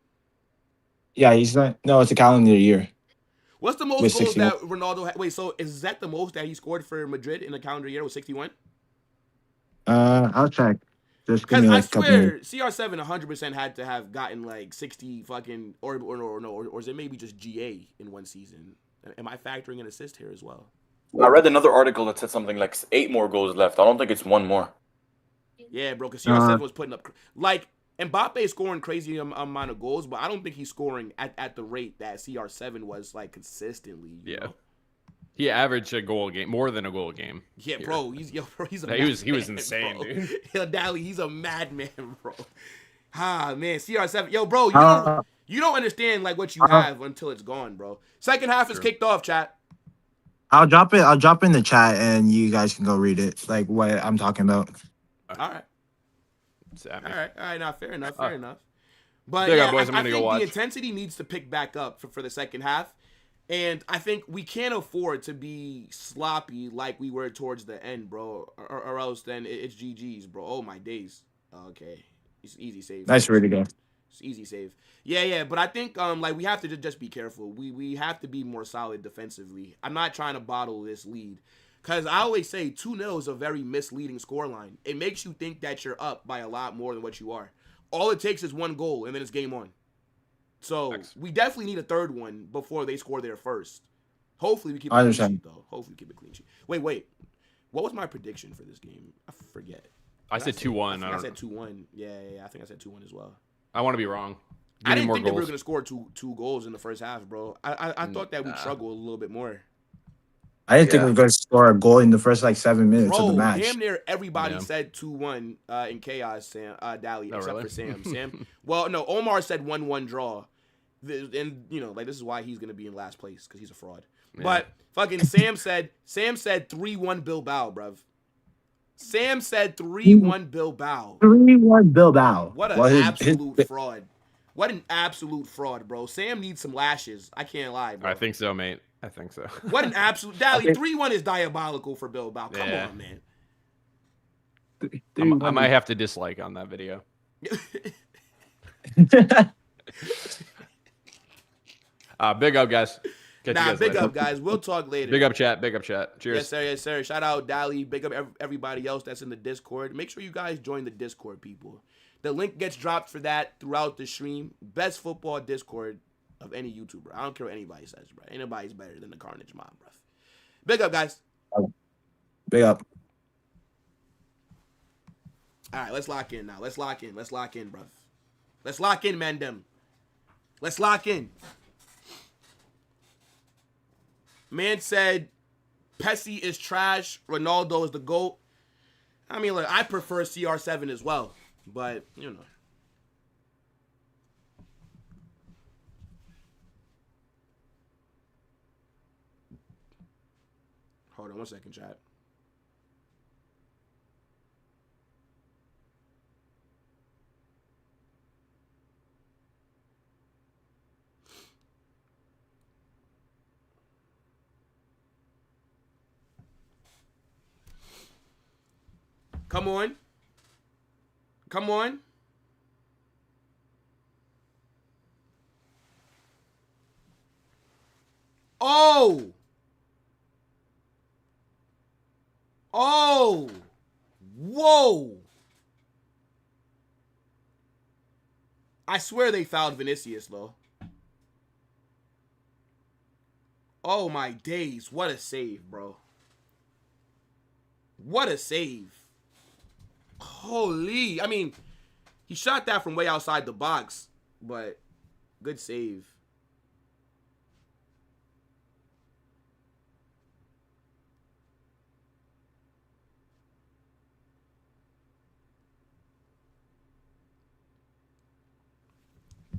Yeah, he's not. No, it's a calendar year. What's the most goals that Ronaldo had? Wait, so is that the most that he scored for Madrid in a calendar year with 61? I'll check. Because I swear, CR7 100% had to have gotten like 60 fucking, or is it maybe just GA in one season? Am I factoring an assist here as well? I read another article that said something like 8 more goals left. I don't think it's 1 more. Yeah, bro, because CR7 was putting up, like, Mbappe scoring crazy amount of goals, but I don't think he's scoring at the rate that CR7 was, like, consistently. You know? He averaged a goal a game, more than a goal a game. Yeah, here. Bro, he's a he was insane, bro. dude. Yo, Dally, he's a madman, bro. Man, CR7. Yo, bro, you don't understand like what you have until it's gone, bro. Second half is kicked off, chat. I'll drop it. I'll drop it in the chat, and you guys can go read it, like what I'm talking about. All right. All right. Now, fair enough. But boys, I think the intensity needs to pick back up for the second half. And I think we can't afford to be sloppy like we were towards the end, bro. Or else then it's GG's, bro. Oh, my days. Okay. It's easy save. Nice read again. It's easy save. Yeah. But I think like we have to just be careful. We have to be more solid defensively. I'm not trying to bottle this lead. Because I always say 2-0 is a very misleading scoreline. It makes you think that you're up by a lot more than what you are. All it takes is 1 goal, and then it's game on. So we definitely need a third one before they score their first. Hopefully we keep a clean sheet, though. Hopefully we keep a clean sheet. Wait. What was my prediction for this game? I forget. I said 2-1. I said 2-1. Yeah. I think I said 2-1 as well. I want to be wrong. I didn't think that we were going to score two goals in the first half, bro. I thought that we'd struggle a little bit more. I didn't think we were going to score a goal in the first like 7 minutes of the match. Damn near everybody said 2-1 in chaos, Sam, Dally, except for Sam. Well, no, Omar said 1-1 draw. And, this is why he's going to be in last place, because he's a fraud. Yeah. But fucking Sam said 3-1 Bilbao, bruv. Sam said 3-1 Bilbao. 3-1 Bilbao. What an absolute fraud. What an absolute fraud, bro. Sam needs some lashes. I can't lie, bro. I think so, mate. I think so. What an absolute... Dally, 3-1 is diabolical for Bilbao. Come on, man. I might have to dislike on that video. Big up, guys. Big up, guys. We'll talk later. Big up, chat. Cheers. Yes, sir. Shout out, Dally. Big up everybody else that's in the Discord. Make sure you guys join the Discord, people. The link gets dropped for that throughout the stream. Best football Discord of any YouTuber. I don't care what anybody says, bro. Ain't nobody's better than the Carnage Mob, bro. Big up, guys. Big up. All right, let's lock in now. Let's lock in, bro. Let's lock in, Mandem. Let's lock in. Man said, Pessi is trash. Ronaldo is the GOAT. I mean, look, I prefer CR7 as well. But, Hold on 1 second, chat. Come on. Come on. Oh. Oh. Whoa. I swear they fouled Vinicius, though. Oh, my days. What a save, bro. What a save. Holy. I mean, he shot that from way outside the box, but good save.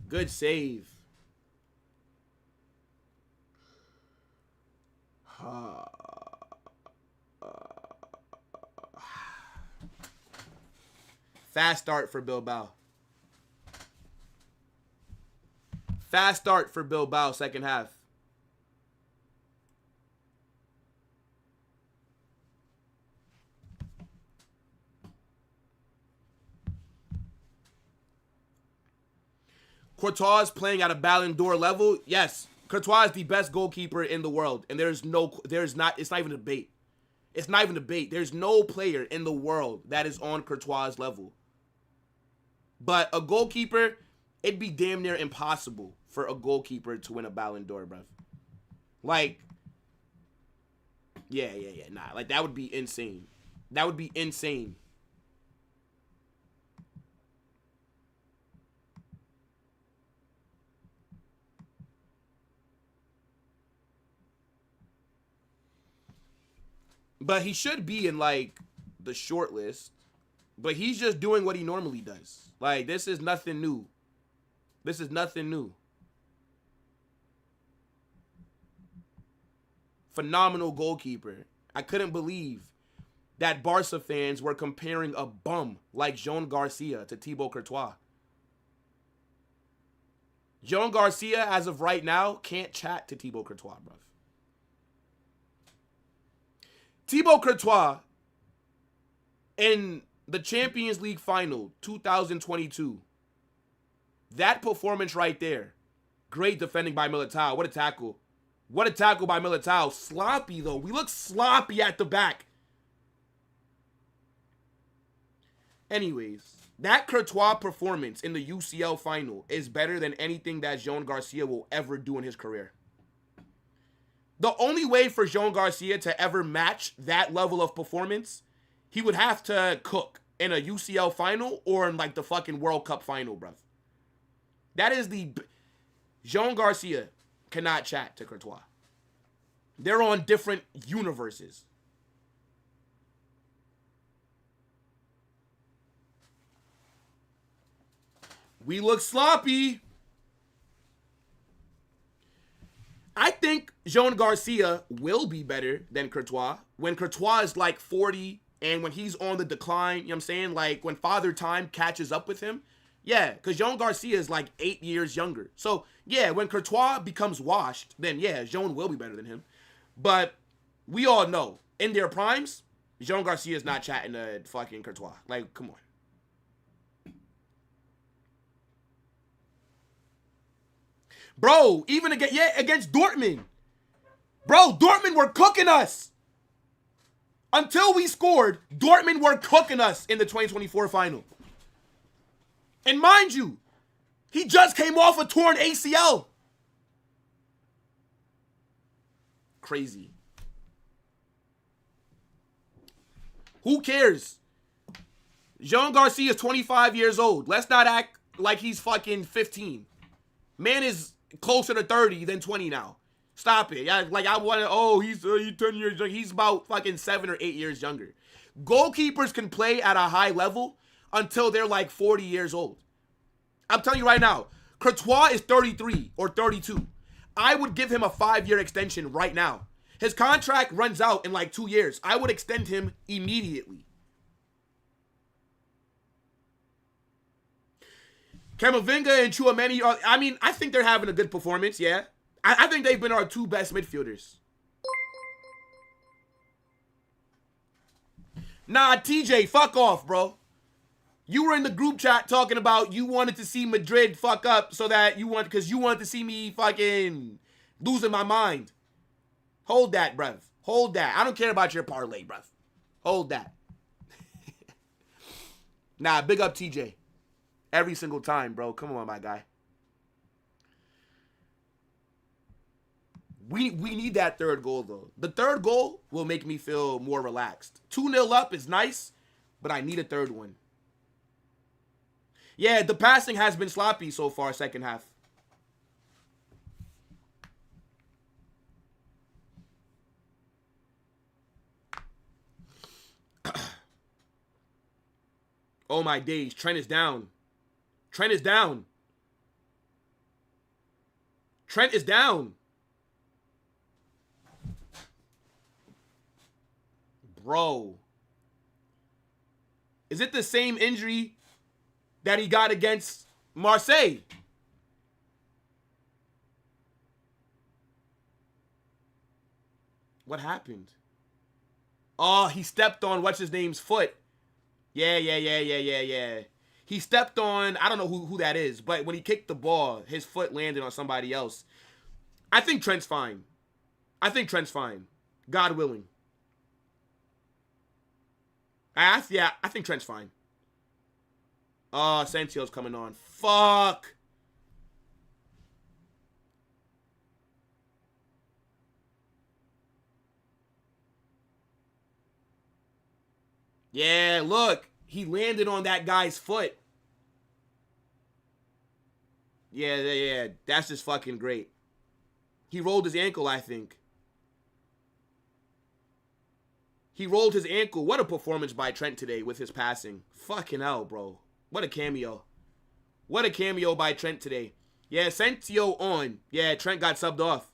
Good save. Fast start for Bilbao. Fast start for Bilbao, second half. Courtois is playing at a Ballon d'Or level. Yes, Courtois is the best goalkeeper in the world, and it's not even a debate. It's not even a debate. There's no player in the world that is on Courtois' level. But a goalkeeper, it'd be damn near impossible for a goalkeeper to win a Ballon d'Or, bruv. Like, yeah. Nah, like, that would be insane. That would be insane. But he should be in, like, the short list. But he's just doing what he normally does. Like, this is nothing new. This is nothing new. Phenomenal goalkeeper. I couldn't believe that Barca fans were comparing a bum like Jean Garcia to Thibaut Courtois. Jean Garcia, as of right now, can't chat to Thibaut Courtois, bruv. Thibaut Courtois, in the Champions League final 2022, that performance right there, great defending by Militao. What a tackle. What a tackle by Militao. Sloppy, though. We look sloppy at the back. Anyways, that Courtois performance in the UCL final is better than anything that Jean Garcia will ever do in his career. The only way for Jean Garcia to ever match that level of performance, he would have to cook in a UCL final or in, like, the fucking World Cup final, bruv. That is the... Jean Garcia cannot chat to Courtois. They're on different universes. We look sloppy. I think Jean Garcia will be better than Courtois when Courtois is like 40 and when he's on the decline, you know what I'm saying? Like when Father Time catches up with him. Yeah, because Jean Garcia is like 8 years younger. So, yeah, when Courtois becomes washed, then yeah, Jean will be better than him. But we all know, in their primes, Jean Garcia is not chatting to fucking Courtois. Like, come on. Bro, even against Dortmund. Bro, Dortmund were cooking us. Until we scored, Dortmund were cooking us in the 2024 final. And mind you, he just came off a torn ACL. Crazy. Who cares? Jean Garcia is 25 years old. Let's not act like he's fucking 15. Man is closer to 30 than 20 now. Stop it. I want to, he's 10 years younger. He's about fucking 7 or 8 years younger. Goalkeepers can play at a high level until they're like 40 years old. I'm telling you right now, Courtois is 33 or 32. I would give him a 5-year extension right now. His contract runs out in like 2 years. I would extend him immediately. Camavinga and Tchouaméni are, I mean, I think they're having a good performance, yeah. I think they've been our 2 best midfielders. Nah, TJ, fuck off, bro. You were in the group chat talking about you wanted to see Madrid fuck up so that because you wanted to see me fucking losing my mind. Hold that, bruv. Hold that. I don't care about your parlay, bruv. Hold that. Nah, big up TJ. Every single time, bro. Come on, my guy. We need that third goal, though. The third goal will make me feel more relaxed. 2-0 up is nice, but I need a third one. Yeah, the passing has been sloppy so far, second half. Oh my days, Trent is down. Trent is down. Trent is down. Bro. Is it the same injury that he got against Marseille? What happened? Oh, he stepped on what's-his-name's foot. Yeah. He stepped on, I don't know who that is, but when he kicked the ball, his foot landed on somebody else. I think Trent's fine. I think God willing. I think Trent's fine. Oh, Santio's coming on. Fuck. Yeah, look. He landed on that guy's foot. Yeah. That's just fucking great. He rolled his ankle, I think. He rolled his ankle. What a performance by Trent today with his passing. Fucking hell, bro. What a cameo. What a cameo by Trent today. Yeah, Santio on. Yeah, Trent got subbed off.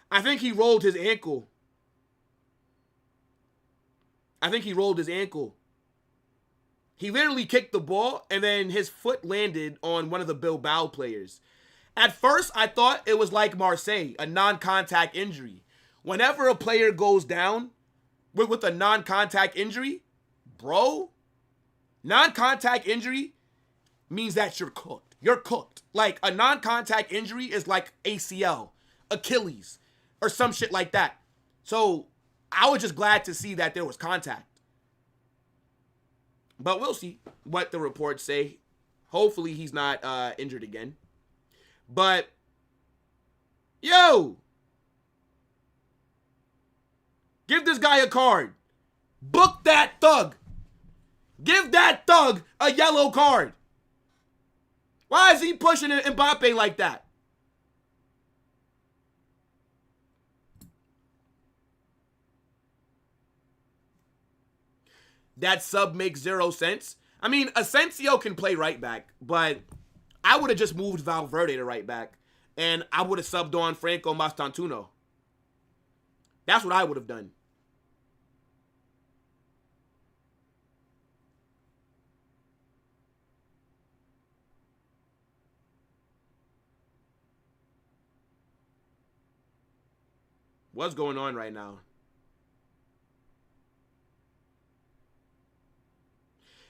I think he rolled his ankle. He literally kicked the ball, and then his foot landed on one of the Bilbao players. At first, I thought it was like Marseille, a non-contact injury. Whenever a player goes down with a non-contact injury, bro, non-contact injury means that you're cooked. You're cooked. Like, a non-contact injury is like ACL, Achilles, or some shit like that. So, I was just glad to see that there was contact. But we'll see what the reports say. Hopefully he's not injured again. But, yo! Give this guy a card. Book that thug. Give that thug a yellow card. Why is he pushing Mbappe like that? That sub makes 0 sense. I mean, Asensio can play right back, but I would have just moved Valverde to right back, and I would have subbed on Franco Mastantuono. That's what I would have done. What's going on right now?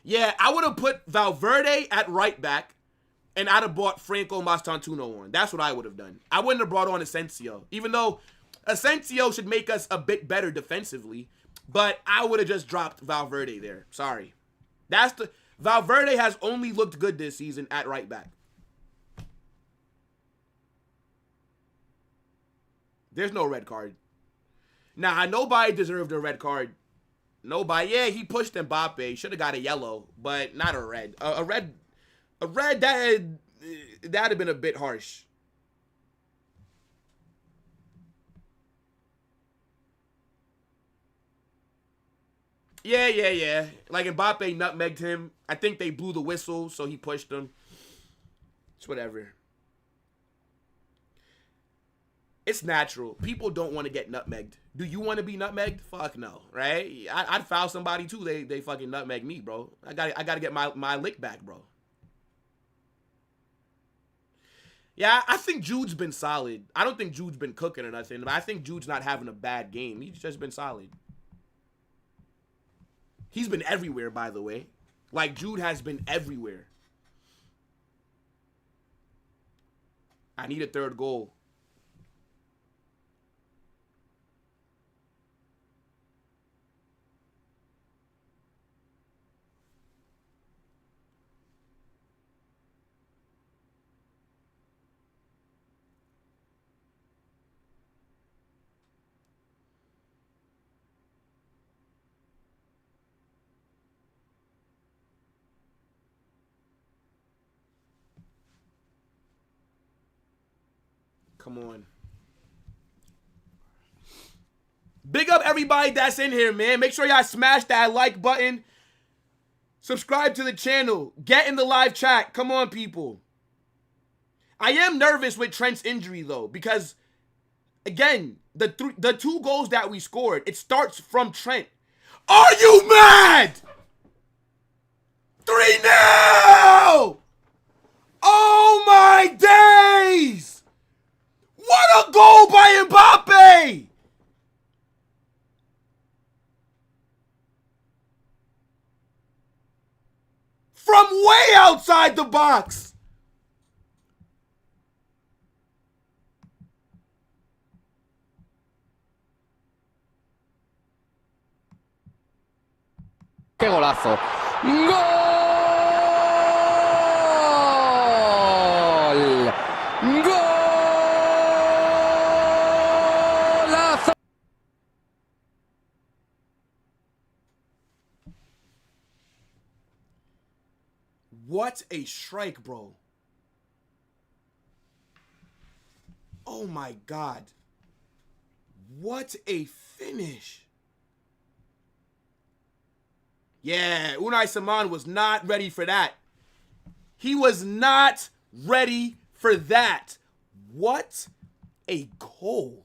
Yeah, I would have put Valverde at right back, and I'd have brought Franco Mastantuono on. That's what I would have done. I wouldn't have brought on Asensio, even though Asensio should make us a bit better defensively, but I would have just dropped Valverde there. Sorry. Valverde has only looked good this season at right back. There's no red card. Nah, nobody deserved a red card. Nobody. Yeah, he pushed Mbappe. Should have got a yellow, but not a red. A red that'd have been a bit harsh. Yeah. Like Mbappe nutmegged him. I think they blew the whistle, so he pushed him. It's whatever. It's natural. People don't want to get nutmegged. Do you want to be nutmegged? Fuck no, right? I'd foul somebody too. They fucking nutmeg me, bro. I gotta get my lick back, bro. Yeah, I think Jude's been solid. I don't think Jude's been cooking or nothing, but I think Jude's not having a bad game. He's just been solid. He's been everywhere, by the way. Like, Jude has been everywhere. I need a third goal. Come on. Big up everybody that's in here, man. Make sure y'all smash that like button. Subscribe to the channel. Get in the live chat. Come on, people. I am nervous with Trent's injury, though, because, again, the two goals that we scored, it starts from Trent. Are you mad? 3-0! Oh, my days! What a goal by Mbappe! From way outside the box. ¡Qué golazo! ¡Gol! ¡Golazo! What a strike, bro. Oh my God. What a finish. Yeah, Unai Simon was not ready for that. He was not ready for that. What a goal.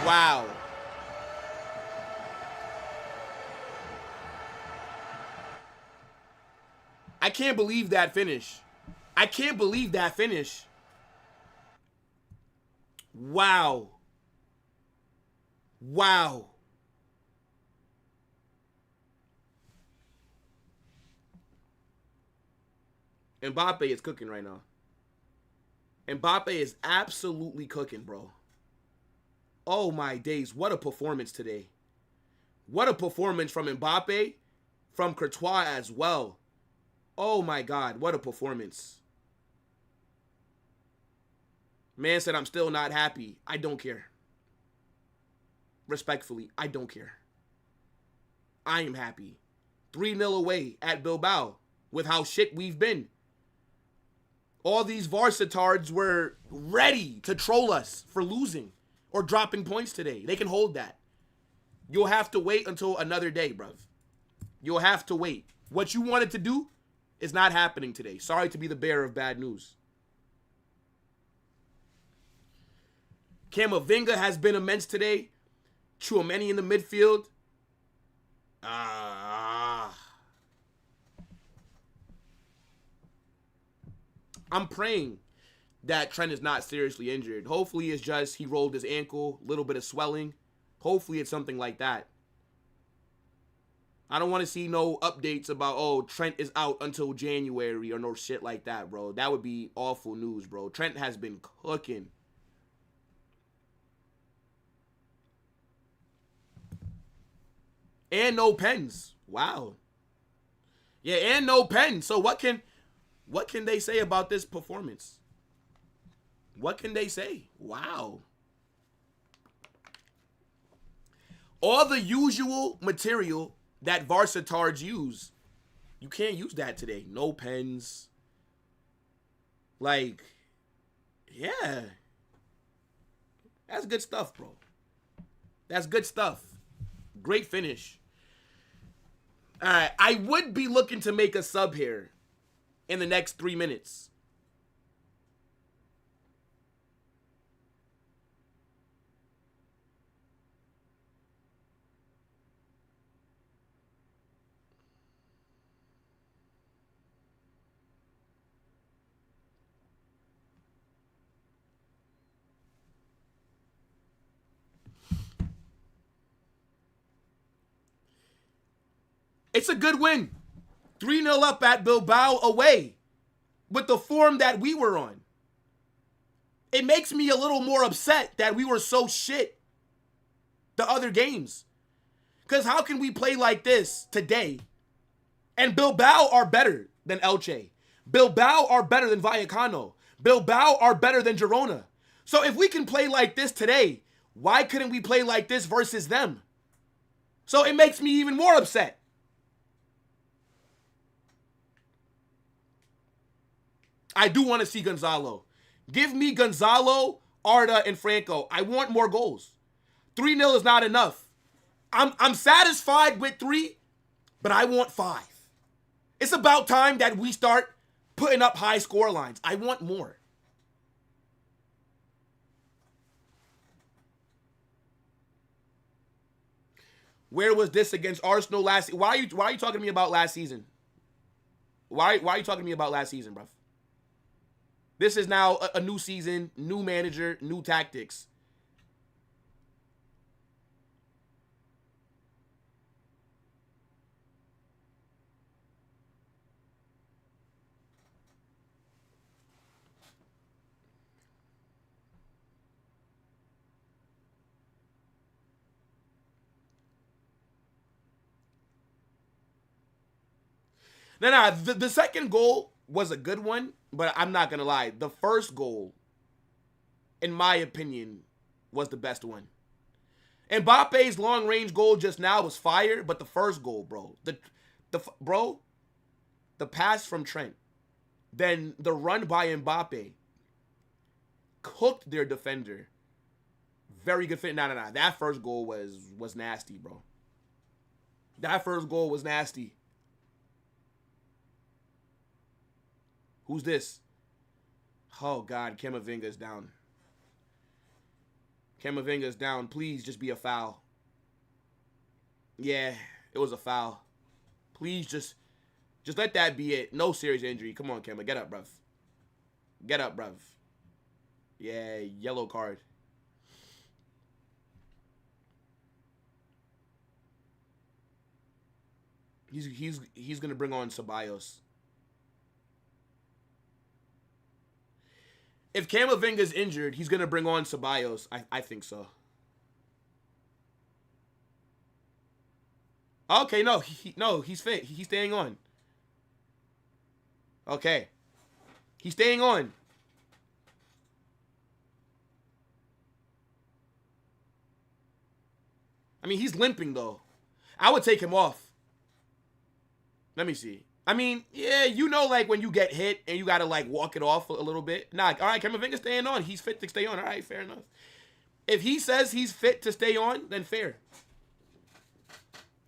Wow. I can't believe that finish. I can't believe that finish. Wow. Wow. Mbappe is cooking right now. Mbappe is absolutely cooking, bro. Oh my days, what a performance today. What a performance from Mbappe, from Courtois as well. Oh my God, what a performance. Man said, I'm still not happy. I don't care. Respectfully, I don't care. I am happy. 3-0 away at Bilbao with how shit we've been. All these varsitards were ready to troll us for losing or dropping points today. They can hold that. You'll have to wait until another day, bruv. You'll have to wait. What you wanted to do is not happening today. Sorry to be the bearer of bad news. Camavinga has been immense today. Tchouaméni in the midfield. I'm praying that Trent is not seriously injured. Hopefully it's just he rolled his ankle, a little bit of swelling. Hopefully it's something like that. I don't want to see no updates about, oh, Trent is out until January or no shit like that, bro. That would be awful news, bro. Trent has been cooking. And no pens. Wow. Yeah, and no pens. So what can they say about this performance? What can they say? Wow. All the usual material that Varsatards use, you can't use that today. No pens. Like, yeah. That's good stuff, bro. That's good stuff. Great finish. All right, I would be looking to make a sub here in the next 3 minutes. It's a good win. 3-0 up at Bilbao away with the form that we were on. It makes me a little more upset that we were so shit the other games. Because how can we play like this today? And Bilbao are better than Elche. Bilbao are better than Vallecano. Bilbao are better than Girona. So if we can play like this today, why couldn't we play like this versus them? So it makes me even more upset. I do want to see Gonzalo. Give me Gonzalo, Arda, and Franco. I want more goals. 3-0 is not enough. I'm satisfied with 3, but I want 5. It's about time that we start putting up high score lines. I want more. Where was this against Arsenal last? Why are you talking to me about last season? Why are you talking to me about last season, bruv? This is now a new season, new manager, new tactics. No, the second goal was a good one, but I'm not going to lie. The first goal, in my opinion, was the best one. Mbappe's long-range goal just now was fire, but the first goal, bro. The pass from Trent, then the run by Mbappe cooked their defender. Very good fit. Nah. That first goal was nasty, bro. That first goal was nasty. Who's this? Oh, God. Camavinga's down. Camavinga's down. Please just be a foul. Yeah, it was a foul. Please just let that be it. No serious injury. Come on, Kama. Get up, bruv. Get up, bruv. Yeah, yellow card. He's going to bring on Ceballos. If Camavinga's injured, he's going to bring on Ceballos. I think so. Okay, no, he's fit. He's staying on. Okay. He's staying on. I mean, he's limping, though. I would take him off. Let me see. I mean, yeah, you know, like, when you get hit and you got to, like, walk it off a little bit. Nah, all right, Camavinga's staying on. He's fit to stay on. All right, fair enough. If he says he's fit to stay on, then fair.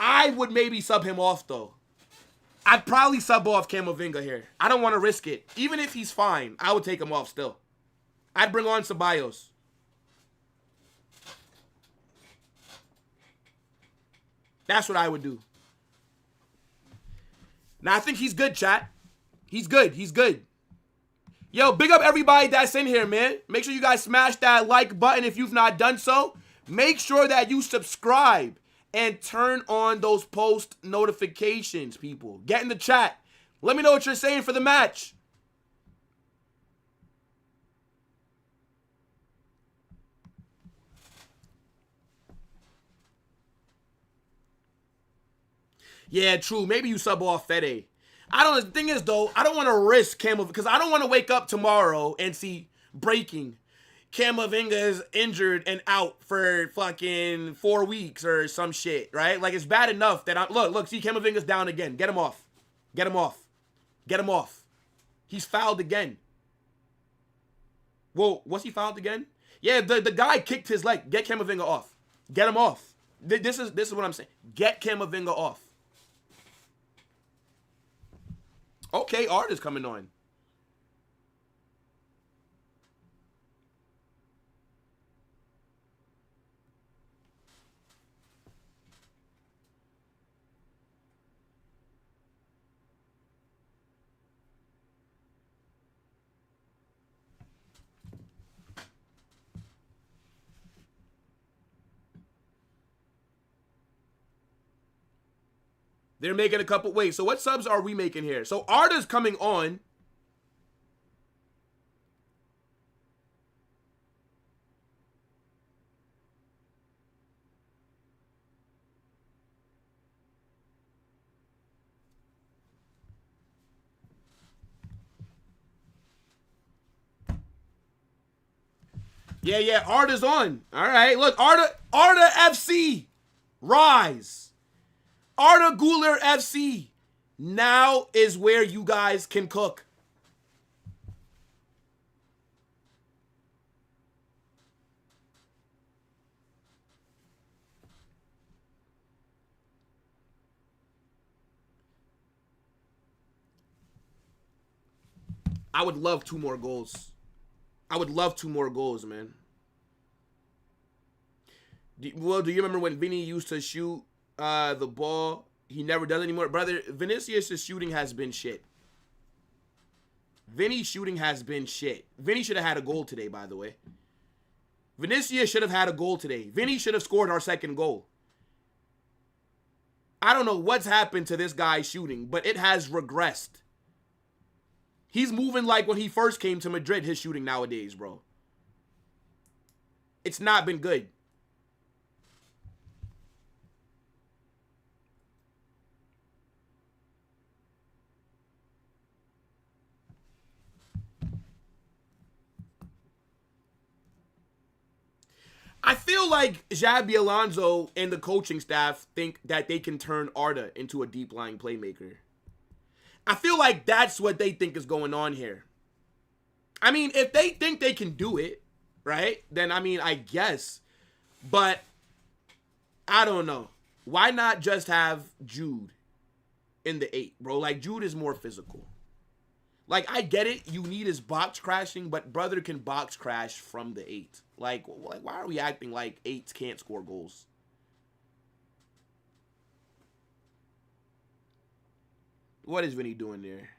I would maybe sub him off, though. I'd probably sub off Camavinga here. I don't want to risk it. Even if he's fine, I would take him off still. I'd bring on Ceballos. That's what I would do. Now, I think he's good, chat. He's good. He's good. Yo, big up everybody that's in here, man. Make sure you guys smash that like button if you've not done so. Make sure that you subscribe and turn on those post notifications, people. Get in the chat. Let me know what you're saying for the match. Yeah, true. Maybe you sub off Fede. I don't know. The thing is, though, I don't want to risk Campbell because I don't want to wake up tomorrow and see breaking. Camavinga is injured and out for fucking 4 weeks or some shit, right? Like, it's bad enough that look, see, Camavinga's down again. Get him off. Get him off. Get him off. He's fouled again. Whoa, was he fouled again? Yeah, the guy kicked his leg. Get Camavinga off. Get him off. This is what I'm saying. Get Camavinga off. Okay, Art is coming on. They're making a couple. Wait, so what subs are we making here? So Arda's coming on. Yeah, Arda's on. All right, look, Arda FC, rise. Arda Güler FC, now is where you guys can cook. I would love 2 more goals. I would love 2 more goals, man. Do you remember when Vinny used to shoot the ball? He never does anymore. Brother, Vinicius' shooting has been shit. Vinny's shooting has been shit. Vinny should have had a goal today, by the way. Vinicius should have had a goal today. Vinny should have scored our second goal. I don't know what's happened to this guy's shooting, but it has regressed. He's moving like when he first came to Madrid, his shooting nowadays, bro. It's not been good. I feel like Xabi Alonso and the coaching staff think that they can turn Arda into a deep-lying playmaker. I feel like that's what they think is going on here. I mean, if they think they can do it, right, then, I mean, I guess. But I don't know. Why not just have Jude in the 8, bro? Like, Jude is more physical. Like, I get it. You need his box crashing, but brother can box crash from the 8. Like, why are we acting like 8s can't score goals? What is Vinny doing there?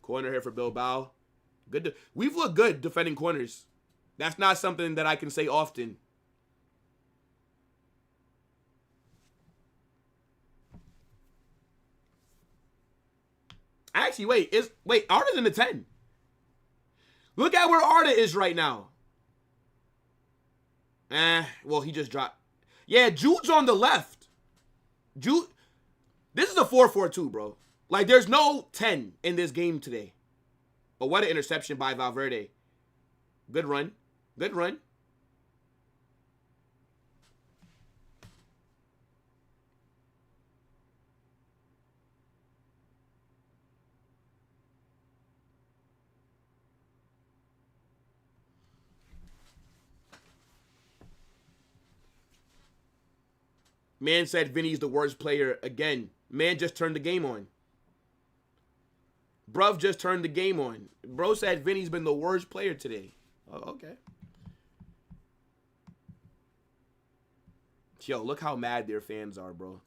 Corner here for Bilbao. Good. We've looked good defending corners. That's not something that I can say often. Actually, wait, Arda's in the 10. Look at where Arda is right now. Well, he just dropped. Yeah, Jude's on the left. Jude. This is a 4-4-2, bro. Like, there's no 10 in this game today. But what an interception by Valverde. Good run. Good run. Man said Vinny's the worst player again. Man just turned the game on. Bruv just turned the game on. Bro said Vinny's been the worst player today. Oh, okay. Yo, look how mad their fans are, bro.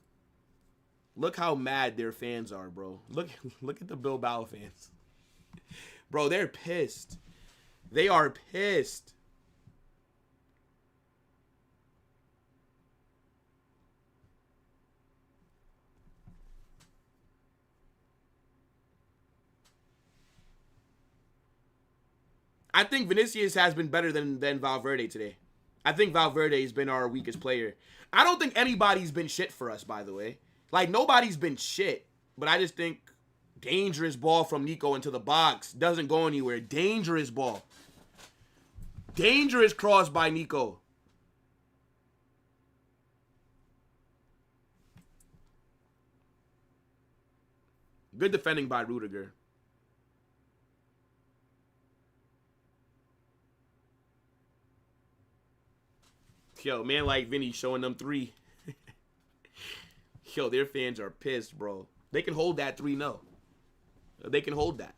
Look how mad their fans are, bro. Look at the Bilbao fans. Bro, they're pissed. They are pissed. I think Vinicius has been better than Valverde today. I think Valverde has been our weakest player. I don't think anybody's been shit for us, by the way. Like, nobody's been shit. But I just think dangerous ball from Nico into the box. Doesn't go anywhere. Dangerous ball. Dangerous cross by Nico. Good defending by Rudiger. Yo, man like Vinny showing them 3. Yo, their fans are pissed, bro. They can hold that 3-0. They can hold that.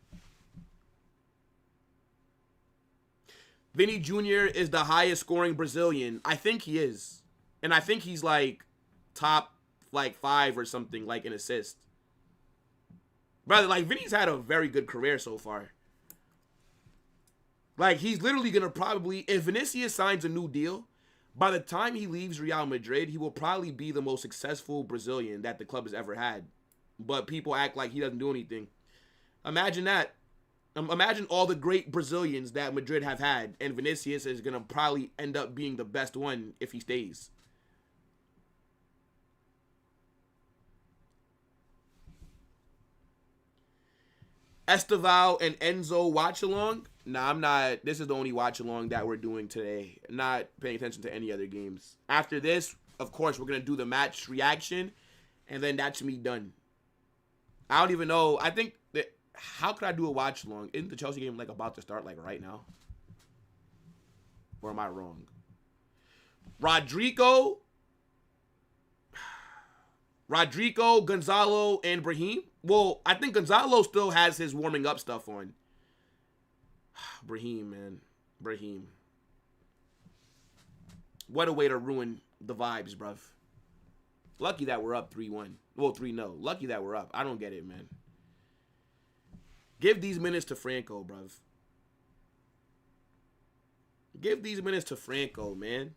Vinny Jr. is the highest scoring Brazilian. I think he is. And I think he's like top like 5 or something, like in assists. Brother, like Vinny's had a very good career so far. Like he's literally going to probably, if Vinicius signs a new deal, by the time he leaves Real Madrid, he will probably be the most successful Brazilian that the club has ever had. But people act like he doesn't do anything. Imagine that. Imagine all the great Brazilians that Madrid have had, and Vinicius is going to probably end up being the best one if he stays. Esteval and Enzo watch-along? Nah, I'm not. This is the only watch-along that we're doing today. Not paying attention to any other games. After this, of course, we're going to do the match reaction, and then that's me done. I don't even know. I think that, how could I do a watch-along? Isn't the Chelsea game, like, about to start, like, right now? Or am I wrong? Rodrigo, Gonzalo, and Brahim. Well, I think Gonzalo still has his warming up stuff on. Brahim, man. Brahim. What a way to ruin the vibes, bruv. Lucky that we're up 3-1. Well, 3-0. Lucky that we're up. I don't get it, man. Give these minutes to Franco, bruv. Give these minutes to Franco, man.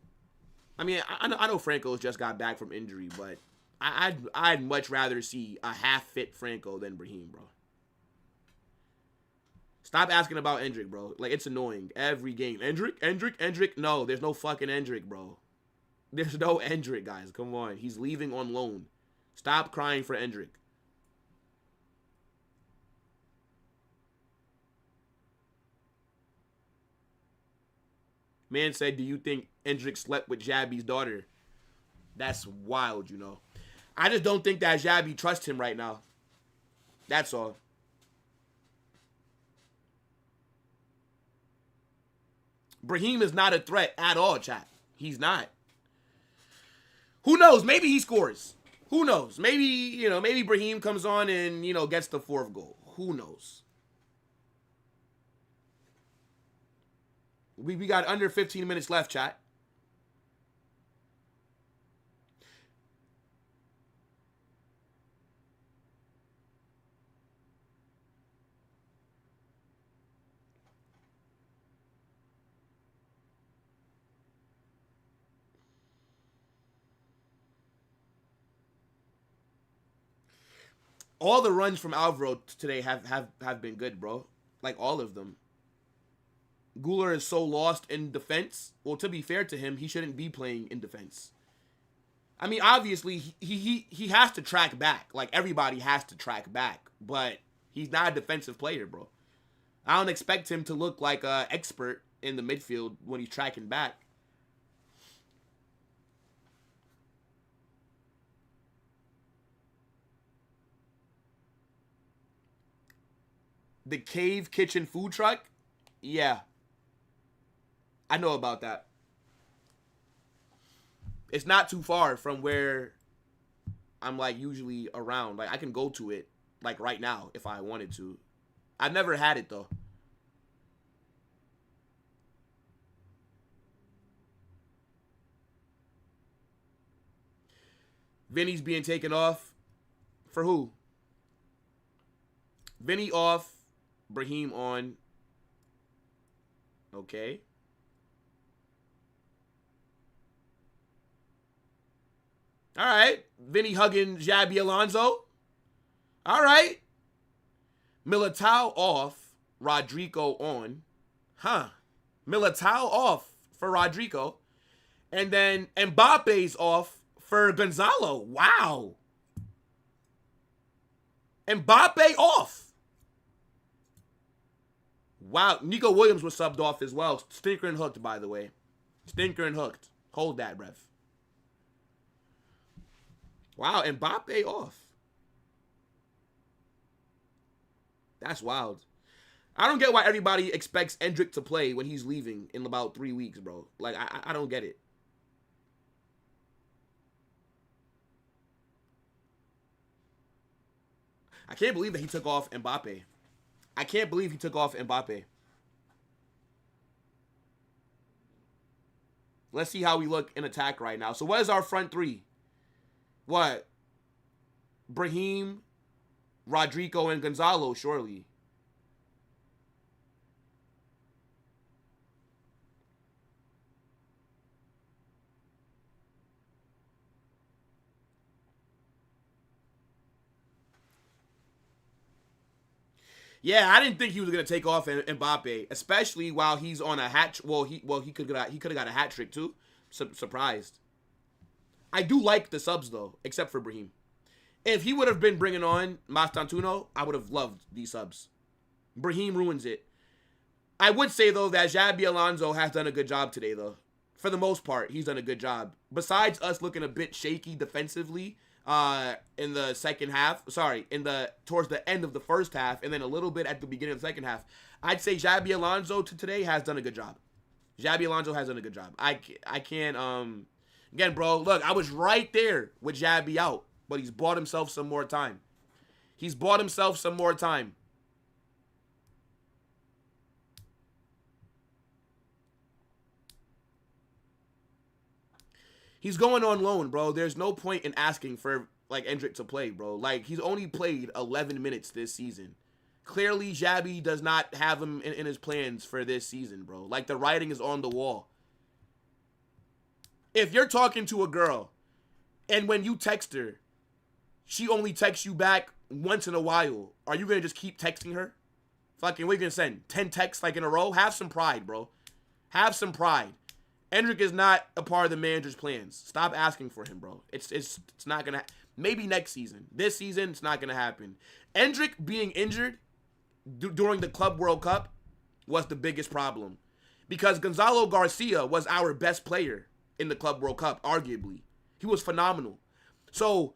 I mean, I know Franco's just got back from injury, but I'd much rather see a half-fit Franco than Brahim, bro. Stop asking about Endrick, bro. Like, it's annoying. Every game. Endrick. No, there's no fucking Endrick, bro. There's no Endrick, guys. Come on. He's leaving on loan. Stop crying for Endrick. Man said, do you think Endrick slept with Xabi's daughter? That's wild, you know. I just don't think that Xabi trusts him right now. That's all. Brahim is not a threat at all, chat. He's not. Who knows? Maybe he scores. Who knows? Maybe, you know, maybe Brahim comes on and, you know, gets the 4th goal. Who knows? We got under 15 minutes left, chat. All the runs from Alvaro today have been good, bro. Like, all of them. Guler is so lost in defense. Well, to be fair to him, he shouldn't be playing in defense. I mean, obviously, he has to track back. Like, everybody has to track back. But he's not a defensive player, bro. I don't expect him to look like an expert in the midfield when he's tracking back. The Cave Kitchen food truck? Yeah. I know about that. It's not too far from where I'm, like, usually around. Like, I can go to it, like, right now if I wanted to. I've never had it, though. Vinny's being taken off. For who? Vinny off. Brahim on. Okay. All right. Vinny hugging Xabi Alonso. All right. Militao off. Rodrigo on. Huh. Militao off for Rodrigo. And then Mbappe's off for Gonzalo. Wow. Mbappe off. Wow. Nico Williams was subbed off as well. Stinker and hooked, by the way. Stinker and hooked. Hold that, ref. Wow, Mbappe off. That's wild. I don't get why everybody expects Endrick to play when he's leaving in about 3 weeks, bro. Like, I don't get it. I can't believe that he took off Mbappe. I can't believe he took off Mbappe. Let's see how we look in attack right now. So what is our front three? What? Brahim, Rodrigo, and Gonzalo, surely. Yeah, I didn't think he was gonna take off Mbappe, especially while he's on a hat. Well, he could have got a hat trick too. Surprised. I do like the subs though, except for Brahim. If he would have been bringing on Mastantuono, I would have loved these subs. Brahim ruins it. I would say though that Xabi Alonso has done a good job today though. For the most part, he's done a good job. Besides us looking a bit shaky defensively. In the second half, towards the end of the first half, and then a little bit at the beginning of the second half, I'd say Xabi Alonso today has done a good job. Xabi Alonso has done a good job. I can't, again, bro, look, I was right there with Xabi out, but he's bought himself some more time. He's bought himself some more time. He's going on loan, bro. There's no point in asking for, like, Endrick to play, bro. Like, he's only played 11 minutes this season. Clearly, Xabi does not have him in his plans for this season, bro. Like, the writing is on the wall. If you're talking to a girl, and when you text her, she only texts you back once in a while, are you going to just keep texting her? Fucking, what are you going to send? 10 texts, like, in a row? Have some pride, bro. Have some pride. Endrick is not a part of the manager's plans. Stop asking for him, bro. It's not gonna. Maybe next season. This season, it's not gonna happen. Endrick being injured during the Club World Cup was the biggest problem, because Gonzalo Garcia was our best player in the Club World Cup, arguably. He was phenomenal. So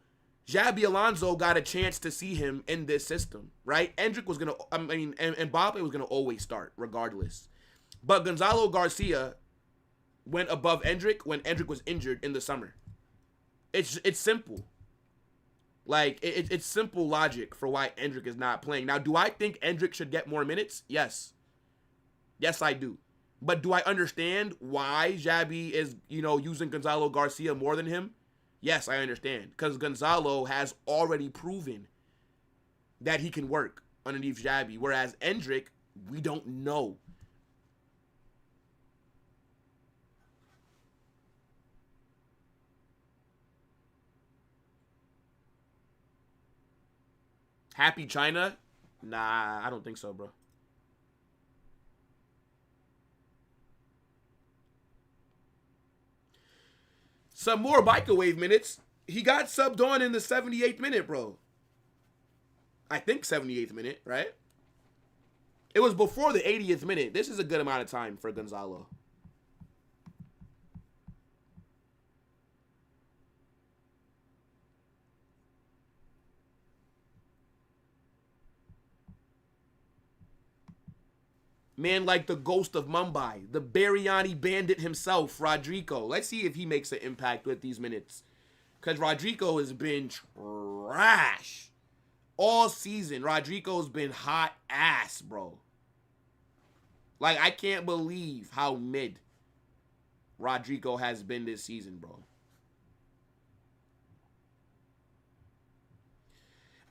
Xabi Alonso got a chance to see him in this system, right? Endrick was gonna. Mbappe was gonna always start regardless, but Gonzalo Garcia went above Endrick when Endrick was injured in the summer. It's simple. Like, it's simple logic for why Endrick is not playing. Now, do I think Endrick should get more minutes? Yes. Yes, I do. But do I understand why Xabi is, using Gonzalo Garcia more than him? Yes, I understand. Because Gonzalo has already proven that he can work underneath Xabi. Whereas Endrick, we don't know. Happy China? Nah, I don't think so, bro. Some more microwave minutes. He got subbed on in the 78th minute, bro. I think 78th minute, right? It was before the 80th minute. This is a good amount of time for Gonzalo. Man like the ghost of Mumbai, the Biryani bandit himself, Rodrigo. Let's see if he makes an impact with these minutes. Because Rodrigo has been trash. All season, Rodrigo's been hot ass, bro. Like, I can't believe how mid Rodrigo has been this season, bro.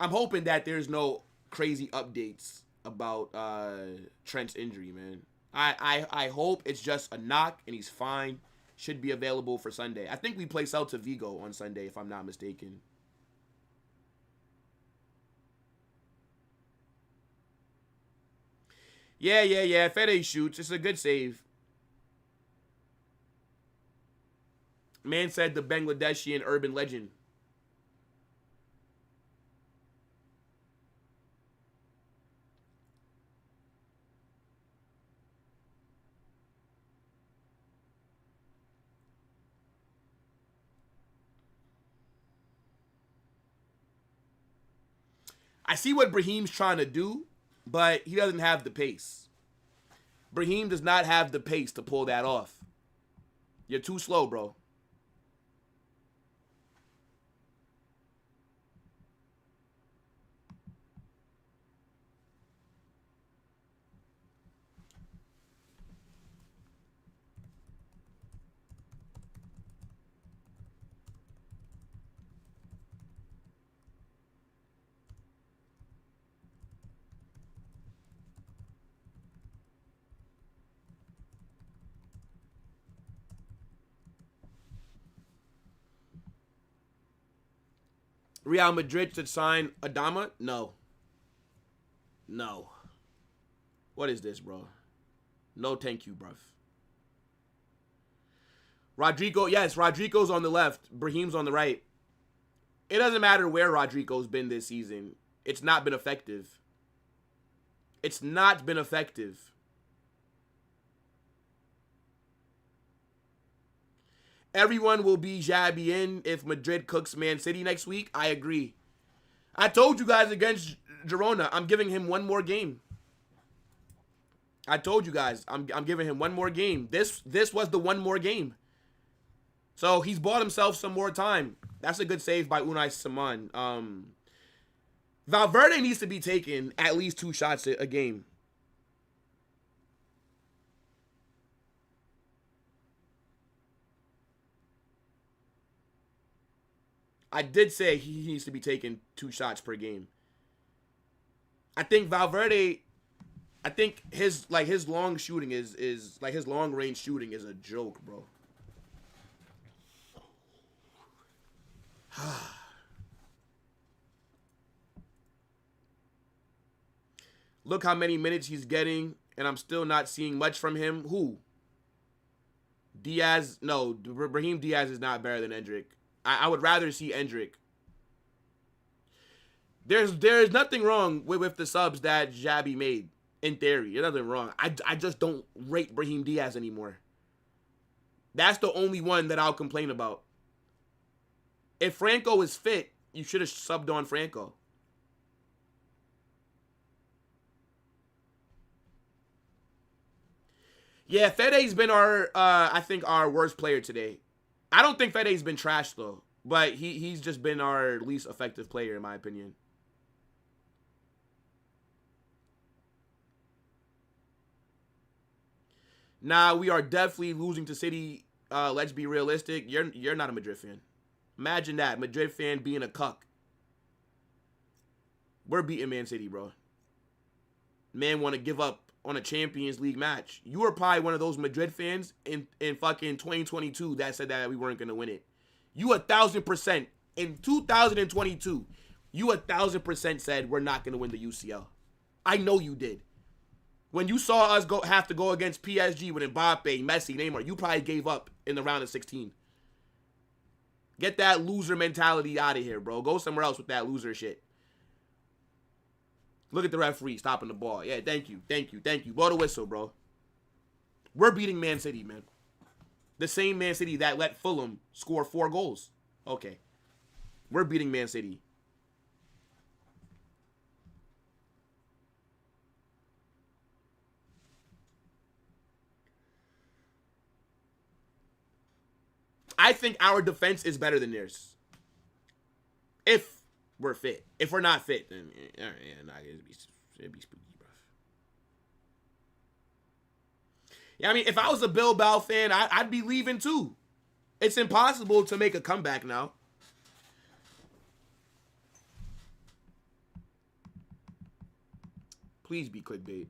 I'm hoping that there's no crazy updates about Trent's injury, man. I hope it's just a knock and he's fine. Should be available for Sunday. I think we play Celta Vigo on Sunday, if I'm not mistaken. Yeah. Fede shoots. It's a good save. Man said the Bangladeshi urban legend. I see what Brahim's trying to do, but he doesn't have the pace. Brahim does not have the pace to pull that off. You're too slow, bro. Real Madrid should sign Adama? No. No. What is this, bro? No, thank you, bruv. Rodrigo, yes, Rodrigo's on the left. Brahim's on the right. It doesn't matter where Rodrigo's been this season. It's not been effective. It's not been effective. Everyone will be Xabi in if Madrid cooks Man City next week. I agree. I told you guys against Girona, I'm giving him one more game. I told you guys, I'm giving him one more game. This was the one more game. So he's bought himself some more time. That's a good save by Unai Simon. Valverde needs to be taking at least 2 shots a game. I did say he needs to be taking 2 shots per game. I think Valverde, I think his long shooting is like his long range shooting is a joke, bro. Look how many minutes he's getting, and I'm still not seeing much from him. Who? Diaz? No, Brahim Diaz is not better than Endrick. I would rather see Endrick. There's nothing wrong with the subs that Xabi made, in theory. There's nothing wrong. I just don't rate Brahim Diaz anymore. That's the only one that I'll complain about. If Franco is fit, you should have subbed on Franco. Yeah, Fede's been I think our worst player today. I don't think Fede's been trash though, but he's just been our least effective player in my opinion. Nah, we are definitely losing to City. Let's be realistic. You're not a Madrid fan. Imagine that, Madrid fan being a cuck. We're beating Man City, bro. Man want to give up on a Champions League match. You were probably one of those Madrid fans in fucking 2022 that said that we weren't going to win it. You 1,000% in 2022, you 1,000% said we're not going to win the UCL. I know you did. When you saw us have to go against PSG with Mbappe, Messi, Neymar, you probably gave up in the round of 16. Get that loser mentality out of here, bro. Go somewhere else with that loser shit. Look at the referee stopping the ball. Yeah, thank you. Blow the whistle, bro. We're beating Man City, man. The same Man City that let Fulham score 4 goals. Okay. We're beating Man City. I think our defense is better than theirs. If we're fit. If we're not fit, then it'd be spooky, bro. Yeah, I mean, if I was a Bilbao fan, I'd be leaving too. It's impossible to make a comeback now. Please be clickbait.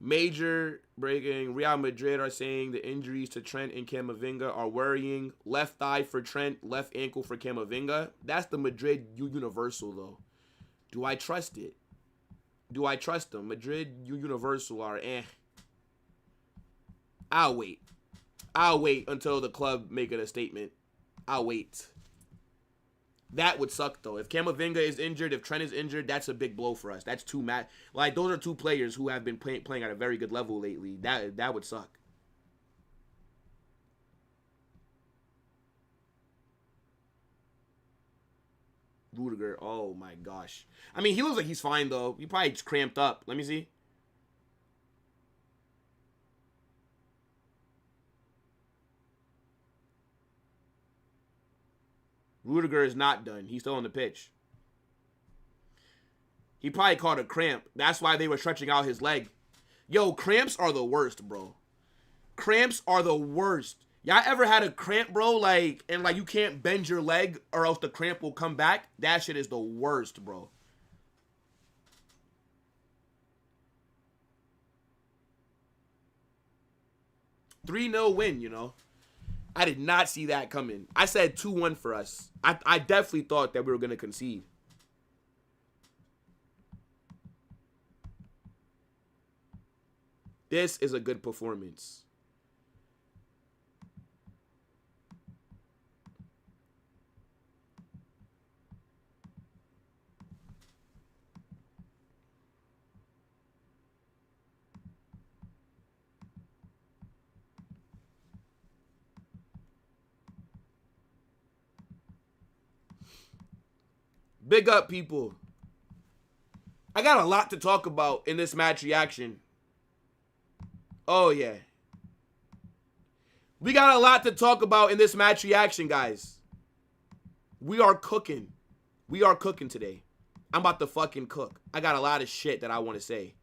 Major breaking. Real Madrid are saying the injuries to Trent and Camavinga are worrying. Left thigh for Trent, left ankle for Camavinga. That's the Madrid universal, though. Do I trust it? Do I trust them? Madrid universal are eh. I'll wait. I'll wait until the club make it a statement. I'll wait. That would suck, though. If Camavinga is injured, if Trent is injured, that's a big blow for us. That's two like, those are two players who have been playing at a very good level lately. That would suck. Rudiger, oh my gosh. I mean, he looks like he's fine, though. He probably just cramped up. Let me see. Rudiger is not done. He's still on the pitch. He probably caught a cramp. That's why they were stretching out his leg. Yo, cramps are the worst, bro. Cramps are the worst. Y'all ever had a cramp, bro? Like, and like you can't bend your leg or else the cramp will come back? That shit is the worst, bro. "3-0 win, you know. I did not see that coming. I said 2-1 for us. I definitely thought that we were going to concede. This is a good performance. Big up, people. I got a lot to talk about in this match reaction. Oh, yeah. We got a lot to talk about in this match reaction, guys. We are cooking. We are cooking today. I'm about to fucking cook. I got a lot of shit that I want to say.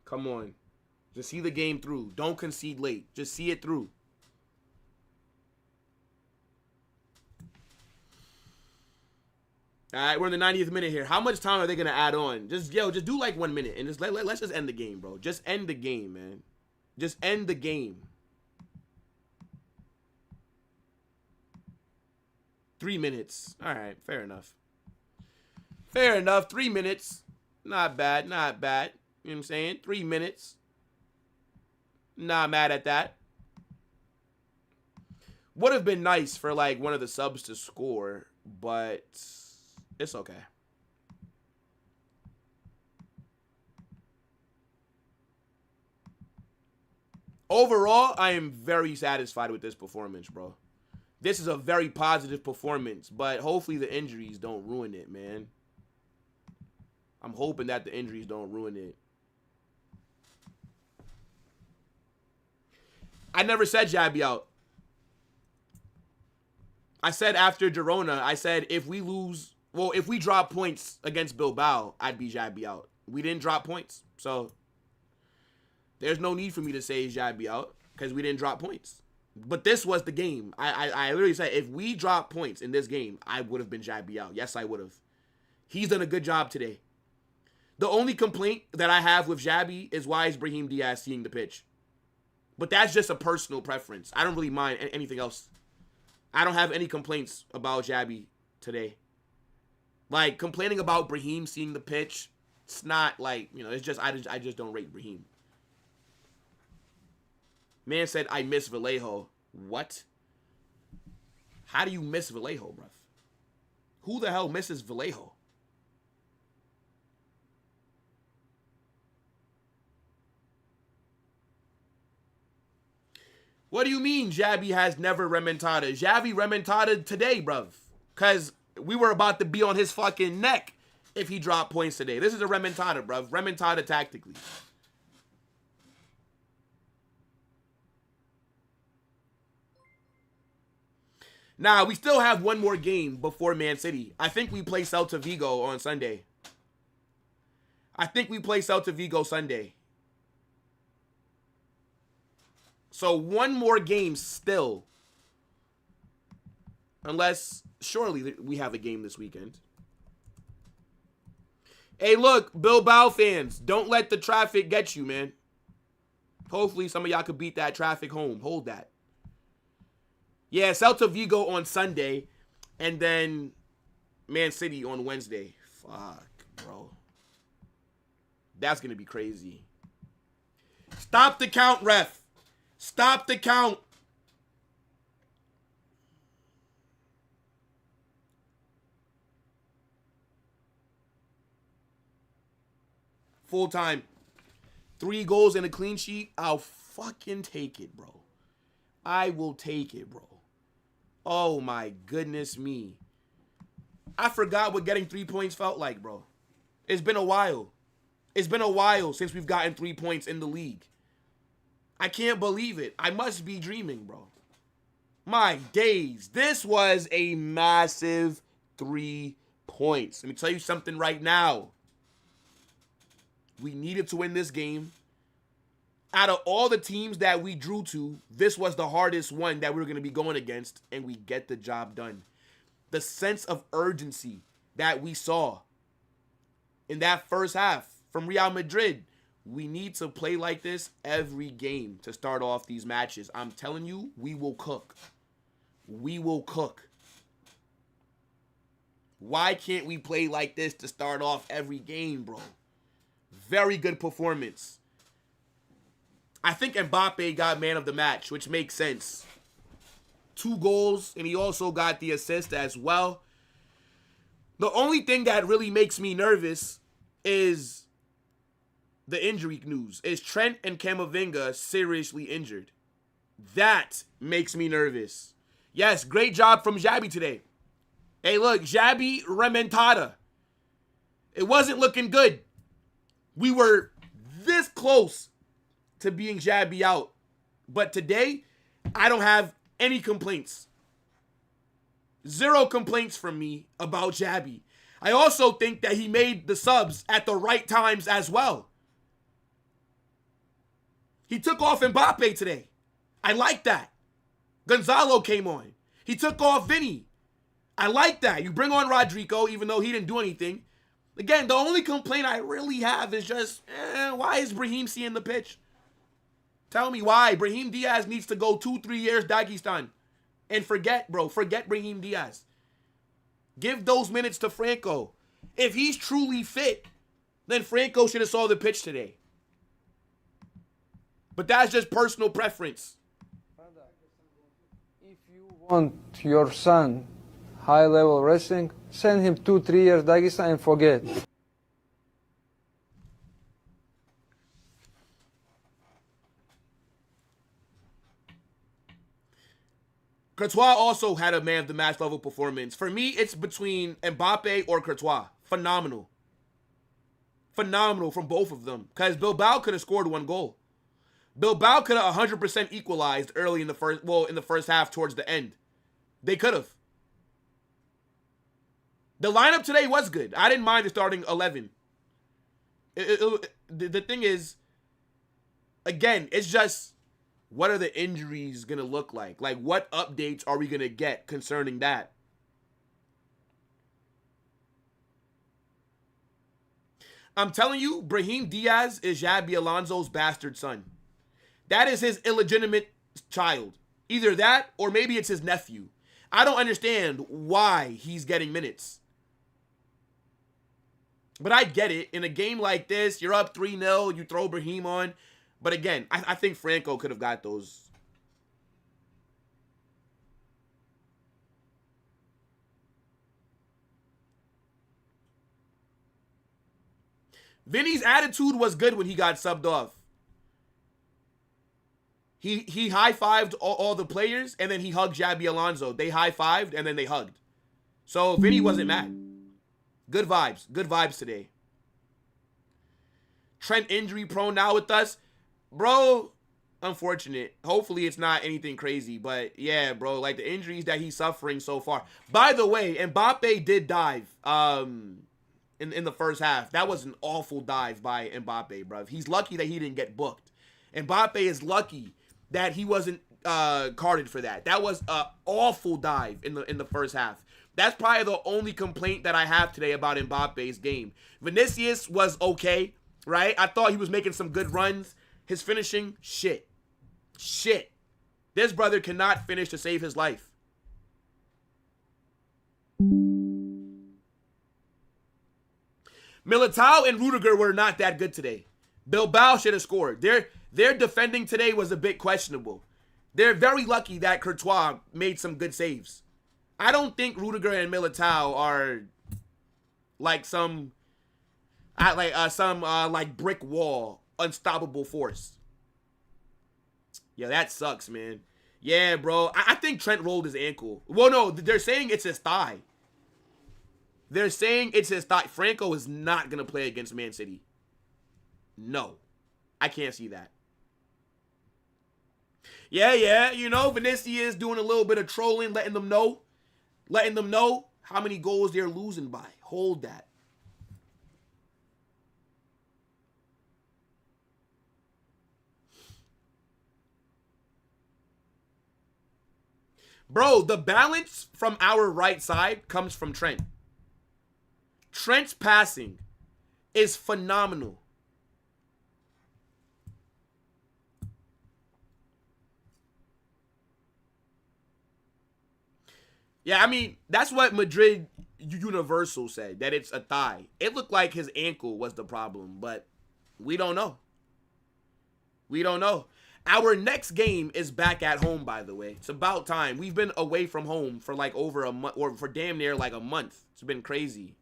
Come on. Just see the game through. Don't concede late. Just see it through. All right, we're in the 90th minute here. How much time are they going to add on? Just do like 1 minute and just let's just end the game, bro. Just end the game, man. Just end the game. 3 minutes. All right, fair enough. Fair enough. 3 minutes. Not bad, not bad. You know what I'm saying? 3 minutes. Not mad at that. Would have been nice for like one of the subs to score, but it's okay. Overall, I am very satisfied with this performance, bro. This is a very positive performance, but hopefully the injuries don't ruin it, man. I'm hoping that the injuries don't ruin it. I never said Xabi out. I said after Girona, I said if we lose, well, if we drop points against Bilbao, I'd be Xabi out. We didn't drop points, so there's no need for me to say Xabi out because we didn't drop points. But this was the game. I literally said if we drop points in this game, I would have been Xabi out. Yes, I would have. He's done a good job today. The only complaint that I have with Xabi is why is Brahim Diaz seeing the pitch. But that's just a personal preference. I don't really mind anything else. I don't have any complaints about Xabi today. Like, complaining about Brahim seeing the pitch, it's not like, you know, it's just, I just don't rate Brahim. Man said, I miss Vallejo. What? How do you miss Vallejo, bruv? Who the hell misses Vallejo? What do you mean Xabi has never remontada? Xavi remontada today, bruv. Because we were about to be on his fucking neck if he dropped points today. This is a remontada, bruv. Remontada tactically. Nah, we still have one more game before Man City. I think we play Celta Vigo on Sunday. Sunday. So one more game still Unless, surely we have a game this weekend. Hey, look, Bilbao fans, don't let the traffic get you, man. Hopefully some of y'all could beat that traffic home. Hold that. Yeah, Celta Vigo on Sunday, and then Man City on Wednesday. Fuck, bro. That's going to be crazy. Stop the count, ref. Stop the count. Full time. 3 goals and a clean sheet. I'll fucking take it, bro. I will take it, bro. Oh my goodness me. I forgot what getting 3 points felt like, bro. It's been a while. It's been a while since we've gotten 3 points in the league. I can't believe it. I must be dreaming, bro. My days. This was a massive 3 points. Let me tell you something right now. We needed to win this game. Out of all the teams that we drew to, this was the hardest one that we were going to be going against, and we get the job done. The sense of urgency that we saw in that first half from Real Madrid, we need to play like this every game to start off these matches. I'm telling you, we will cook. We will cook. Why can't we play like this to start off every game, bro? Very good performance. I think Mbappe got man of the match, which makes sense. 2 goals, and he also got the assist as well. The only thing that really makes me nervous is the injury news. Is Trent and Camavinga seriously injured? That makes me nervous. Yes, great job from Xabi today. Hey, look, Xabi remontada. It wasn't looking good. We were this close to being Xabi out. But today, I don't have any complaints. 0 complaints from me about Xabi. I also think that he made the subs at the right times as well. He took off Mbappe today. I like that. Gonzalo came on. He took off Vinny. I like that. You bring on Rodrigo, even though he didn't do anything. Again, the only complaint I really have is just, why is Brahim seeing the pitch? Tell me why. Brahim Diaz needs to go 2-3 years Dagestan. And forget Brahim Diaz. Give those minutes to Franco. If he's truly fit, then Franco should have saw the pitch today. But that's just personal preference. If you want your son high-level wrestling, send him 2-3 years Dagestan and forget. Courtois also had a man of the match level performance. For me, it's between Mbappe or Courtois. Phenomenal. Phenomenal from both of them. Because Bilbao could have scored 1 goal. Bilbao could have 100% equalized early in the first half towards the end. They could have. The lineup today was good. I didn't mind the starting 11. The thing is, again, it's just, what are the injuries going to look like? Like, what updates are we going to get concerning that? I'm telling you, Brahim Diaz is Xabi Alonso's bastard son. That is his illegitimate child. Either that, or maybe it's his nephew. I don't understand why he's getting minutes. But I get it. In a game like this, you're up 3-0, you throw Brahim on. But again, I think Franco could have got those. Vinny's attitude was good when he got subbed off. He high-fived all the players, and then he hugged Xabi Alonso. They high-fived, and then they hugged. So Vinny wasn't mad. Good vibes. Good vibes today. Trent injury prone now with us. Bro, unfortunate. Hopefully it's not anything crazy. But yeah, bro, like the injuries that he's suffering so far. By the way, Mbappe did dive in the first half. That was an awful dive by Mbappe, bro. He's lucky that he didn't get booked. Mbappe is lucky that he wasn't carded for that. That was an awful dive in the first half. That's probably the only complaint that I have today about Mbappe's game. Vinicius was okay, right? I thought he was making some good runs. His finishing, shit. This brother cannot finish to save his life. Militao and Rudiger were not that good today. Bilbao should have scored. Their defending today was a bit questionable. They're very lucky that Courtois made some good saves. I don't think Rudiger and Militao are like some brick wall, unstoppable force. Yeah, that sucks, man. Yeah, bro. I think Trent rolled his ankle. Well, no, they're saying it's his thigh. They're saying it's his thigh. Franco is not going to play against Man City. No. I can't see that. Yeah, you know, Vinicius doing a little bit of trolling, letting them know how many goals they're losing by. Hold that. Bro, the balance from our right side comes from Trent. Trent's passing is phenomenal. Yeah, I mean, that's what Madrid Universal said, that it's a thigh. It looked like his ankle was the problem, but we don't know. We don't know. Our next game is back at home, by the way. It's about time. We've been away from home for like over a month, or for damn near like a month. It's been crazy.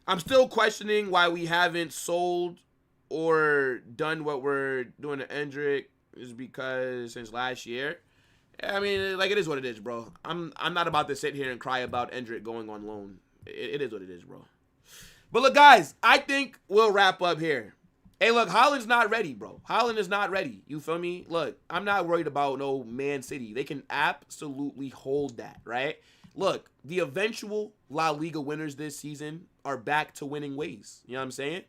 I'm still questioning why we haven't sold or done what we're doing to Endrick. Is because since last year, I mean, like, it is what it is, bro. I'm not about to sit here and cry about Endrick going on loan. It is what it is, bro. But look, guys, I think we'll wrap up here. Hey, look, Haaland's not ready, bro. Haaland is not ready. You feel me? Look, I'm not worried about no Man City. They can absolutely hold that, right? Look, the eventual La Liga winners this season are back to winning ways. You know what I'm saying?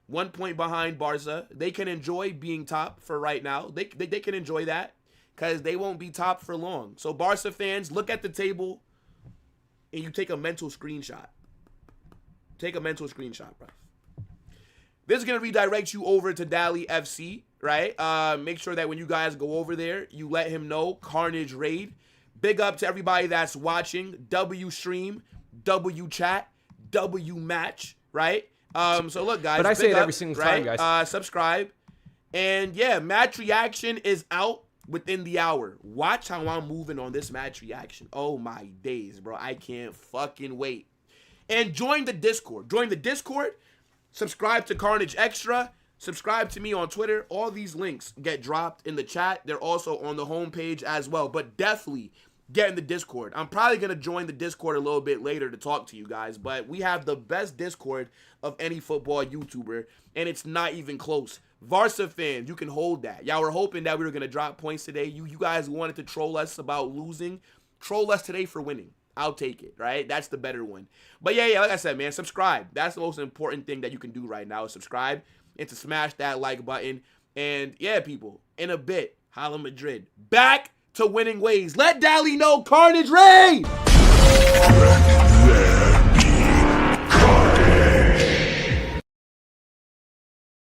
1 point behind Barca. They can enjoy being top for right now. They can enjoy that because they won't be top for long. So Barca fans, look at the table and you take a mental screenshot. Take a mental screenshot, bro. This is going to redirect you over to Dali FC, right? Make sure that when you guys go over there, you let him know Carnage Raid. Big up to everybody that's watching. W stream, W chat, W match, right? So look, guys. But I say it up, every single right? time, guys. Subscribe. And yeah, match reaction is out within the hour. Watch how I'm moving on this match reaction. Oh my days, bro. I can't fucking wait. And join the Discord. Join the Discord. Subscribe to Carnage Extra. Subscribe to me on Twitter. All these links get dropped in the chat. They're also on the homepage as well. But definitely get in the Discord. I'm probably going to join the Discord a little bit later to talk to you guys. But we have the best Discord of any football YouTuber. And it's not even close. Barca fans, you can hold that. Y'all were hoping that we were going to drop points today. You guys wanted to troll us about losing. Troll us today for winning. I'll take it, right? That's the better one. But yeah, like I said, man, subscribe. That's the most important thing that you can do right now is subscribe and to smash that like button. And yeah, people, in a bit, Real Madrid back to winning ways. Let Dali know Carnage Raid!